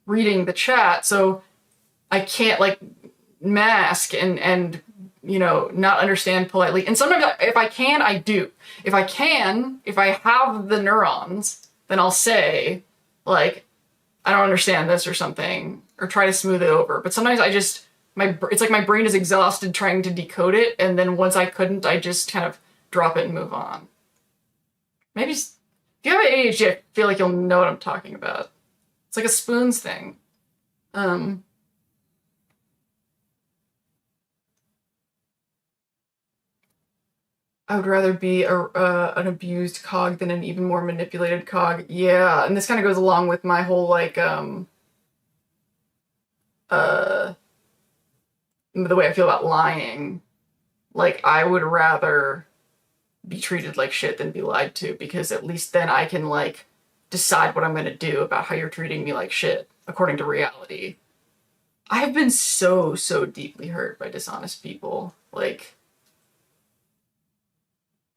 reading the chat, so I can't like mask and not understand politely. And sometimes if I can, I do. If I have the neurons, then I'll say like, I don't understand this or something, or try to smooth it over. But sometimes it's like my brain is exhausted trying to decode it. And then once I couldn't, I just kind of drop it and move on. Maybe if you have ADHD, I feel like you'll know what I'm talking about. It's like a spoons thing. I would rather be an abused cog than an even more manipulated cog. Yeah, and this kind of goes along with my whole, like, the way I feel about lying. Like, I would rather be treated like shit than be lied to, because at least then I can, like, decide what I'm going to do about how you're treating me like shit, according to reality. I've been so, so deeply hurt by dishonest people. Like,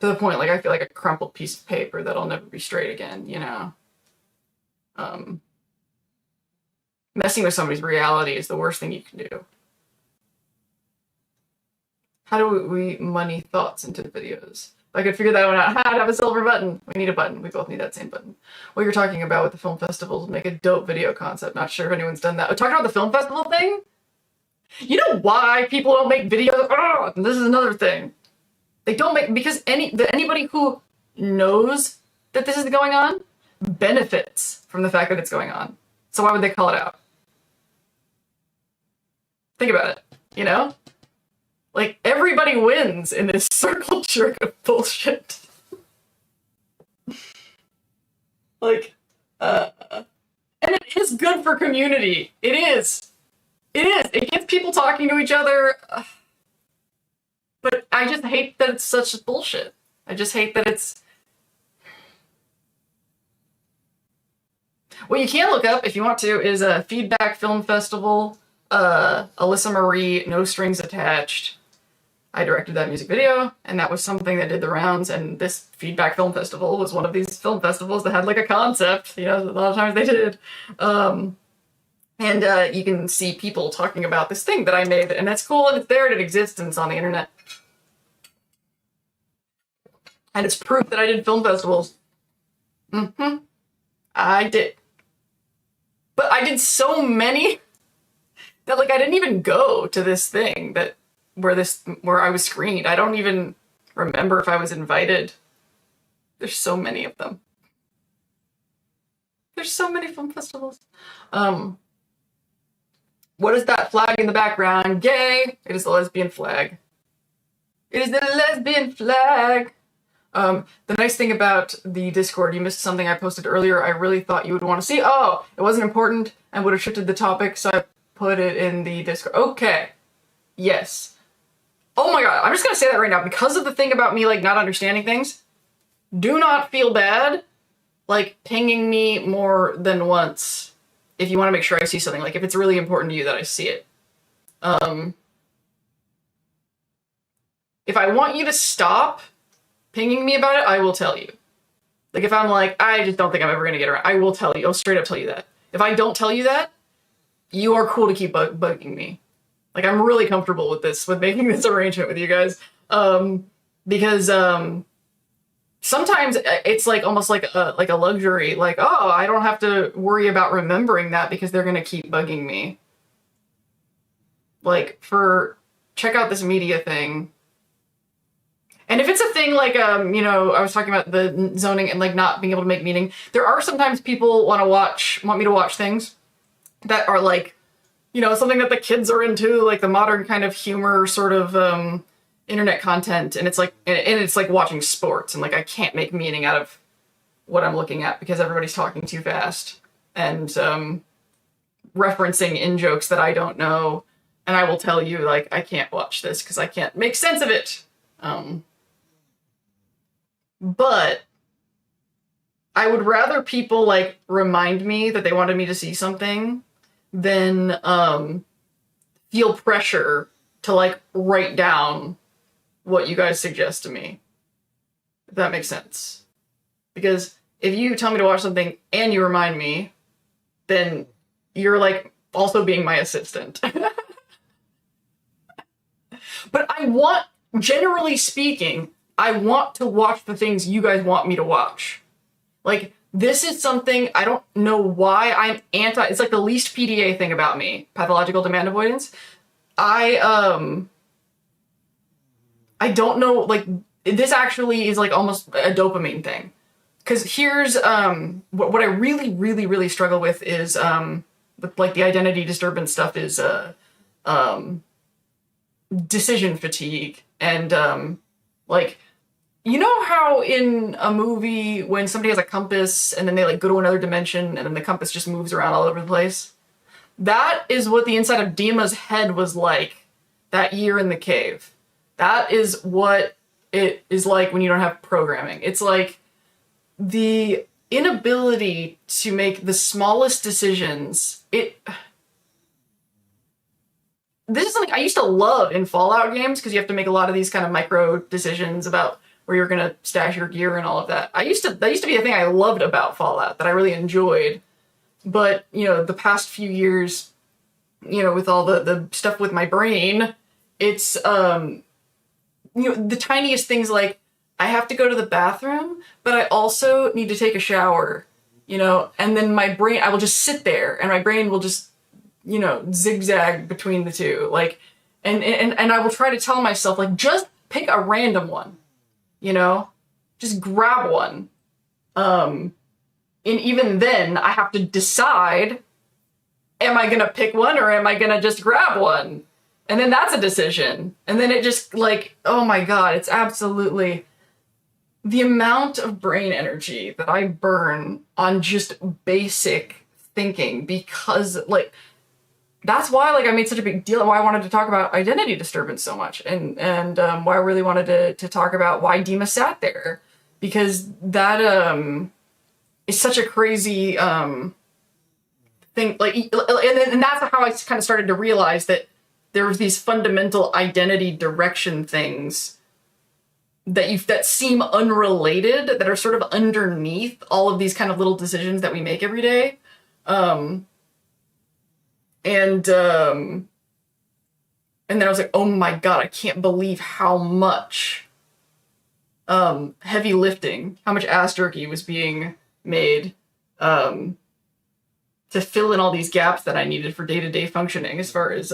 to the point, like, I feel like a crumpled piece of paper that'll never be straight again, Messing with somebody's reality is the worst thing you can do. How do we money thoughts into videos? If I could figure that one out, I'd have a silver button. We need a button. We both need that same button. What you're talking about with the film festivals, make a dope video concept. Not sure if anyone's done that. Oh, talking about the film festival thing? You know why people don't make videos? Oh, and this is another thing. They don't make, because anybody who knows that this is going on, benefits from the fact that it's going on. So why would they call it out? Think about it, you know? Like, everybody wins in this circle jerk of bullshit. Like, and it is good for community. It is. It is. It gets people talking to each other. But I just hate that it's such bullshit. I just hate that it's... What you can look up, if you want to, is a Feedback Film Festival, Alyssa Marie, No Strings Attached. I directed that music video, and that was something that did the rounds, and this Feedback Film Festival was one of these film festivals that had like a concept, you know, a lot of times they did. And you can see people talking about this thing that I made, and that's cool, and it's there, and it exists, and it's on the internet. And it's proof that I did film festivals. I did. But I did so many that, like, I didn't even go to this thing that where I was screened. I don't even remember if I was invited. There's so many of them. There's so many film festivals. What is that flag in the background? Gay! It is the lesbian flag. It is the lesbian flag! The nice thing about the Discord, you missed something I posted earlier I really thought you would want to see. Oh, it wasn't important and would have shifted the topic, so I put it in the Discord. Okay. Yes. Oh my god, I'm just gonna say that right now. Because of the thing about me, like, not understanding things, do not feel bad, like, pinging me more than once if you want to make sure I see something. Like, if it's really important to you that I see it. If I want you to stop pinging me about it, I will tell you. Like, if I'm like, I just don't think I'm ever gonna get around, I will tell you. I'll straight up tell you that. If I don't tell you that, you are cool to keep bugging me. Like, I'm really comfortable with this, with making this arrangement with you guys. Because sometimes it's like almost like a luxury. Like, oh, I don't have to worry about remembering that because they're gonna keep bugging me. Like, check out this media thing. And if it's a thing like, you know, I was talking about the zoning and, like, not being able to make meaning, there are sometimes people want me to watch things that are, like, you know, something that the kids are into, like the modern kind of humor sort of internet content, and it's like, and it's like watching sports, and, like, I can't make meaning out of what I'm looking at because everybody's talking too fast and referencing in-jokes that I don't know, and I will tell you, like, I can't watch this because I can't make sense of it. But I would rather people, like, remind me that they wanted me to see something than feel pressure to, like, write down what you guys suggest to me. If that makes sense. Because if you tell me to watch something and you remind me, then you're, like, also being my assistant. But generally speaking, I want to watch the things you guys want me to watch. Like, this is something, I don't know why I'm it's like the least PDA thing about me, pathological demand avoidance. I don't know, like, this actually is, like, almost a dopamine thing. Because here's, what I really, really, really struggle with is, with, like, the identity disturbance stuff is, decision fatigue. And, like, you know how in a movie when somebody has a compass and then they, like, go to another dimension and then the compass just moves around all over the place? That is what the inside of Dima's head was like that year in the cave. That is what it is like when you don't have programming. It's like the inability to make the smallest decisions. This is something I used to love in Fallout games because you have to make a lot of these kind of micro decisions about where you're going to stash your gear and all of that. That used to be a thing I loved about Fallout, that I really enjoyed. But, you know, the past few years, you know, with all the stuff with my brain, it's, you know, the tiniest things like, I have to go to the bathroom, but I also need to take a shower, you know, and then I will just sit there and my brain will just, you know, zigzag between the two. Like, and I will try to tell myself, like, just pick a random one. You know, just grab one. And even then, I have to decide, am I gonna pick one or am I gonna just grab one? And then that's a decision. And then it just like, oh my God, it's absolutely the amount of brain energy that I burn on just basic thinking, because like, that's why like I made such a big deal, why I wanted to talk about identity disturbance so much, and why I really wanted to talk about why Dima sat there, because that is such a crazy thing. Like, and that's how I kind of started to realize that there was these fundamental identity direction things that seem unrelated, that are sort of underneath all of these kind of little decisions that we make every day. And then I was like, oh my God, I can't believe how much heavy lifting, how much ass jerky was being made to fill in all these gaps that I needed for day-to-day functioning, as far as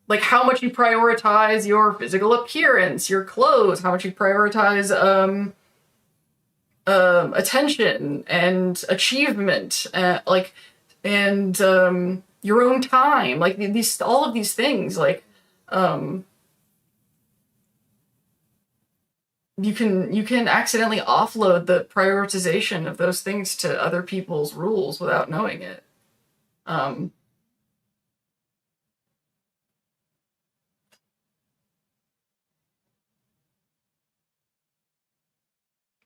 like how much you prioritize your physical appearance, your clothes, how much you prioritize attention and achievement, and your own time, like these, all of these things, like you can accidentally offload the prioritization of those things to other people's rules without knowing it.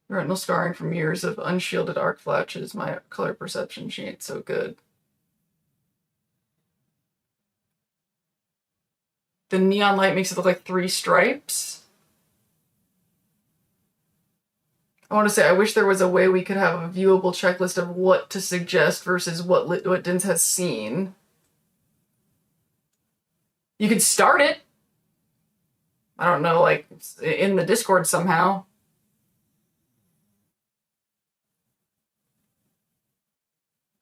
Retinal scarring from years of unshielded arc flashes. My color perception, she ain't so good. The neon light makes it look like 3 stripes. I want to say, I wish there was a way we could have a viewable checklist of what to suggest versus what Dins has seen. You could start it. I don't know, like in the Discord somehow.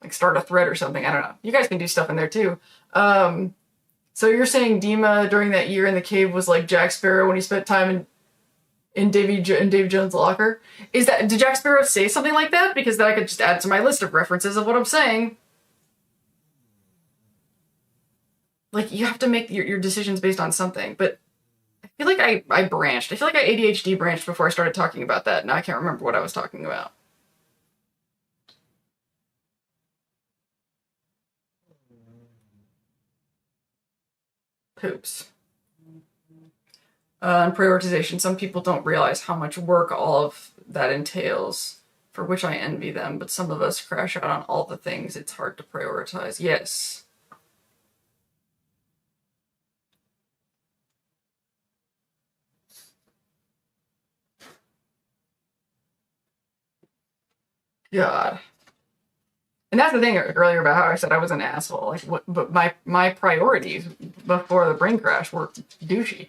Like start a thread or something. I don't know. You guys can do stuff in there too. So you're saying Dima during that year in the cave was like Jack Sparrow when he spent time in Davy Jones' locker? Did Jack Sparrow say something like that? Because then I could just add to my list of references of what I'm saying. Like, you have to make your decisions based on something. But I feel like I branched. I feel like I ADHD branched before I started talking about that. Now I can't remember what I was talking about. Poops. And prioritization. Some people don't realize how much work all of that entails, for which I envy them, but some of us crash out on all the things it's hard to prioritize. Yes. God. And that's the thing earlier about how I said I was an asshole. Like, but my priorities before the brain crash were douchey.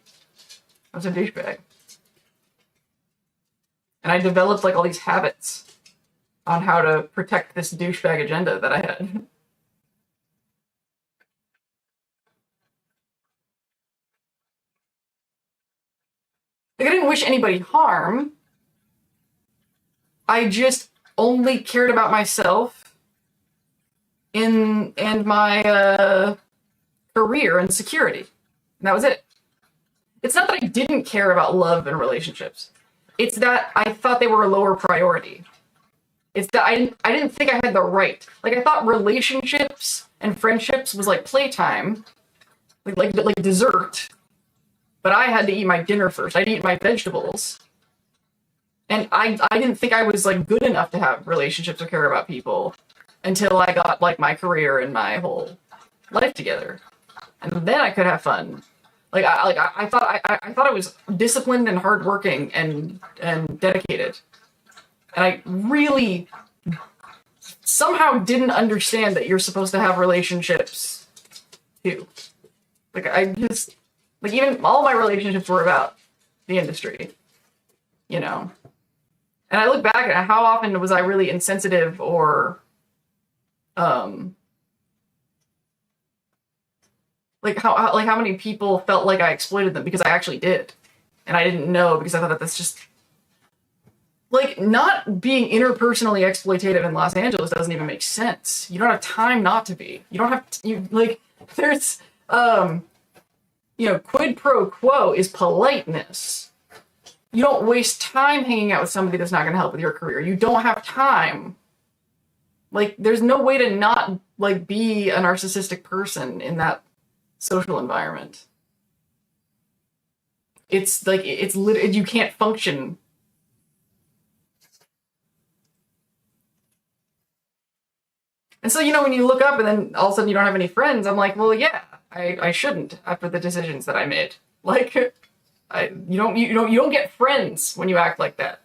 I was a douchebag. And I developed like all these habits on how to protect this douchebag agenda that I had. Like, I didn't wish anybody harm. I just only cared about myself and my career and security. And that was it. It's not that I didn't care about love and relationships. It's that I thought they were a lower priority. It's that I didn't think I had the right. Like, I thought relationships and friendships was like playtime, like dessert. But I had to eat my dinner first. I'd eat my vegetables. And I didn't think I was like good enough to have relationships or care about people until I got like my career and my whole life together. And then I could have fun. Like I thought I was disciplined and hardworking and dedicated. And I really somehow didn't understand that you're supposed to have relationships too. Like, I just, like, even all my relationships were about the industry, you know? And I look back at how often was I really insensitive or, like how many people felt like I exploited them, because I actually did. and I didn't know because I thought that that's just like not being interpersonally exploitative in Los Angeles doesn't even make sense. You don't have time not to be. You don't have to, you like there's you know, quid pro quo is politeness. You don't waste time hanging out with somebody that's not going to help with your career. You don't have time. Like, there's no way to not, like, be a narcissistic person in that social environment. It's, like, it's literally, you can't function. And so, you know, when you look up and then all of a sudden you don't have any friends, I'm like, well, yeah, I shouldn't after the decisions that I made. Like, you don't get friends when you act like that.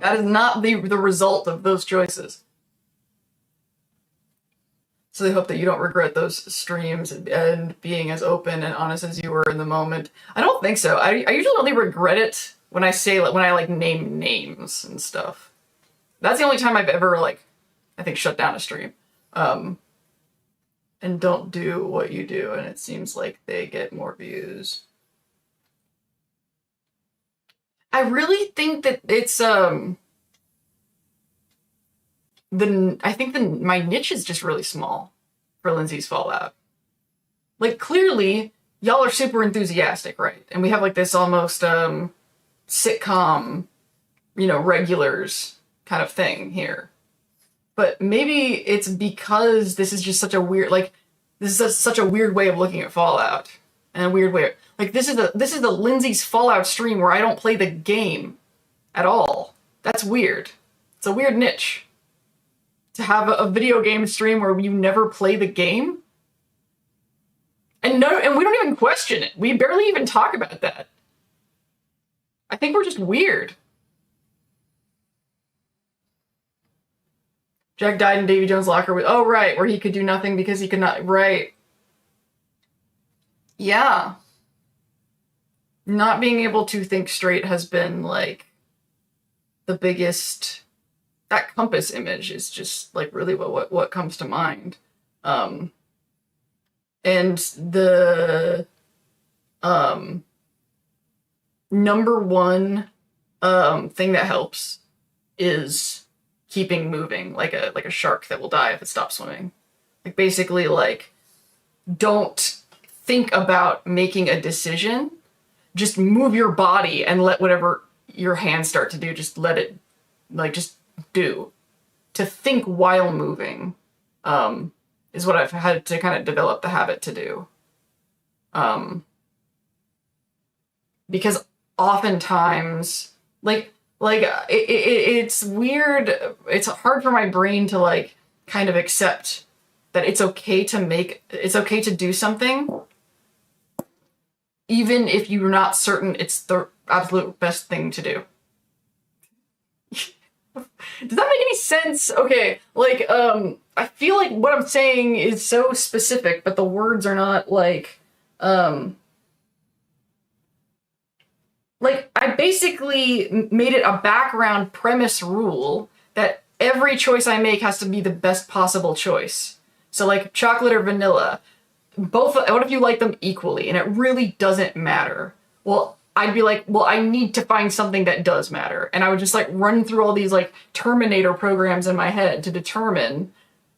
That is not the result of those choices. So I hope that you don't regret those streams and being as open and honest as you were in the moment. I don't think so. I usually only regret it when I say, when I like name names and stuff. That's the only time I've ever like, I think, shut down a stream. And don't do what you do, and it seems like they get more views. I really think that it's I think my niche is just really small for Lindsay's Fallout. Like, clearly, y'all are super enthusiastic, right? And we have like this almost sitcom, you know, regulars kind of thing here. But maybe it's because this is just such a weird, like, this is such a weird way of looking at Fallout. And a weird way, like, this is the Lindsay's Fallout stream where I don't play the game at all. That's weird. It's a weird niche. To have a video game stream where you never play the game? And we don't even question it. We barely even talk about that. I think we're just weird. Jack died in Davy Jones' locker with, oh, right, where he could do nothing because he could not, right. Yeah. Not being able to think straight has been, like, the biggest, that compass image is just, like, really what comes to mind. And the, number one, thing that helps is keeping moving, like a shark that will die if it stops swimming. Like, basically, like, don't think about making a decision. Just move your body and let whatever your hands start to do, just let it, like, just do. To think while moving is what I've had to kind of develop the habit to do. Because oftentimes, it's weird. It's hard for my brain to like kind of accept that it's okay to do something, even if you're not certain it's the absolute best thing to do. Does that make any sense? Okay, like, I feel like what I'm saying is so specific, but the words are not like, like, I basically made it a background premise rule that every choice I make has to be the best possible choice. So, like, chocolate or vanilla, both, what if you like them equally and it really doesn't matter? Well, I'd be like, well, I need to find something that does matter. And I would just, like, run through all these, like, Terminator programs in my head to determine.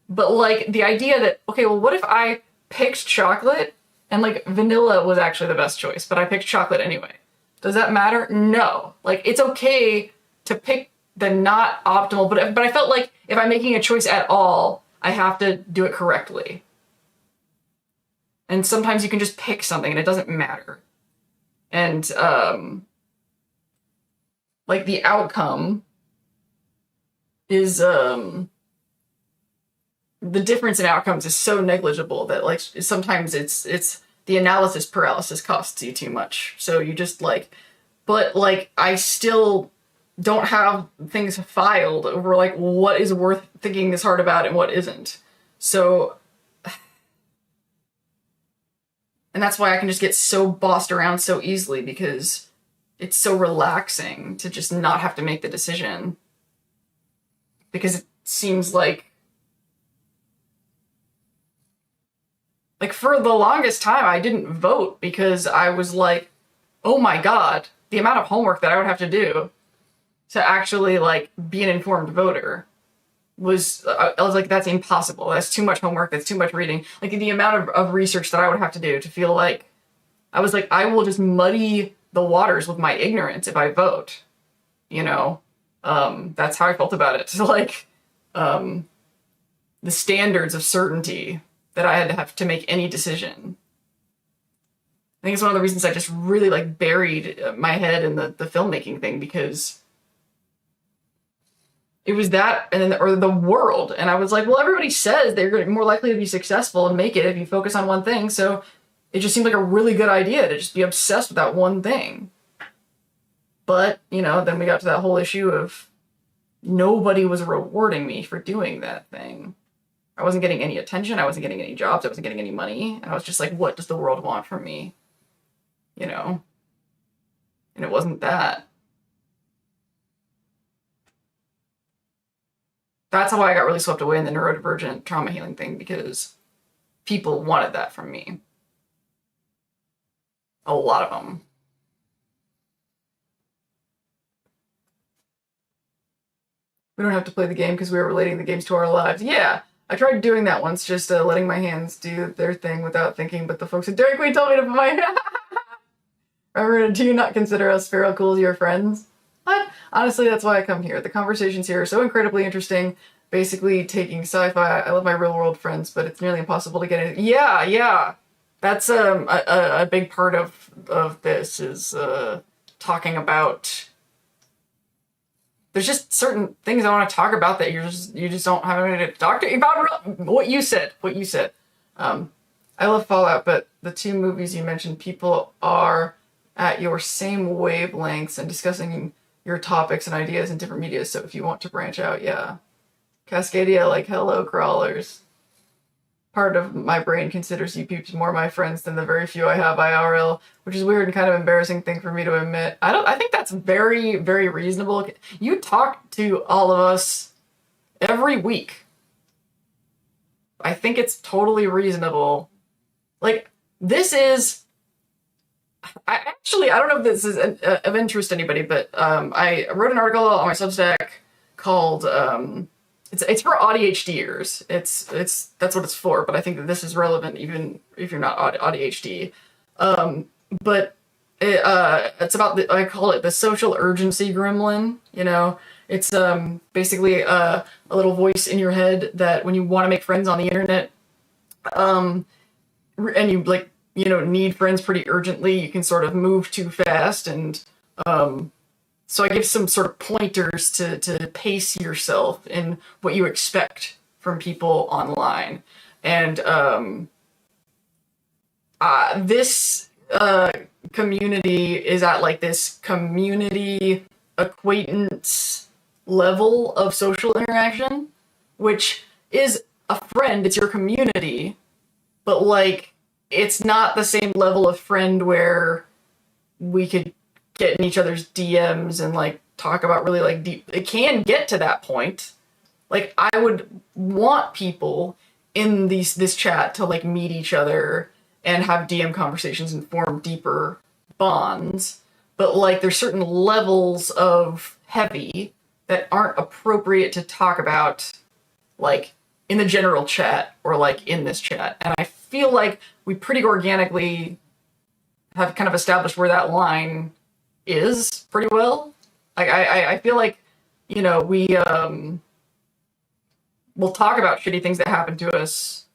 But, like, the idea that, okay, well, what if I picked chocolate and, like, vanilla was actually the best choice, but I picked chocolate anyway? Does that matter? No. Like, it's okay to pick the not optimal, but I felt like if I'm making a choice at all, I have to do it correctly. And sometimes you can just pick something and it doesn't matter. And, like, the outcome is, the difference in outcomes is so negligible that, like, sometimes it's the analysis paralysis costs you too much. So you just, like, but, like, I still don't have things filed over, like, what is worth thinking this hard about and what isn't. So, and that's why I can just get so bossed around so easily, because it's so relaxing to just not have to make the decision. Because it seems like Like, for the longest time, I didn't vote because I was like, oh my God, the amount of homework that I would have to do to actually, like, be an informed voter was, I was like, that's impossible. That's too much homework. That's too much reading. Like, the amount of research that I would have to do to feel like, I was like, I will just muddy the waters with my ignorance if I vote, you know? That's how I felt about it. So, like, the standards of certainty that I had to have to make any decision. I think it's one of the reasons I just really, like, buried my head in the filmmaking thing, because it was that, and then, or the world. And I was like, well, everybody says they're more likely to be successful and make it if you focus on one thing. So it just seemed like a really good idea to just be obsessed with that one thing. But, you know, then we got to that whole issue of nobody was rewarding me for doing that thing. I wasn't getting any attention. I wasn't getting any jobs. I wasn't getting any money. And I was just like, what does the world want from me? You know? And it wasn't that. That's how I got really swept away in the neurodivergent trauma healing thing, because people wanted that from me. A lot of them. We don't have to play the game because we were relating the games to our lives. Yeah, I tried doing that once, just letting my hands do their thing without thinking, but the folks at Dairy Queen told me to put my... Remember, do you not consider us feral cools your friends? But honestly, that's why I come here. The conversations here are so incredibly interesting. Basically taking sci-fi. I love my real world friends, but it's nearly impossible to get in. Yeah. That's a big part of this is talking about. There's just certain things I want to talk about that you just don't have anything to talk about. What you said. I love Fallout, but the two movies you mentioned, people are at your same wavelengths and discussing your topics and ideas in different media. So if you want to branch out, yeah. Cascadia, like, hello, crawlers. Part of my brain considers you peeps more my friends than the very few I have IRL, which is weird and kind of embarrassing thing for me to admit. I think that's very, very reasonable. You talk to all of us every week. I think it's totally reasonable. Like, this is... I don't know if this is of interest to anybody, but I wrote an article on my Substack called... It's for ADHDers. That's what it's for, but I think that this is relevant even if you're not ADHD. But it's about I call it the social urgency gremlin, you know? It's basically a little voice in your head that when you want to make friends on the internet, and you, like, you know, need friends pretty urgently, you can sort of move too fast, and so I give some sort of pointers to pace yourself in what you expect from people online. And this community is at, like, this community acquaintance level of social interaction, which is a friend, it's your community, but, like, it's not the same level of friend where we could get in each other's DMs and, like, talk about really, like, deep... It can get to that point. Like, I would want people in this chat to, like, meet each other and have DM conversations and form deeper bonds. But, like, there's certain levels of heavy that aren't appropriate to talk about, like, in the general chat or, like, in this chat. And I feel like we pretty organically have kind of established where that line is pretty well. Like, I feel like, you know, we'll talk about shitty things that happen to us,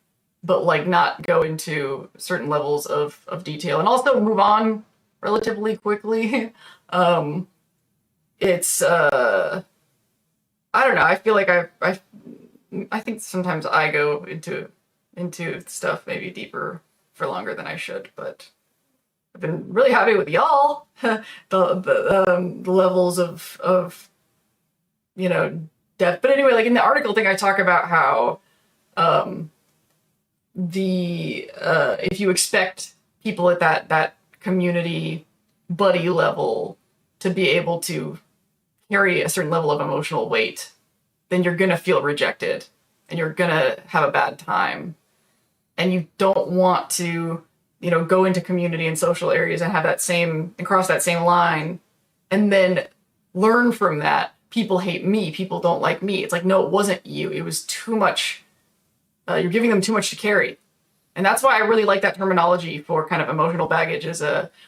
but, like, not go into certain levels of detail, and also move on relatively quickly. It's I don't know, I feel like I think sometimes I go into stuff maybe deeper for longer than I should, but I've been really happy with y'all. the levels of you know, depth. But anyway, like, in the article thing, I talk about how if you expect people at that community buddy level to be able to carry a certain level of emotional weight, then you're gonna feel rejected and you're gonna have a bad time. and you don't want to, go into community and social areas and have that same, and cross that same line, and then learn from that. People hate me. People don't like me. It's like, no, it wasn't you. It was too much. You're giving them too much to carry. And that's why I really like that terminology for kind of emotional baggage is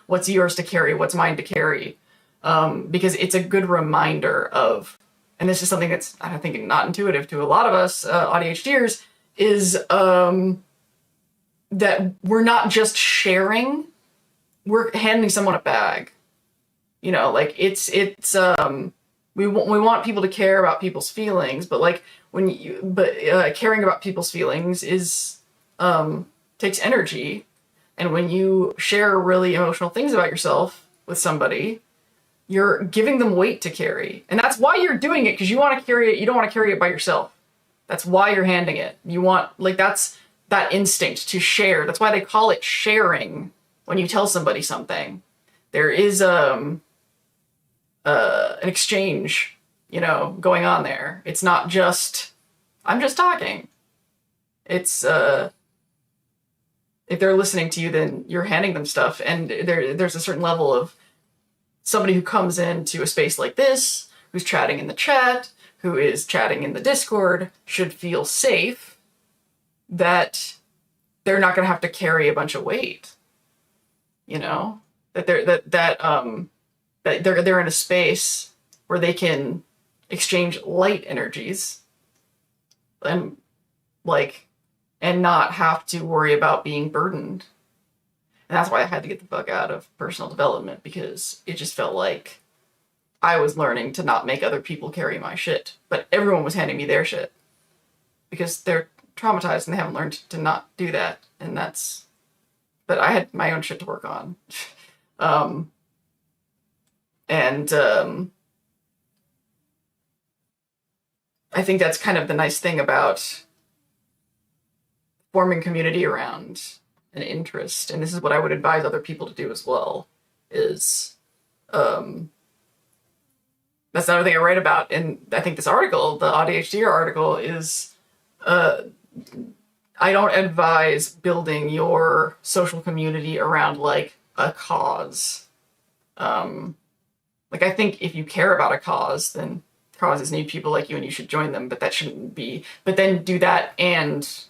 what's yours to carry, what's mine to carry. Because it's a good reminder of, and this is something that's, I think, not intuitive to a lot of us ADHDers, is that we're not just sharing, we're handing someone a bag. Like it's we want people to care about people's feelings, but like caring about people's feelings is takes energy. And when you share really emotional things about yourself with somebody, you're giving them weight to carry. And that's why you're doing it, because you want to carry it. You don't want to carry it by yourself. That's why you're handing it. You want, that's that instinct to share. That's why they call it sharing when you tell somebody something. There is an exchange, going on there. It's not just, I'm just talking. It's, if they're listening to you, then you're handing them stuff. And there's a certain level of somebody who comes into a space like this, who's chatting in the chat, who is chatting in the Discord, should feel safe that they're not going to have to carry a bunch of weight. That they're in a space where they can exchange light energies and not have to worry about being burdened. And that's why I had to get the fuck out of personal development, because it just felt like I was learning to not make other people carry my shit, but everyone was handing me their shit because they're traumatized and they haven't learned to not do that. But I had my own shit to work on. I think that's kind of the nice thing about forming community around an interest. And this is what I would advise other people to do as well, is, that's another thing I write about. And I think this article, the ADHD article, is, I don't advise building your social community around like a cause. I think if you care about a cause, then causes need people like you and you should join them, but that shouldn't be, but then do that and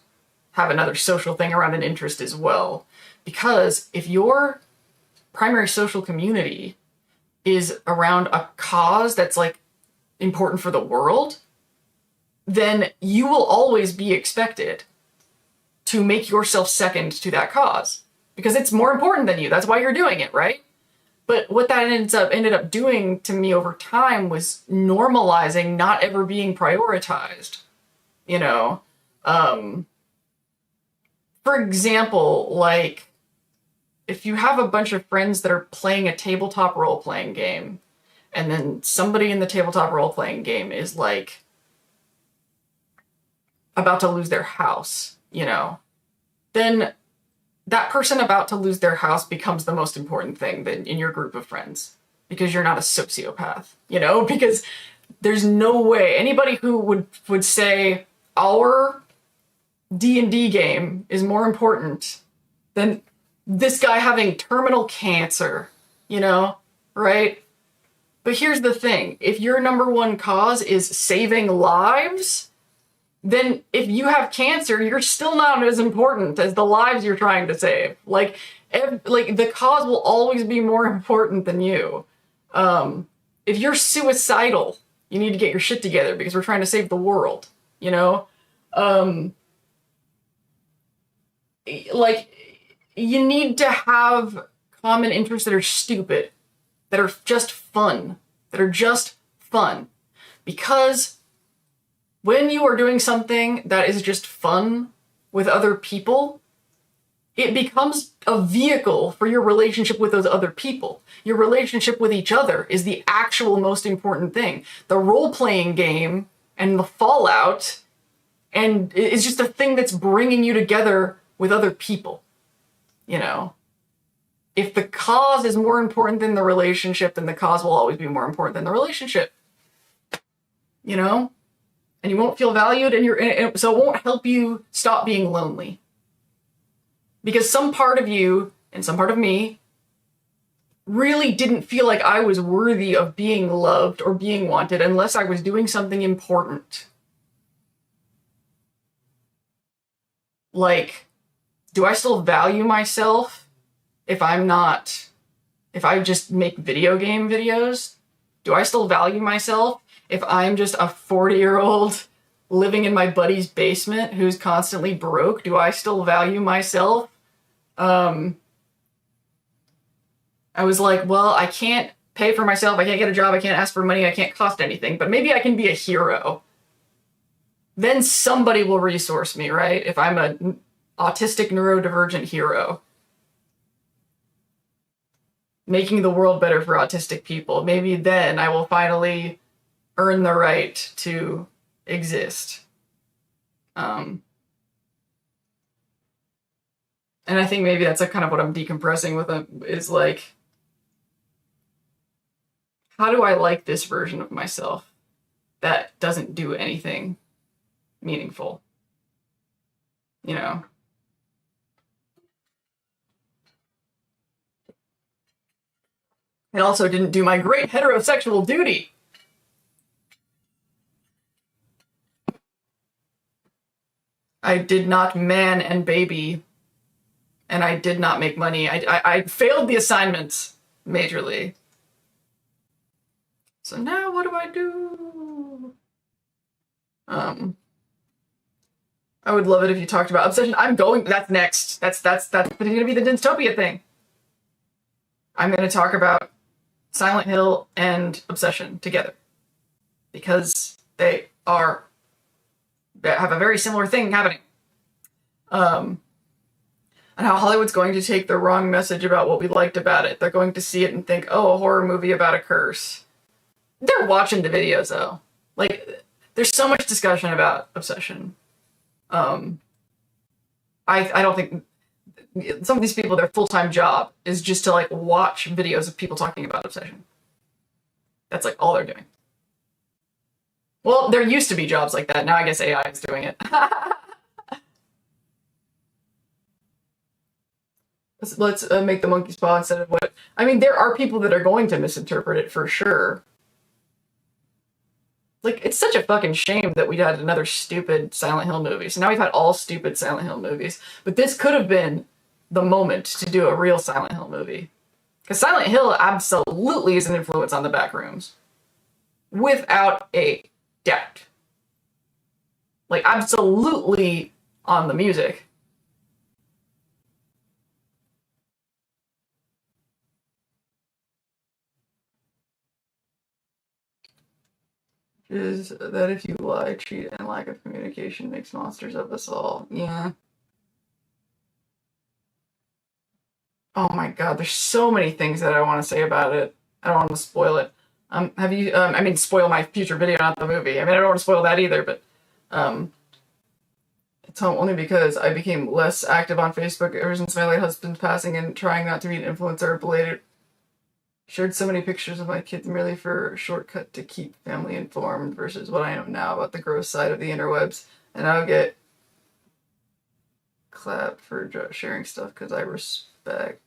have another social thing around an interest as well. Because if your primary social community is around a cause that's like important for the world, then you will always be expected to make yourself second to that cause because it's more important than you. That's why you're doing it, right? But what that ended up doing to me over time was normalizing not ever being prioritized, For example, like if you have a bunch of friends that are playing a tabletop role-playing game, and then somebody in the tabletop role-playing game is like about to lose their house, then that person about to lose their house becomes the most important thing in your group of friends, because you're not a sociopath, because there's no way anybody who would say our D&D game is more important than this guy having terminal cancer, right? But here's the thing. If your number one cause is saving lives, then if you have cancer, you're still not as important as the lives you're trying to save. The cause will always be more important than you. If you're suicidal, you need to get your shit together because we're trying to save the world, you need to have common interests that are stupid, that are just fun, because when you are doing something that is just fun with other people, it becomes a vehicle for your relationship with those other people. Your relationship with each other is the actual most important thing. The role-playing game and the fallout and it's just a thing that's bringing you together with other people, If the cause is more important than the relationship, then the cause will always be more important than the relationship, And you won't feel valued, so it won't help you stop being lonely, Because some part of you and some part of me really didn't feel like I was worthy of being loved or being wanted unless I was doing something important. Like, do I still value myself if I just make video game videos? Do I still value myself if I'm just a 40-year-old living in my buddy's basement who's constantly broke? Do I still value myself? I was like, well, I can't pay for myself, I can't get a job, I can't ask for money, I can't cost anything, but maybe I can be a hero. Then somebody will resource me, right? If I'm an autistic neurodivergent hero. Making the world better for autistic people. Maybe then I will finally earn the right to exist. And I think maybe that's like kind of what I'm decompressing with is like, how do I like this version of myself that doesn't do anything meaningful? You know? It also didn't do my great heterosexual duty. I did not man and baby, and I did not make money. I failed the assignments majorly. So now what do I do? I would love it if you talked about obsession. That's next. That's gonna be the dystopia thing. I'm gonna talk about Silent Hill and obsession together. Because they have a very similar thing happening. And how Hollywood's going to take the wrong message about what we liked about it. They're going to see it and think, oh, a horror movie about a curse. They're watching the videos, though. Like, there's so much discussion about obsession. I don't think some of these people, their full-time job is just to, like, watch videos of people talking about obsession. That's, like, all they're doing. Well, there used to be jobs like that. Now I guess AI is doing it. Let's make the monkey's paw instead of what... I mean, there are people that are going to misinterpret it for sure. Like, it's such a fucking shame that we had another stupid Silent Hill movie. So now we've had all stupid Silent Hill movies. But this could have been the moment to do a real Silent Hill movie. Because Silent Hill absolutely is an influence on the Backrooms. Without a doubt. Like, absolutely on the music. Is that if you lie, cheat, and lack of communication makes monsters of us all. Yeah. Oh my god, there's so many things that I want to say about it. I don't want to spoil it. Spoil my future video, not the movie. I mean, I don't want to spoil that either, but, it's only because I became less active on Facebook ever since my late husband's passing and trying not to be an influencer or belated. Shared so many pictures of my kids merely for a shortcut to keep family informed versus what I know now about the gross side of the interwebs. And I'll get clapped for sharing stuff because I respect.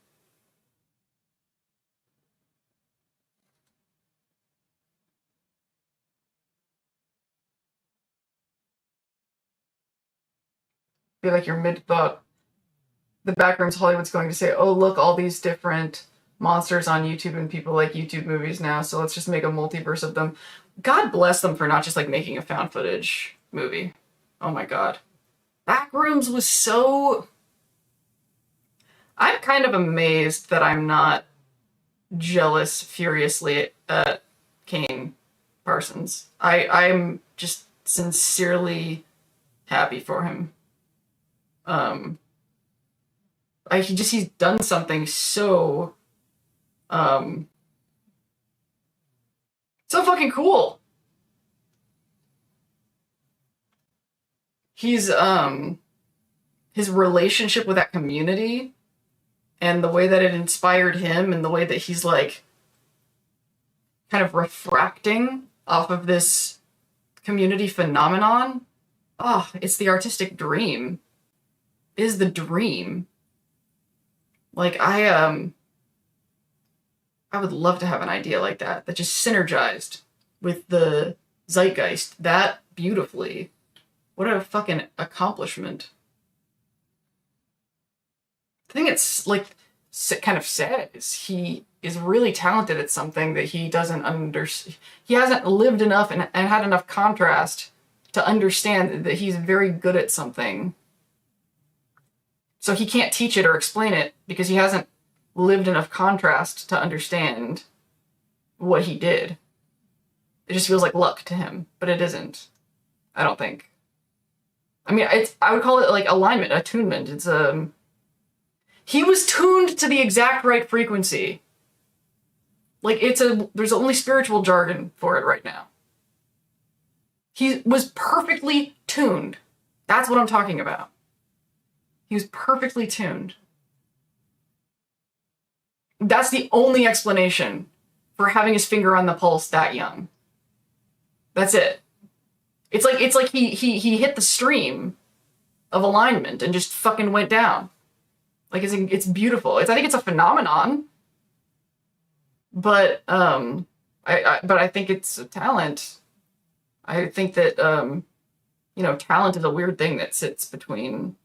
Feel like you're mid-thought. The Backrooms Hollywood's going to say, oh, look, all these different monsters on YouTube and people like YouTube movies now, so let's just make a multiverse of them. God bless them for not just like making a found footage movie. Oh my god. Backrooms was so... I'm kind of amazed that I'm not jealous furiously at Kane Parsons. I'm just sincerely happy for him. He's done something so so fucking cool. He's his relationship with that community and the way that it inspired him and the way that he's like kind of refracting off of this community phenomenon. Oh, it's the artistic dream. It is the dream. Like, I would love to have an idea like that just synergized with the zeitgeist that beautifully. What a fucking accomplishment. I think it's like kind of sad is he is really talented at something that he doesn't understand. He hasn't lived enough and had enough contrast to understand that he's very good at something. So he can't teach it or explain it because he hasn't lived enough contrast to understand what he did. It just feels like luck to him, but it isn't. I don't think. I mean, I would call it like alignment, attunement. It's he was tuned to the exact right frequency. Like there's only spiritual jargon for it right now. He was perfectly tuned. That's what I'm talking about. He was perfectly tuned. That's the only explanation for having his finger on the pulse that young. That's it. It's like he hit the stream of alignment and just fucking went down. Like it's beautiful. I think it's a phenomenon. But I think it's a talent. I think that talent is a weird thing that sits between,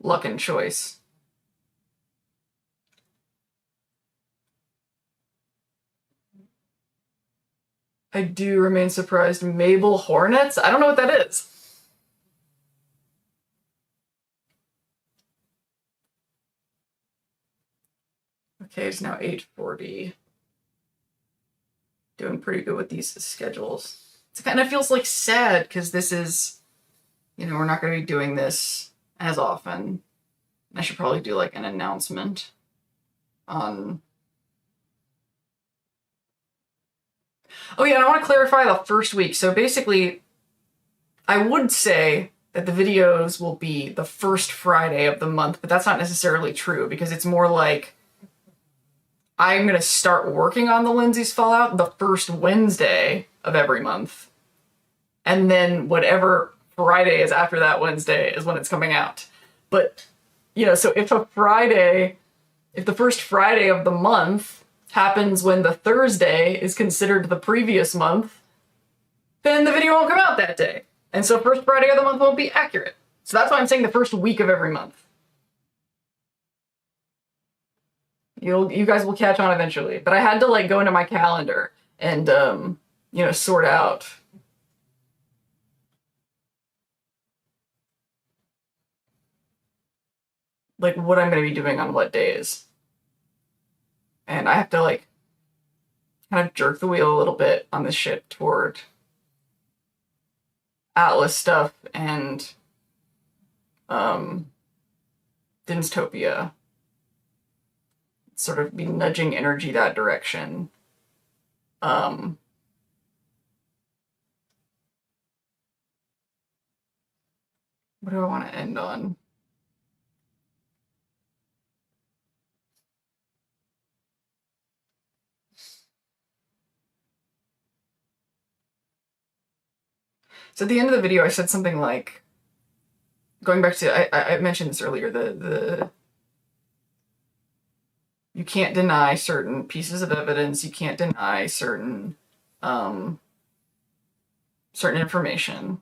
luck and choice. I do remain surprised. Mabel Hornets? I don't know what that is. Okay, it's now 8:40. Doing pretty good with these schedules. It kind of feels like sad because this is, we're not going to be doing this as often. I should probably do like an announcement on... Oh yeah, and I want to clarify the first week. So basically, I would say that the videos will be the first Friday of the month, but that's not necessarily true because it's more like I'm going to start working on the Lindsay's Fallout the first Wednesday of every month. And then whatever Friday is after that Wednesday is when it's coming out. But, so if the first Friday of the month happens when the Thursday is considered the previous month, then the video won't come out that day. And so first Friday of the month won't be accurate. So that's why I'm saying the first week of every month. You guys will catch on eventually. But I had to go into my calendar and, sort out what I'm going to be doing on what days. And I have to kind of jerk the wheel a little bit on this shit toward Atlas stuff and Dinstopia. Sort of be nudging energy that direction. What do I want to end on? So at the end of the video, I said something like, going back to, I mentioned this earlier, you can't deny certain pieces of evidence, you can't deny certain information,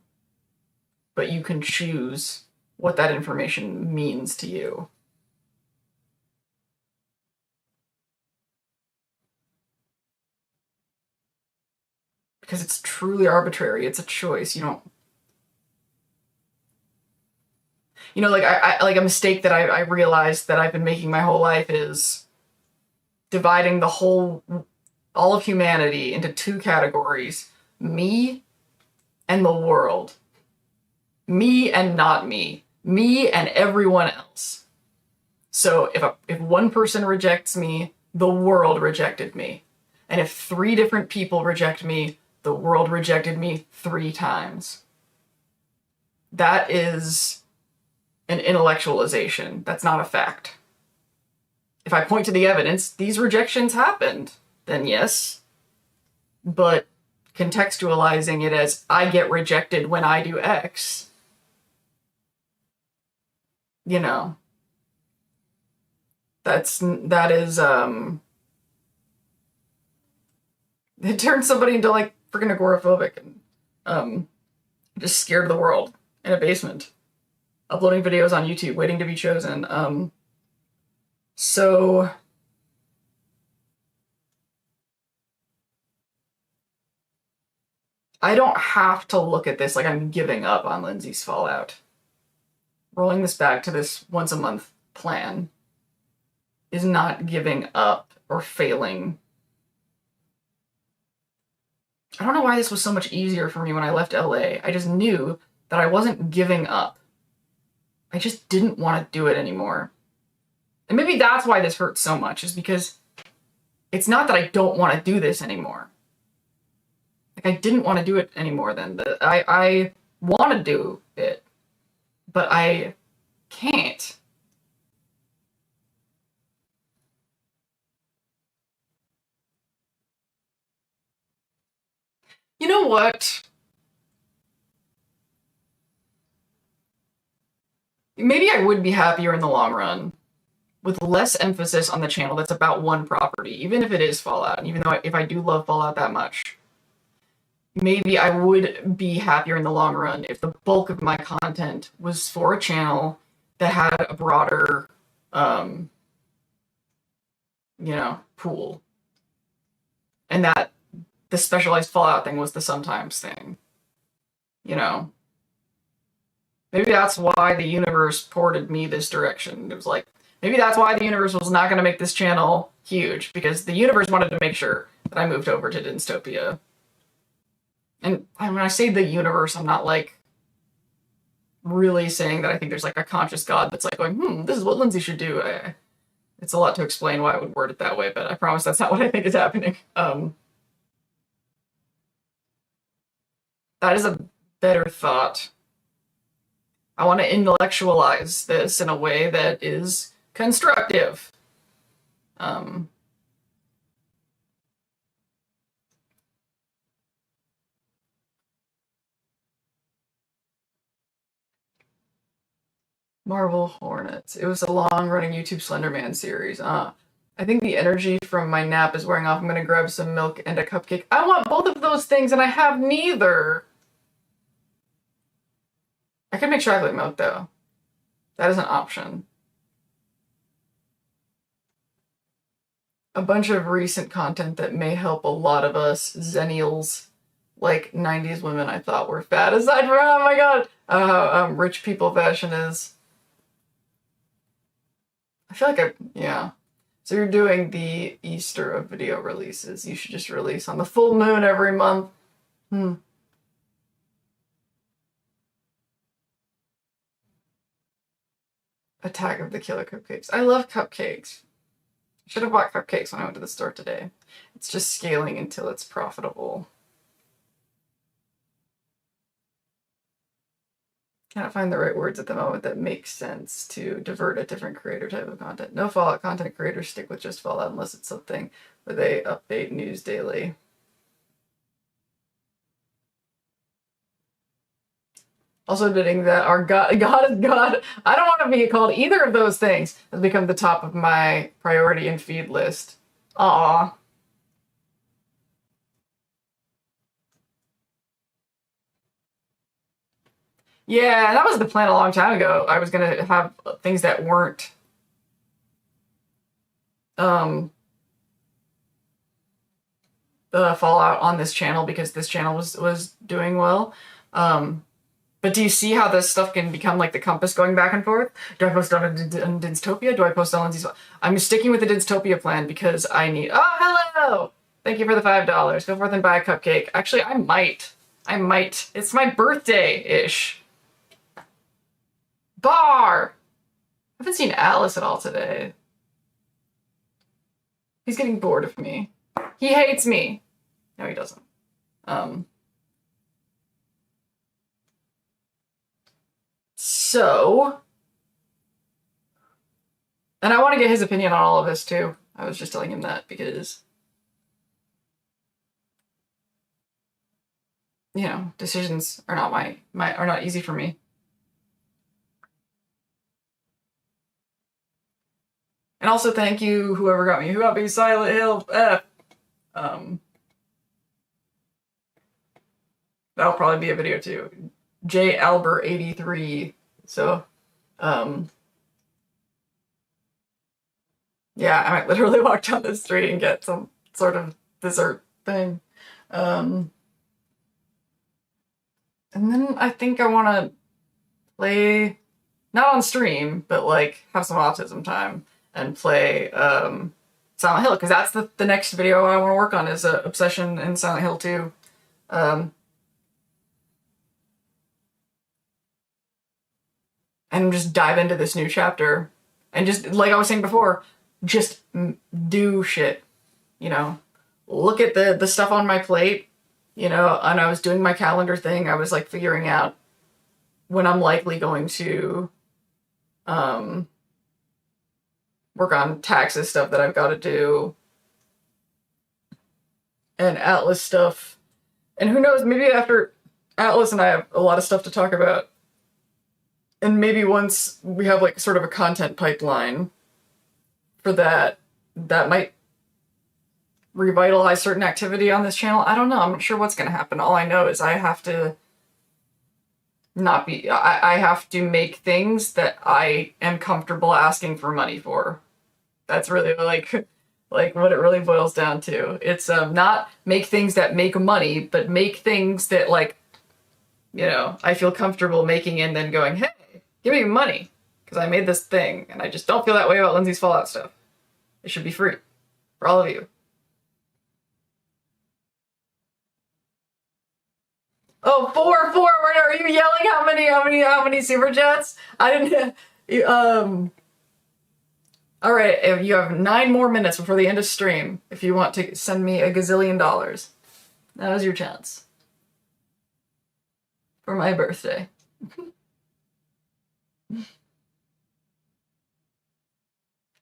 but you can choose what that information means to you. Because it's truly arbitrary. It's a choice. You don't... a mistake that I realized that I've been making my whole life is dividing all of humanity into two categories. Me and the world. Me and not me. Me and everyone else. So if one person rejects me, the world rejected me. And if 3 different people reject me, the world rejected me 3 times. That is an intellectualization. That's not a fact. If I point to the evidence, these rejections happened, then yes. But contextualizing it as I get rejected when I do X, that is, it turns somebody into like freaking agoraphobic and, just scared of the world in a basement, uploading videos on YouTube, waiting to be chosen. So I don't have to look at this like I'm giving up on Lindsay's fallout. Rolling this back to this once a month plan is not giving up or failing. I don't know why this was so much easier for me when I left LA. I just knew that I wasn't giving up. I just didn't want to do it anymore. And maybe that's why this hurts so much, is because it's not that I don't want to do this anymore. Like, I didn't want to do it anymore then. I want to do it, but I can't. You know what? Maybe I would be happier in the long run with less emphasis on the channel that's about one property, even if it is Fallout, and even though if I do love Fallout that much. Maybe I would be happier in the long run if the bulk of my content was for a channel that had a broader, pool. And that the specialized Fallout thing was the sometimes thing. Maybe that's why the universe ported me this direction. It was like, maybe that's why the universe was not going to make this channel huge, because the universe wanted to make sure that I moved over to Dystopia. And when I say the universe, I'm not like really saying that I think there's like a conscious God that's like going, this is what Lindsay should do. It's a lot to explain why I would word it that way, but I promise that's not what I think is happening. That is a better thought. I want to intellectualize this in a way that is constructive. Marvel Hornets. It was a long-running YouTube Slenderman series. I think the energy from my nap is wearing off. I'm gonna grab some milk and a cupcake. I want both of those things, and I have neither. I can make chocolate milk, though. That is an option. A bunch of recent content that may help a lot of us Zennials, like 90s women I thought were fat, aside from, oh my god, rich people fashion is. I feel like yeah. So you're doing the Easter of video releases. You should just release on the full moon every month. Attack of the Killer Cupcakes. I love cupcakes. I should have bought cupcakes when I went to the store today. It's just scaling until it's profitable. Can't find the right words at the moment that make sense to divert a different creator type of content. No Fallout content creators stick with just Fallout unless it's something where they update news daily. Also admitting that our God is God. I don't want to be called either of those things. Has become the top of my priority and feed list. Aww. Yeah, that was the plan a long time ago. I was gonna have things that weren't the Fallout on this channel, because this channel was doing well. But do you see how this stuff can become like the compass going back and forth? Do I post on Dystopia? Do I post on Lindsay's? I'm sticking with the Dystopia plan because I need... Oh, hello! Thank you for the $5. Go forth and buy a cupcake. Actually, I might. It's my birthday-ish. Bar! I haven't seen Alice at all today. He's getting bored of me. He hates me. No, he doesn't. So, and I want to get his opinion on all of this too. I was just telling him that because, decisions are not are not easy for me. And And also thank you, whoever got me. Who got me Silent Hill F? That'll probably be a video too. J Albert 83. So, yeah, I might literally walk down the street and get some sort of dessert thing. And then I think I want to play, not on stream, but like have some autism time and play Silent Hill, because that's the next video I want to work on is Obsession in Silent Hill 2. And just dive into this new chapter. And just, like I was saying before, just do shit, you know? Look at the stuff on my plate, you know, and I was doing my calendar thing. I was like figuring out when I'm likely going to work on taxes stuff that I've got to do, and Atlas stuff. And who knows, maybe after Atlas and I have a lot of stuff to talk about, and maybe once we have like sort of a content pipeline for that might revitalize certain activity on this channel. I don't know. I'm not sure what's going to happen. All I know is I have to I have to make things that I am comfortable asking for money for. That's really like what it really boils down to. It's not make things that make money, but make things that, like, you know, I feel comfortable making and then going, hey, give me money because I made this thing. And I just don't feel that way about Lindsay's Fallout stuff. It should be free for all of you. Oh, four. Are you yelling how many super chats? I didn't. All right, you have 9 more minutes before the end of stream if you want to send me $1 gazillion. That was your chance for my birthday. And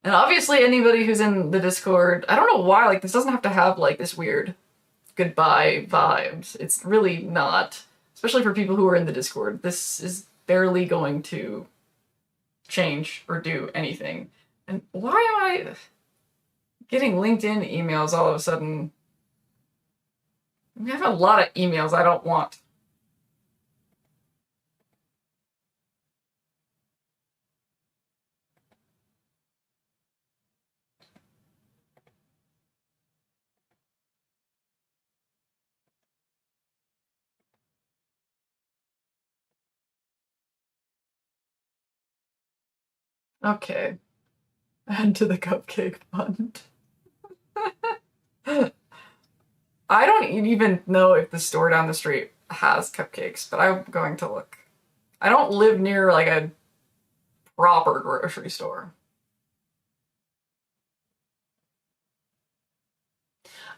obviously anybody who's in the Discord, I don't know why, like, this doesn't have to have like this weird goodbye vibes. It's really not, especially for people who are in the Discord. This is barely going to change or do anything. And why am I getting LinkedIn emails all of a sudden? We have a lot of emails I don't want. Okay. Add to the cupcake fund. I don't even know if the store down the street has cupcakes, but I'm going to look. I don't live near like a proper grocery store.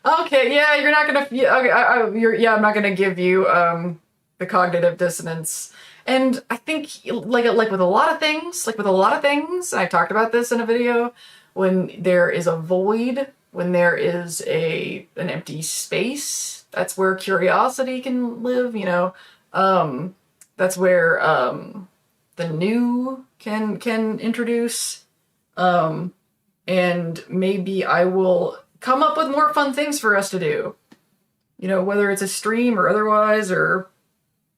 Okay, yeah, you're not gonna. Yeah, okay, I'm not gonna give you the cognitive dissonance. And I think, like with a lot of things, I talked about this in a video, when there is a void, when there is an empty space, that's where curiosity can live, you know. That's where the new can introduce, and maybe I will come up with more fun things for us to do, you know, whether it's a stream or otherwise, or,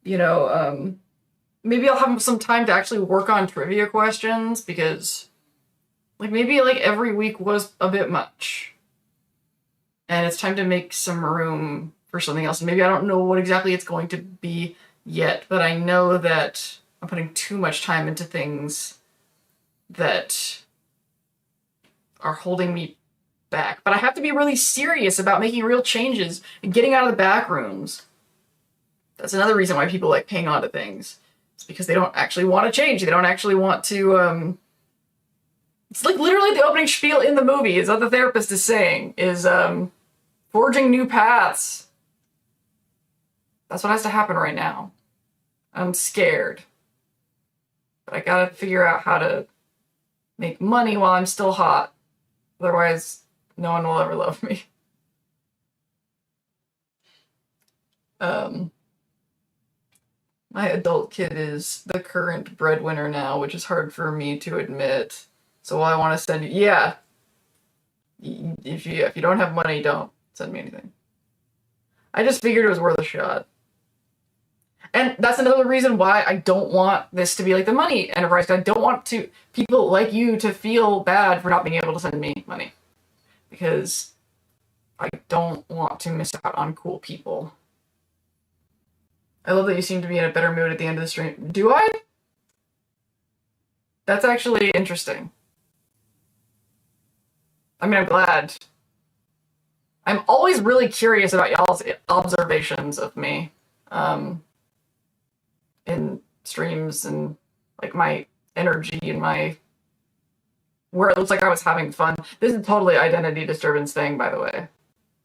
you know, maybe I'll have some time to actually work on trivia questions, because, like, maybe, like, every week was a bit much. And it's time to make some room for something else. And maybe I don't know what exactly it's going to be yet, but I know that I'm putting too much time into things that are holding me back. But I have to be really serious about making real changes and getting out of the back rooms. That's another reason why people like hang on to things. It's because they don't actually want to change. They don't actually want to, it's like literally the opening spiel in the movie is what the therapist is saying, is forging new paths. That's what has to happen right now. I'm scared. But I gotta figure out how to make money while I'm still hot. Otherwise, no one will ever love me. My adult kid is the current breadwinner now, which is hard for me to admit. So I want to send you. Yeah. If you don't have money, don't send me anything. I just figured it was worth a shot. And that's another reason why I don't want this to be like the money enterprise. I don't want people like you to feel bad for not being able to send me money. Because I don't want to miss out on cool people. I love that you seem to be in a better mood at the end of the stream. Do I? That's actually interesting. I mean, I'm glad. I'm always really curious about y'all's observations of me. In streams and like my energy and my where it looks like I was having fun. This is totally identity disturbance thing, by the way.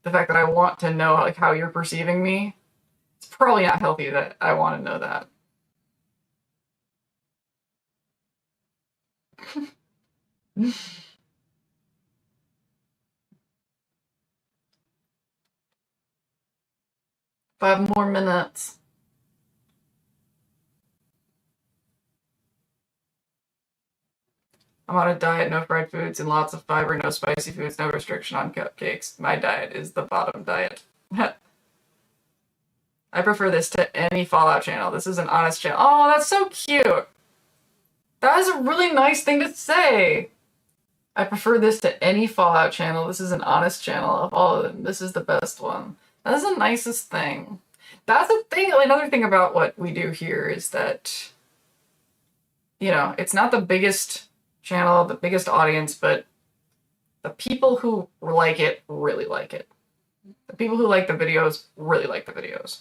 The fact that I want to know like how you're perceiving me. It's probably not healthy that I want to know that. Five more minutes. I'm on a diet, no fried foods and lots of fiber, no spicy foods, no restriction on cupcakes. My diet is the bottom diet. I prefer this to any Fallout channel. This is an honest channel. Oh, that's so cute. That is a really nice thing to say. I prefer this to any Fallout channel. This is an honest channel of all of them. This is the best one. That's the nicest thing. That's the thing. Another thing about what we do here is that, you know, it's not the biggest channel, the biggest audience, but the people who like it really like it. The people who like the videos really like the videos.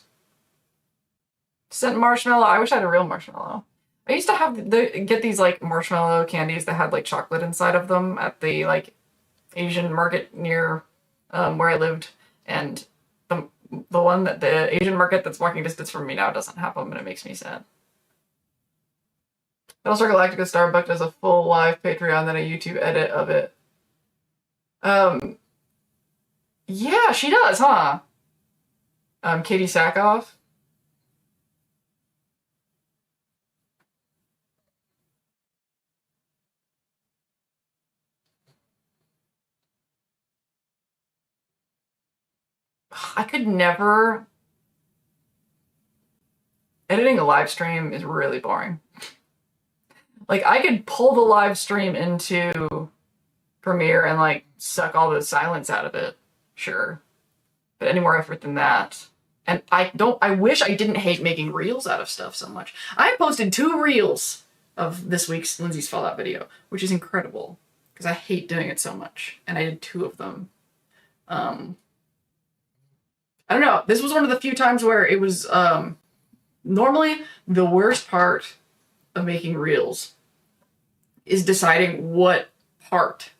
Scent marshmallow. I wish I had a real marshmallow. I used to have get these like marshmallow candies that had like chocolate inside of them at the like Asian market near where I lived, and the one that the Asian market that's walking distance from me now doesn't have them, and it makes me sad. Battlestar Galactica Starbuck does a full live Patreon, then a YouTube edit of it. Yeah, she does, huh? Katie Sackhoff. I could never. Editing a live stream is really boring. Like, I could pull the live stream into Premiere and, like, suck all the silence out of it. Sure. But any more effort than that. And I wish I didn't hate making reels out of stuff so much. I posted 2 reels of this week's Lindsay's Fallout video, which is incredible. Because I hate doing it so much. And I did 2 of them. I don't know. This was one of the few times where it was, normally the worst part of making reels is deciding what part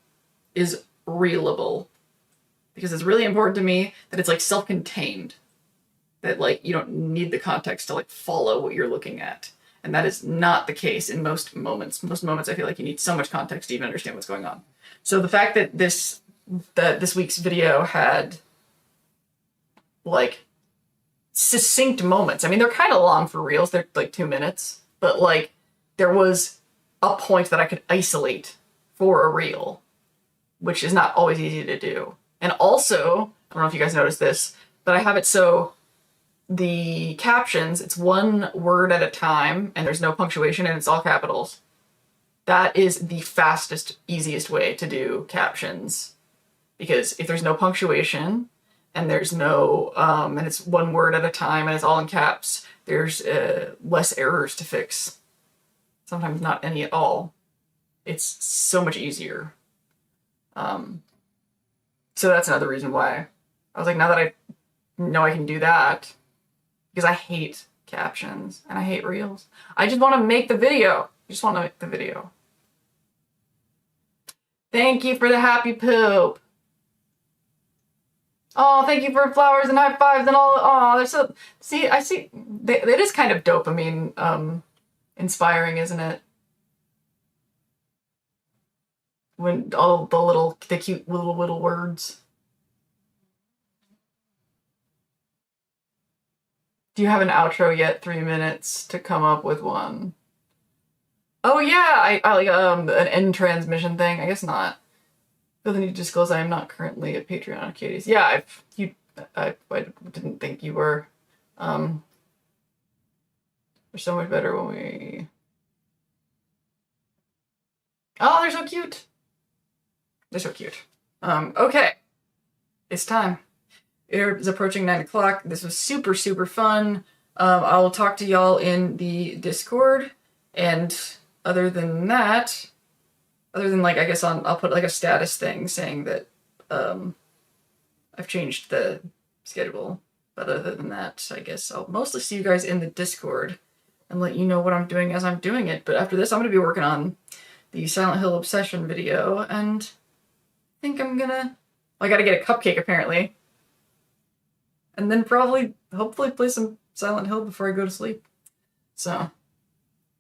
is reelable. Because it's really important to me that it's like self-contained. That like you don't need the context to like follow what you're looking at. And that is not the case in most moments. Most moments I feel like you need so much context to even understand what's going on. So the fact that this week's video had like succinct moments. I mean, they're kind of long for reels. They're like 2 minutes, but like there was a point that I could isolate for a reel, which is not always easy to do. And also, I don't know if you guys noticed this, but I have it so the captions, it's 1 word at a time and there's no punctuation and it's all capitals. That is the fastest, easiest way to do captions. Because if there's no punctuation and there's no, and it's 1 word at a time and it's all in caps, there's less errors to fix. Sometimes not any at all. It's so much easier. So that's another reason why I was like, now that I know I can do that, because I hate captions and I hate reels. I just want to make the video. I just want to make the video. Thank you for the happy poop. Oh, thank you for flowers and high fives and all. Oh, they're so. See, I see. It is kind of dopamine inspiring, isn't it? When all the cute little words. Do you have an outro yet? 3 minutes to come up with one. Oh yeah, I like an end transmission thing. I guess not. Feel the need to disclose I am not currently a Patreon of Katie's. Yeah, I didn't think you were. They're so much better when we. Oh, they're so cute. They're so cute. Okay. It's time. It is approaching 9 o'clock. This was super, super fun. I will talk to y'all in the Discord. And other than that, like, I guess I'll put like a status thing saying that I've changed the schedule. But other than that, I guess I'll mostly see you guys in the Discord and let you know what I'm doing as I'm doing it. But after this, I'm going to be working on the Silent Hill Obsession video, and I think I'm gonna... I gotta get a cupcake, apparently. And then hopefully play some Silent Hill before I go to sleep. So,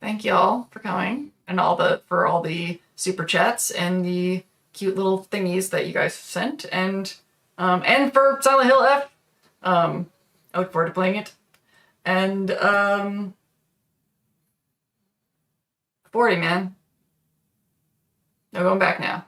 thank y'all for coming, and for all the super chats and the cute little thingies that you guys sent, and for Silent Hill F. I look forward to playing it. And 40, man. No going back now.